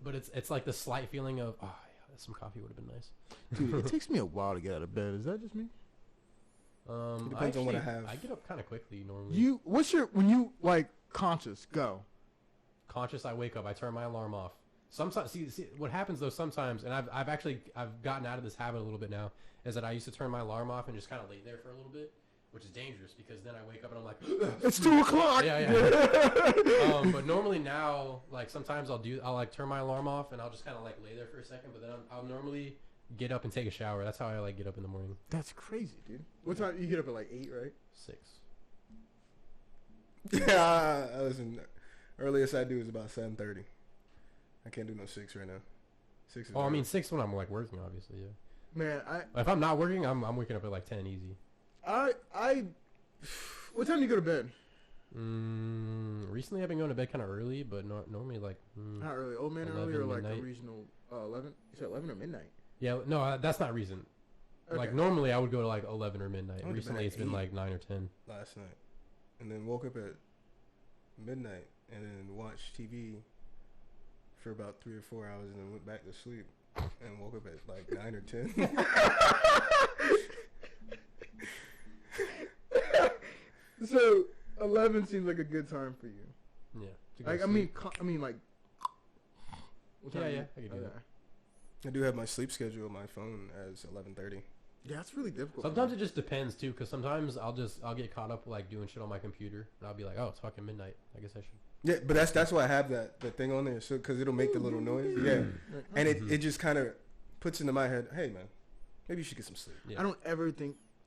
but it's like the slight feeling of yeah, some coffee would have been nice. dude, it takes me a while to get out of bed. Is that just me? It depends on what I have. I get up kind of quickly normally. When you conscious go? Conscious, I wake up. I turn my alarm off. Sometimes, see what happens though. Sometimes, and I've gotten out of this habit a little bit now. Is that I used to turn my alarm off and just kind of lay there for a little bit, which is dangerous because then I wake up and I'm like, it's 2 o'clock. Yeah. But normally now, like sometimes I'll like turn my alarm off and I'll just kind of like lay there for a second. But then I'll normally get up and take a shower. That's how I like get up in the morning. That's crazy, dude. What time you get up at 8, right? 6. Yeah, listen. Earliest I do is about 7:30. I can't do no 6 right now. 6 is. Oh, I mean 6 when I'm like working, obviously. Yeah. Man, If I'm not working, I'm waking up at like 10 easy. What time do you go to bed? Recently I've been going to bed kind of early, but normally like Not early, old man 11, early, or like midnight. a regional 11. You said 11 or midnight? Yeah, no, that's not recent. Like Okay. normally I would go to like 11 or midnight. I went to bed Recently at it's been 8 like 9 or 10. last night, and then woke up at midnight, and then watched TV for about 3 or 4 hours, and then went back to sleep, and woke up at like 9 or 10. So 11 seems like a good time for you. Yeah. to go Like to I mean, sleep. like. What Yeah, time yeah, I can do that. I do have my sleep schedule on my phone as 11:30. Yeah, that's really difficult. Sometimes it just depends too, because sometimes I'll get caught up like doing shit on my computer, and I'll be like, oh, it's fucking midnight. I guess I should. Yeah, but that's why I have that thing on there, so because it'll make the little noise. Yeah, and it just kind of puts into my head, hey man, maybe you should get some sleep. Yeah. I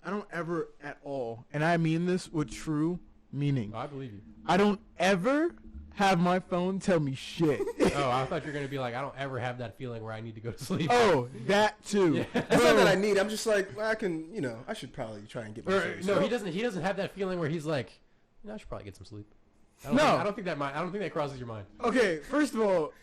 don't ever at all, and I mean this with true meaning. Oh, I believe you. I don't ever have my phone tell me shit. Oh, I thought you were gonna be like, I don't ever have that feeling where I need to go to sleep. Oh, that too. Yeah. It's not that I need. I'm just like, well, I can, I should probably try and get my sleep. No, he doesn't. He doesn't have that feeling where he's like, I should probably get some sleep. I don't think that crosses your mind. Okay, first of all,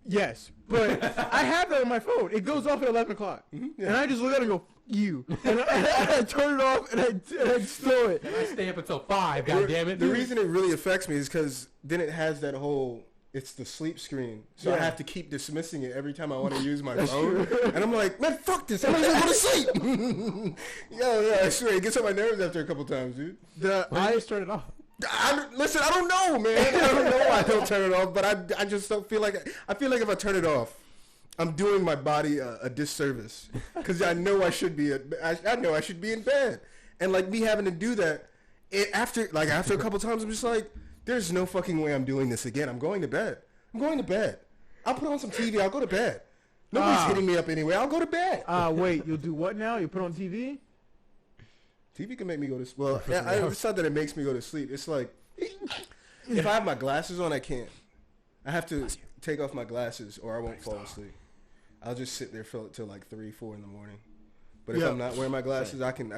Yes, but I have that on my phone. It goes off at 11 o'clock. Mm-hmm, yeah. And I just look at it and go, you. And I turn it off and I stow it. And I stay up until 5, God damn it. The reason it really affects me is because then it has that whole, it's the sleep screen. So I have to keep dismissing it every time I want to use my phone. And I'm like, man, fuck this. I'm not going to go to sleep. Yo, I swear, it gets on my nerves after a couple times, dude. I just turn it off. Listen, I don't know, man. I don't know why I don't turn it off, but I just don't feel like I feel like if I turn it off, I'm doing my body a disservice because I know I should be I know I should be in bed, and like me having to do that after a couple times, I'm just like, there's no fucking way I'm doing this again. I'm going to bed. I'll put on some TV. I'll go to bed. Nobody's hitting me up anyway. I'll go to bed. Wait, you'll do what now? You put on TV? TV can make me go to sleep. Well, it's not that it makes me go to sleep. It's like, if I have my glasses on, I can't. I have to take off my glasses or I won't fall asleep. I'll just sit there till like 3, 4 in the morning. But if I'm not wearing my glasses, I can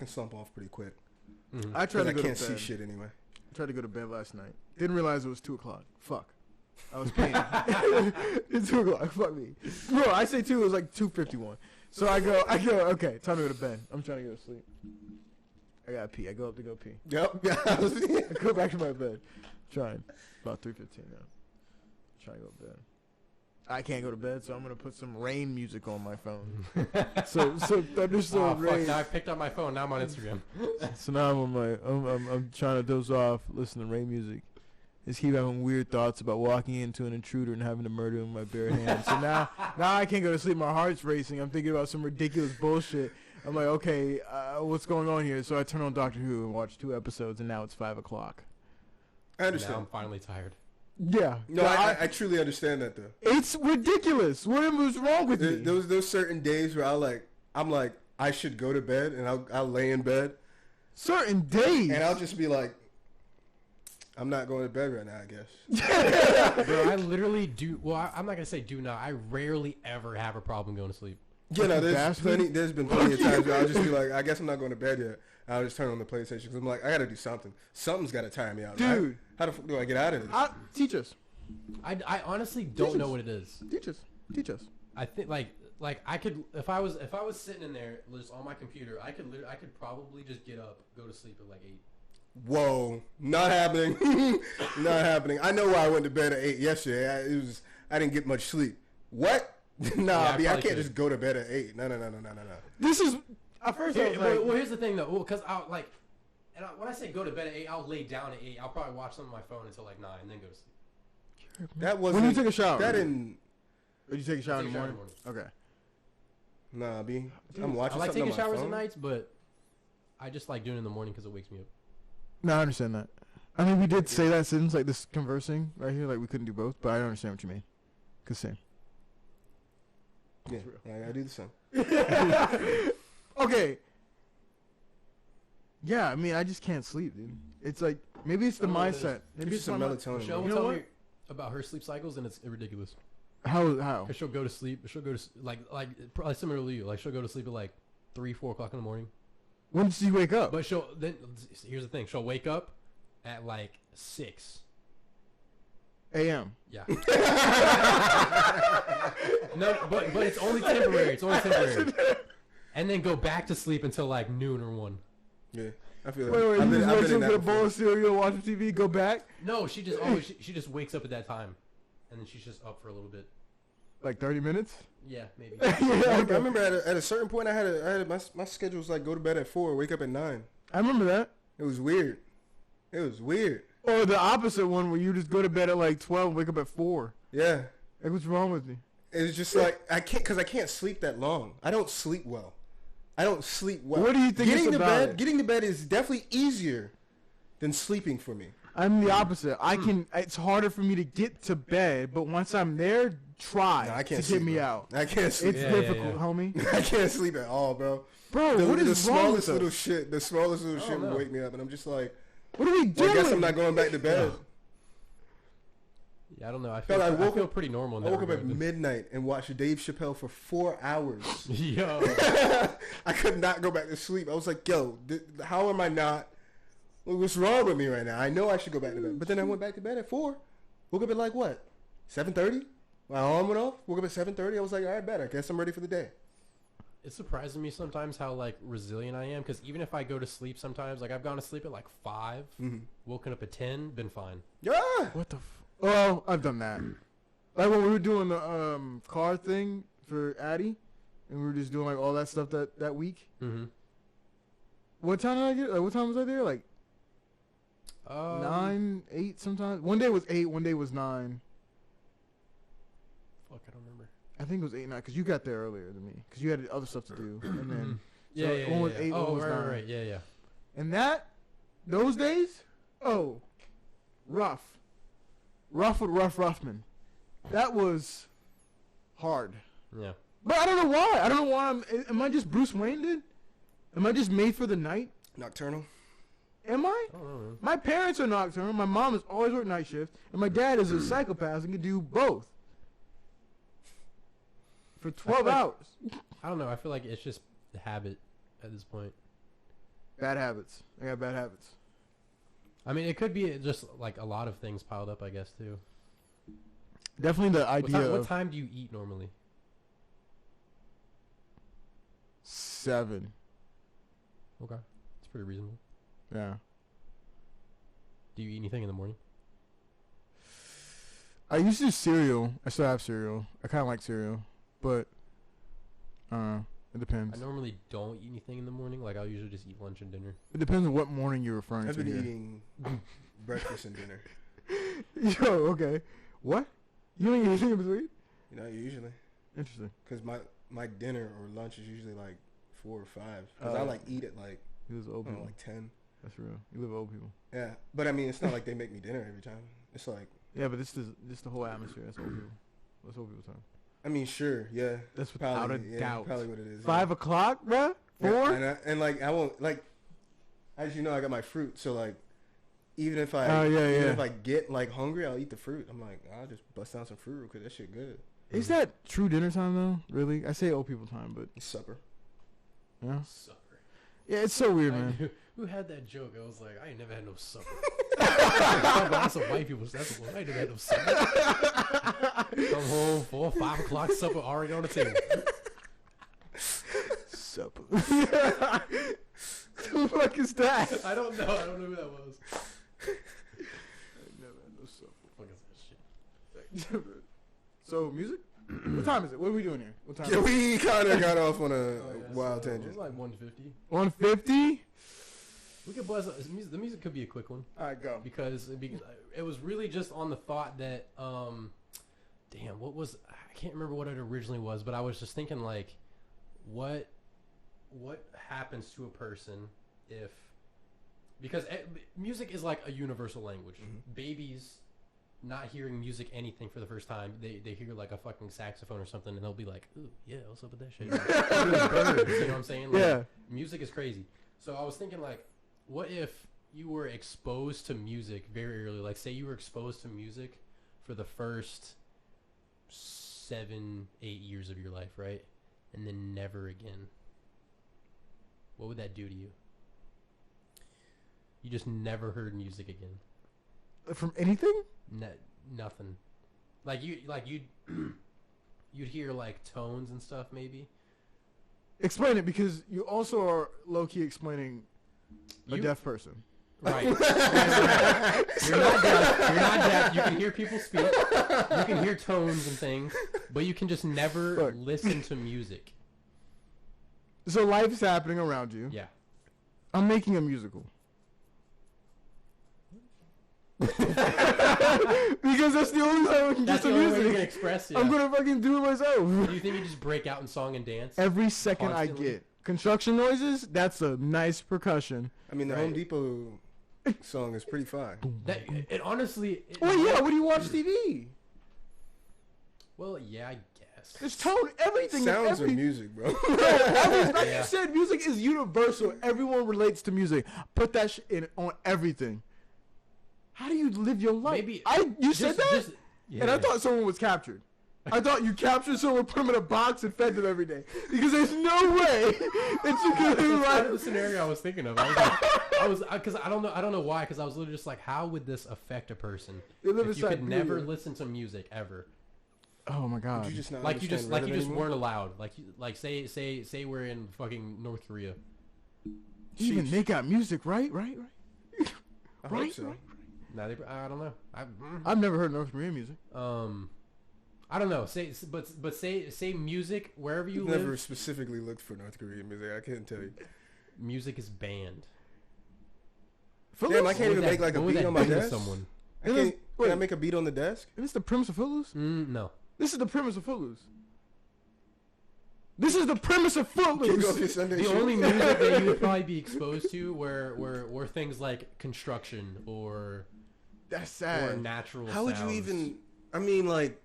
slump off pretty quick. Mm-hmm. I can't see shit anyway. I tried to go to bed last night. Didn't realize it was 2 o'clock. Fuck. I was paying. It's 2 o'clock. Fuck me. Bro, I say 2. It was like 2:51. So I go, okay, time to go to bed. I'm trying to go to sleep. I gotta pee. I go up to go pee. Yep. I go back to my bed. Trying. About 3:15 now. Trying to go to bed. I can't go to bed, so I'm gonna put some rain music on my phone. so thunderstorm rain. Fuck, now I picked up my phone. Now I'm on Instagram. So now I'm on I'm trying to doze off, listen to rain music. Just keep having weird thoughts about walking into an intruder and having to murder him with my bare hands. So now I can't go to sleep. My heart's racing. I'm thinking about some ridiculous bullshit. I'm like, okay, what's going on here? So I turn on Doctor Who and watch 2 episodes, and now it's 5 o'clock. I understand. Now I'm finally tired. Yeah. No, I truly understand that though. It's ridiculous. What was wrong with me? Those certain days where I'm like I should go to bed and I'll lay in bed. Certain days. And I'll just be like, I'm not going to bed right now, I guess. Bro, I literally do. Well, I'm not gonna say do not. I rarely ever have a problem going to sleep. Yeah, no, there's been plenty of times where I'll just be like, I guess I'm not going to bed yet. I'll just turn on the PlayStation because I'm like, I got to do something. Something's got to tire me out, dude. Right? How the fuck do I get out of this? Teach us. I honestly don't know what it is. Teach us. I think like I could if I was sitting in there just on my computer, I could probably just get up, go to sleep at like 8. Whoa, not happening. Not happening. I know why I went to bed at 8 yesterday. I didn't get much sleep. What? Nah, I can't just go to bed at 8. No. This is at first. I was like, well, here's the thing though, because when I say go to bed at 8, I'll lay down at 8. I'll probably watch some on my phone until like 9, and then go to sleep. That wasn't. When you take a shower. That didn't. Did you take a shower in the morning? Okay. Nah, B. Dude, I'm watching. I like something taking on my showers at phone. nights, but I just like doing it in the morning because it wakes me up. No, I understand that. I mean, we did say that sentence like this conversing right here, like we couldn't do both, but I don't understand what you mean. Cause same. Yeah, I do the same. Okay. Yeah, I mean, I just can't sleep, dude. It's like maybe it's the mindset. Maybe it's some my melatonin. Michelle You will know tell what? me about her sleep cycles, and it's ridiculous. How? Cause she'll go to sleep. She'll go to like probably similar to you. Like she'll go to sleep at like 3, 4 o'clock in the morning. When did you wake up? But here's the thing. She'll wake up at like 6 a.m. Yeah. No, but it's only temporary. It's only temporary. And then go back to sleep until like noon or 1. Yeah, I feel Wait, that. you just wake in up, that get a before. bowl of cereal, watch TV, go back? No, she just always she just wakes up at that time, and then she's just up for a little bit. Like 30 minutes? Yeah, maybe. I remember at a certain point I had my schedule was like go to bed at 4, wake up at 9. I remember that. It was weird. Or the opposite one where you just go to bed at like 12 and wake up at 4. Yeah. Like, what's wrong with me? It's just like I can't sleep that long. I don't sleep well. What do you think it's about it? Getting to bed is definitely easier than sleeping for me. I'm the opposite. It's harder for me to get to bed, but once I'm there, try No, I can't to sleep, get me bro. out. I can't sleep. It's Yeah, difficult, yeah. homie. I can't sleep at all, bro. Bro, what is wrong with little us? shit, the smallest little shit no. will wake me up, and I'm just like, What are we well, doing? I guess I'm not going back to bed. Yeah, I don't know. I Felt I feel pretty normal. In I that woke up at regard. midnight and watched Dave Chappelle for 4 hours. Yo. I could not go back to sleep. I was like, yo, how am I not? What's wrong with me right now? I know I should go back to bed. But then I went back to bed at 4. Woke up at like what? 7:30? My alarm went off. Woke up at 7:30. I was like, all right, bet. I guess I'm ready for the day. It surprises me sometimes how like resilient I am, because even if I go to sleep sometimes, like I've gone to sleep at like 5, woken up at 10, been fine. Yeah. What the? Well, I've done that. Like when we were doing the car thing for Addie, and we were just doing like all that stuff that week. Mm-hmm. What time did I get? Like, what time was I there? Like 9, 8 sometimes. One day was 8, one day was 9. Fuck, I don't remember. I think it was 8, 9, because you got there earlier than me, because you had other stuff to do, and then Yeah, one was 8, oh, one was 9. right, yeah. And those days, rough with Ruffman. That was hard. Yeah. But I don't know why. I don't know why. Am I just Bruce Wayne? Did? Am I just made for the night? Nocturnal. Am I? I don't know, man. My parents are nocturnal. My mom has always worked night shift, and my dad is a psychopath and can do both for 12 hours. I don't know. I feel like it's just the habit at this point. Bad habits. I got bad habits. I mean, it could be just like a lot of things piled up, I guess, too. Definitely the idea What time do you eat normally? 7. Okay. It's pretty reasonable. Yeah. Do you eat anything in the morning? I used to do cereal. I still have cereal. I kind of like cereal, but it depends. I normally don't eat anything in the morning. Like, I'll usually just eat lunch and dinner. It depends on what morning you're referring I've to. been here. eating breakfast and dinner. Yo, okay. What? You don't eat anything in between? Usually. Interesting. Because my dinner or lunch is usually like 4 or 5. Because I like eat at like, You live with old people. like 10. That's real. You live with old people. Yeah. But I mean, it's not like they make me dinner every time. It's like. Yeah, but this is the whole atmosphere. That's old people. That's old people time. I mean, sure. Yeah. That's without a doubt. Probably what it is. 5 o'clock, bruh? 4? Yeah, and like, I won't, like, as you know, I got my fruit. So like, even if I get like hungry, I'll eat the fruit. I'm like, I'll just bust down some fruit real quick. That shit good. Is that true dinner time though? Really? I say old people time, but It's supper. yeah. Supper. Yeah, it's so weird, I man. knew, who had that joke? I was like, I ain't never had no supper. That's some white people. That's the one. I ain't never had no supper. Come home, 4, 5 o'clock, supper already on the table. Supper. Who the fuck is that? I don't know. I don't know who that was. I never had no supper. Fuck is that shit? So music? What time is it? What are we doing here? What time? Yeah, we kind of got off on a Oh, yeah, wild so tangent. It was like 150. 150. We could buzz. The music could be a quick one All right, go. because it was really just on the thought that damn, what was, I can't remember what it originally was, but I was just thinking like, what happens to a person if, because music is like a universal language. Mm-hmm. Babies not hearing music anything for the first time, they hear like a fucking saxophone or something and they'll be like, ooh, yeah, what's up with that shit? Birds, you know what I'm saying? Like, Yeah. music is crazy. So I was thinking like, what if you were exposed to music very early? Like say you were exposed to music for the first 7-8 years of your life, right? And then never again. What would that do to you? You just never heard music again. From anything? Nothing. You'd hear like tones and stuff maybe. Explain it, because you also are low key explaining a deaf person. Right. You're not deaf. You can hear people speak. You can hear tones and things, but you can just never Look. listen to music. So life is happening around you. Yeah. I'm making a musical. Because that's the only way I can That's get the the only way you can music. express it. I'm gonna fucking do it myself. Do you think you just break out in song and dance? Every second Constantly? I get construction noises, that's a nice percussion. I mean, the Right. Home Depot song is pretty fine. That, it honestly... Well, yeah. What do you watch TV? Well, yeah, I guess. There's tone. Everything. Sounds every, of music, bro. Like Yeah. you said, music is universal. Everyone relates to music. Put that shit in on everything. How do you live your life? Maybe You said that, yeah. and I thought someone was captured. I thought you captured someone, put them in a box, and fed them every day. Because there's no way that you could live That's kind of the life. scenario I was thinking of. Because I don't know why. Because I was literally just like, how would this affect a person They live if you inside could never Julia. listen to music ever? Oh my god. Would you just not Like you just understand Reddit anymore? weren't allowed. Like say we're in fucking North Korea. Even Sheesh. they got music, right? I hope Right, so. right. Nah, I don't know. I've never heard North Korean music. I don't know. Say music wherever you I've live. never specifically looked for North Korean music. I can't tell you. Music is banned. Damn, I can't even make like a What would beat that on my do to desk. someone? I can't. Can I make a beat on the desk? Is this the premise of Footloose? No. This is the premise of Footloose. This is the premise of Kick off your Footloose. Sunday The shoes. only music that you would probably be exposed to were things like construction or That's sad. natural How would you sounds. even? I mean, like,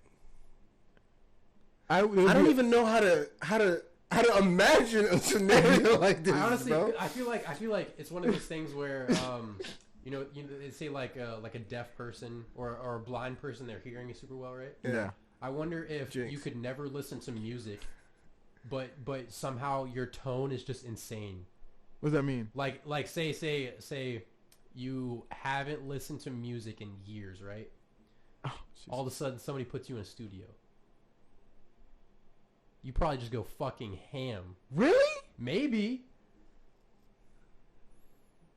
I I don't even know how to imagine a scenario like this, I honestly, bro. I feel like it's one of those things where, you know, they say like a deaf person or a blind person, their hearing is super well, right? Yeah. I wonder if Jinx. you could never listen to music, but somehow your tone is just insane. What does that mean? Like say you haven't listened to music in years, right? Oh, All of a sudden somebody puts you in a studio. You probably just go fucking ham. really? Maybe.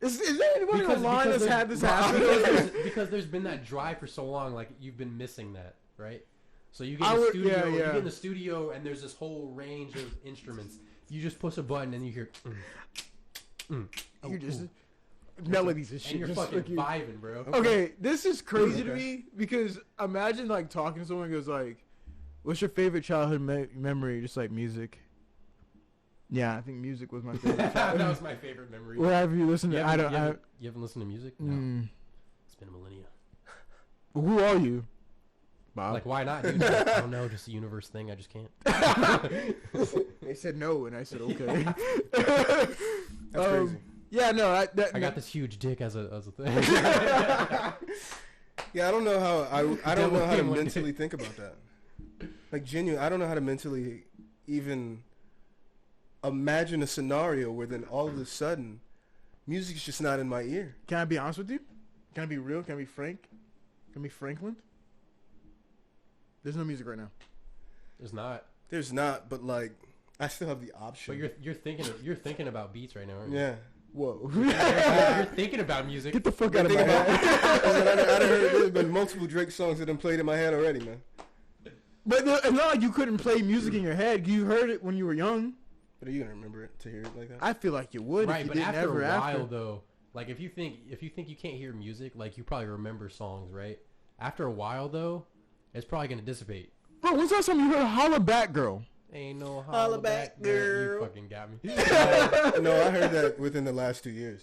Is there anybody online that's there's- had this happen? because there's been that drive for so long, like you've been missing that, right? So you get I in the would- studio, yeah, you yeah. get in the studio, and there's this whole range of instruments. You just push a button and you hear, You just ooh. melodies and shit. and you're just fucking fucking- vibing, bro. Okay, this is crazy to Okay. me because imagine like talking to someone who goes like, "What's your favorite childhood memory?" Just like music. Yeah, I think music was my favorite. That was my favorite memory. What have you listened to? You I haven't, don't. you, haven't, you haven't listened to music? No. It's been a millennia. Who are you, Bob? Like, why not, dude? I don't know, just a universe thing. I just can't. They said no, and I said okay. That's crazy. Yeah, no, I got this huge dick as a thing. Yeah, I don't know how I don't know how to Devil came mentally think about that. Like, genuine, I don't know how to mentally even imagine a scenario where then all of a sudden music's just not in my ear. Can I be honest with you? Can I be real? Can I be frank? Can I be Franklin? There's no music right now. There's not. There's not, but like I still have the option. But you're thinking about beats right now, aren't you? Yeah. Whoa. You're thinking about music. Get the fuck out of my Think about- head. I done heard there's been multiple Drake songs that done played in my head already, man. But it's not like you couldn't play music in your head. You heard it when you were young. But are you gonna remember it to hear it like that? I feel like you would Right, if you but didn't after ever a while after. though, like if you think you can't hear music, like you probably remember songs, right? After a while though, it's probably gonna dissipate. Bro, when's the last time you heard Holla Back Girl? Ain't no Holla back, girl. girl. You fucking got me. No, I heard that within the last 2 years.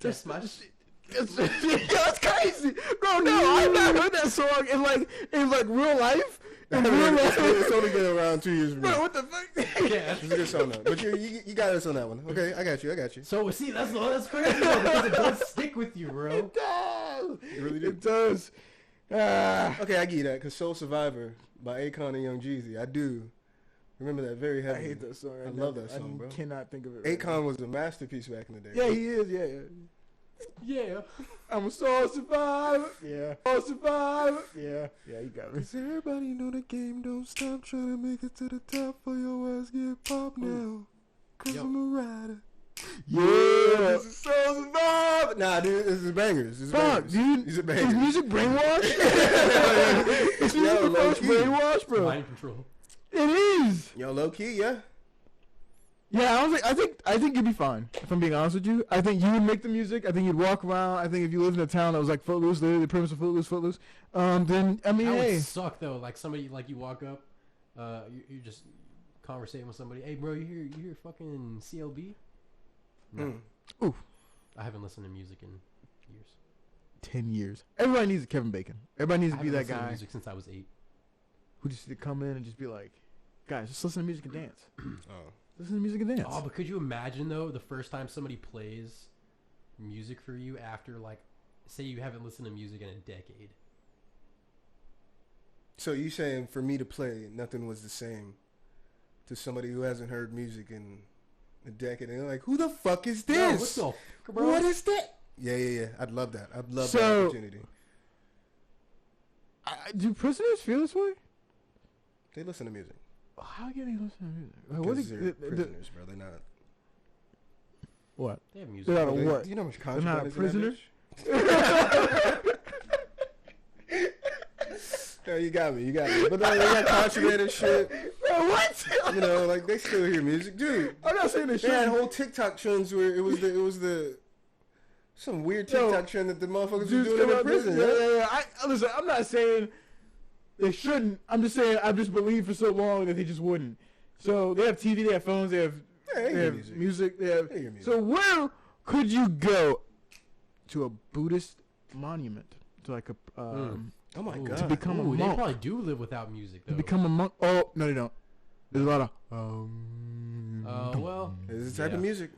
That's my shit. That's crazy, bro. No, I've not heard that song in like real life. In real life. It's only been around 2 years for me. Bro, what the fuck? Yeah. It's a good song though. But you got us on that one. Okay, I got you. So see, that's crazy though, because it does stick with you, bro. It does. You really do? It does. Ah. Okay, I get that because Soul Survivor by Akon and Young Jeezy. I do remember that very I heavily. hate that song. I love that song, bro. I cannot think of it. Right Akon was a masterpiece back in the day. now. Yeah, he is. Yeah. Yeah. I'm a soul survivor. Yeah. Soul survivor. Yeah. Yeah, you got me. Cause everybody know the game don't stop trying to make it to the top for your ass get popped now. Cause Yo. I'm a rider. Yeah. This is Soul Survivor. Nah, dude, this is bangers. This is Fuck, bangers. dude. These are Is bangers. music brainwash? Is music Yo, the low first key. brainwash, bro? Mind control. It is. Yo, low key, yeah. Yeah, I think you'd be fine. If I'm being honest with you, I think you would make the music. I think you'd walk around. I think if you lived in a town that was like Footloose, literally the premise of Footloose, then I mean, That hey, would suck though. Like somebody, like you walk up, you just conversating with somebody. Hey, bro, you hear fucking CLB? No, Mm. I haven't listened to music in years. 10 years. Everybody needs a Kevin Bacon. Everybody needs I to be haven't that listened to guy music since I was 8. who just need to come in and just be like, guys, just listen to music and dance. Oh. Listen to music and dance. Oh, but could you imagine though the first time somebody plays music for you after like, say you haven't listened to music in a decade? So you saying for me to play, nothing was the same to somebody who hasn't heard music in a decade, and they're like, who the fuck is No, this? what the fuck, bro? What is that? Yeah. I'd love that. I'd love that So- opportunity. Do prisoners feel this way? They listen to music. How can they listen to music? Like, what Because is they're prisoners, bro. They're not. what? They have music. They're not a They, what? do you know how much They're not contraband is in prisoners? that bitch? No, you got me. But no, they got contraband and shit. Bro, what? You know, like they still hear music, dude. I'm not saying they They had should. whole TikTok trends where it was the some weird Yo, TikTok trend that the motherfuckers were Dudes doing come in out there- prison. Yeah. Listen, I'm not saying they shouldn't. I'm just saying I've just believed for so long that they just wouldn't. So they have TV, they have phones, they have Yeah, they they hear have music. music, they have. They hear music. So where could you go to a Buddhist monument to like a Oh my Ooh. god. to become Ooh, a they monk? probably do live without music though. To become a monk? Oh no, they don't. There's a lot of well, This is the type of yeah. music.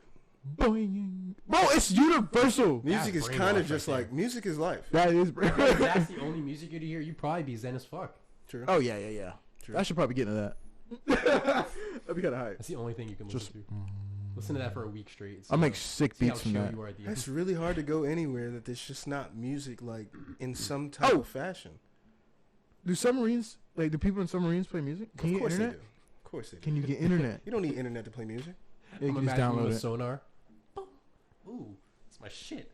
boing. Bro, it's universal. Music is brainwashed kind right of just there. like music is life. That is. if that's the only music you'd hear, you'd probably be zen as fuck. True. Oh yeah. True. I should probably get into that. That'd be kind of hype. That's the only thing you can Just- listen to. Listen to that for a week straight. I'll make sick see how beats from chill that. you are at the end. It's really hard to go anywhere that there's just not music like in some type Oh. of fashion. Do submarines, like, do people in submarines play music? Can Of you course get they internet? do. Of course they do. Can you get internet? You don't need internet to play music. Yeah, you I'm can just imagining download with it. sonar. Boom. Ooh, it's my shit.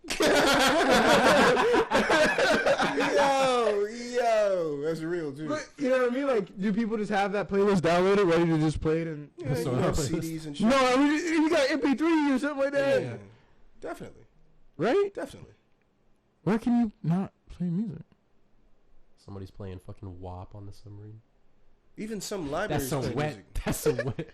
Yo, that's real too. But, you know what I mean? Like, do people just have that playlist downloaded, ready to just play it? And Yeah, you Sonar know, playlist. CDs and shit. no, I mean, you got MP3 or something like that, Yeah, definitely, right? definitely. Where can you not play music? Somebody's playing fucking WAP on the submarine. Even some That's libraries so play wet. music. That's so wet.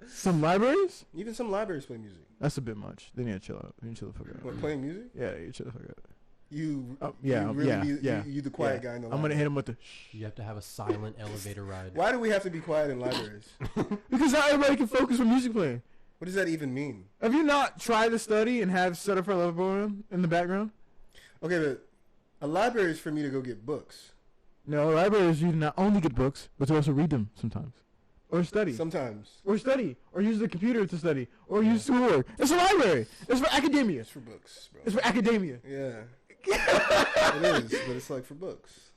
Some libraries? Even some libraries play music. That's a bit much. They need to chill out. They need to chill the fuck out. What, playing music? Yeah, you chill the fuck out. You, Yeah, you really yeah, be, yeah. You the quiet Yeah. guy in the I'm gonna library. hit him with the You have to have a silent elevator ride. Why do we have to be quiet in libraries? because not everybody can focus on music playing. What does that even mean? Have you not tried to study and have set up for a level program in the background? Okay, but a library is for me to go get books. No, libraries you not only get books, but to also read them sometimes, or study, Sometimes or use the computer to study, or use schoolwork. It's a library. It's for academia. it's for books, bro. It's for academia. Yeah, it is, but it's like for books.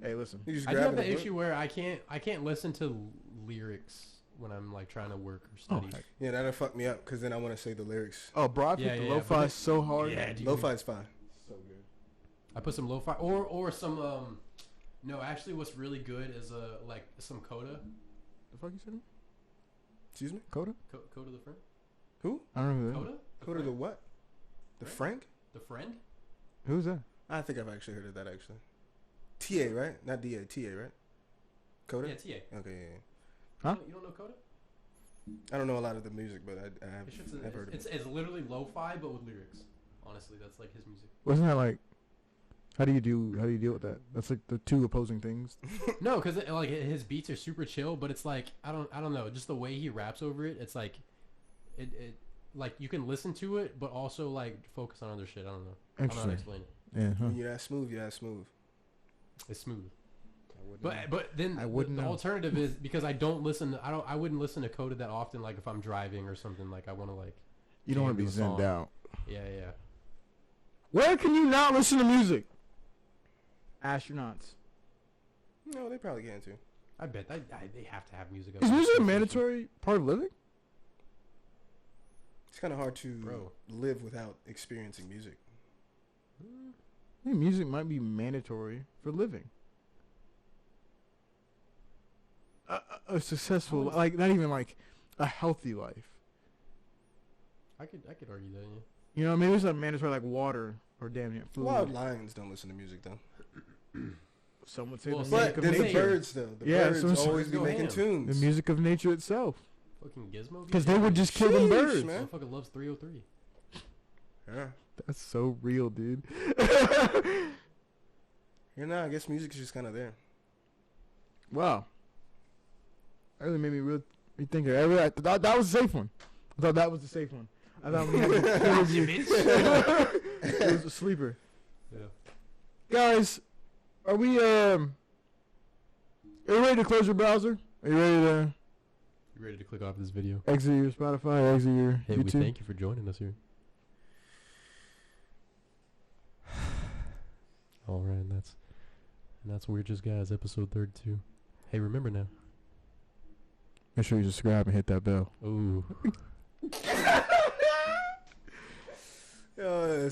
Hey, listen. You just I do grab have the a book. issue where I can't listen to lyrics when I'm like trying to work or study. heck. Yeah, that'll fuck me up because then I want to say the lyrics. Oh, bro, I picked Yeah, the yeah, lo-fi but then- so hard. Yeah, dude. Lo-fi is fine. So good. I put some lo-fi or some no, actually what's really good is like some Coda. The fuck you said? Excuse me? Coda? Coda the friend? Who? I don't remember that. Coda? Go to the what? The Frank? The friend? Who's that? I think I've actually heard of that actually. TA, right? Not DA, TA, right? Coda? Yeah, TA. Okay, yeah. Huh? You don't know Coda? I don't know a lot of the music, but I have It's, just I've heard of it. it's literally lo-fi but with lyrics. Honestly, that's like his music. Wasn't that like? How do you deal with that? That's like the two opposing things. No, because like his beats are super chill, but it's like I don't know, just the way he raps over it. It's like it like you can listen to it, but also like focus on other shit. I don't know. I don't know how to explain it. Yeah. Huh. When you're that smooth, you're that smooth. It's smooth. I wouldn't know. But then I wouldn't the know. alternative is because I don't listen. I wouldn't listen to Coda that often. Like if I'm driving or something. Like I want to like. You don't want to jam be to a zenned song. out. Yeah, yeah. Where can you not listen to music? Astronauts. No, they probably can too. I bet they have to have music. Is music a mandatory part of living? It's kind of hard to Bro. live without experiencing music. I think music might be mandatory for living. A successful, like not even like a healthy life. I could argue that. Yeah. You know, maybe it's not mandatory like water or damn near food. Wild lions don't listen to music though. Some would say Well, the but music But of then the nature. birds though. The Yeah, birds so- always be Go making ham. The tunes. music of nature itself. Fucking Gizmo. Because they would just kill them Sheesh, birds. man. Motherfucker loves 303. Yeah. That's so real, dude. You know, I guess music is just kind of there. Wow. That really made me really rethink it. I thought that was a safe one. I thought that was the safe one. I thought we had it was a sleeper. Yeah. Guys, are you ready to close your browser? Are you ready to You ready to click off this video? exit your Spotify, exit your Hey, we YouTube? thank you for joining us here. All right, and that's We're Just Guys, episode 32. Hey, remember now. Make sure you subscribe and hit that bell. Ooh. So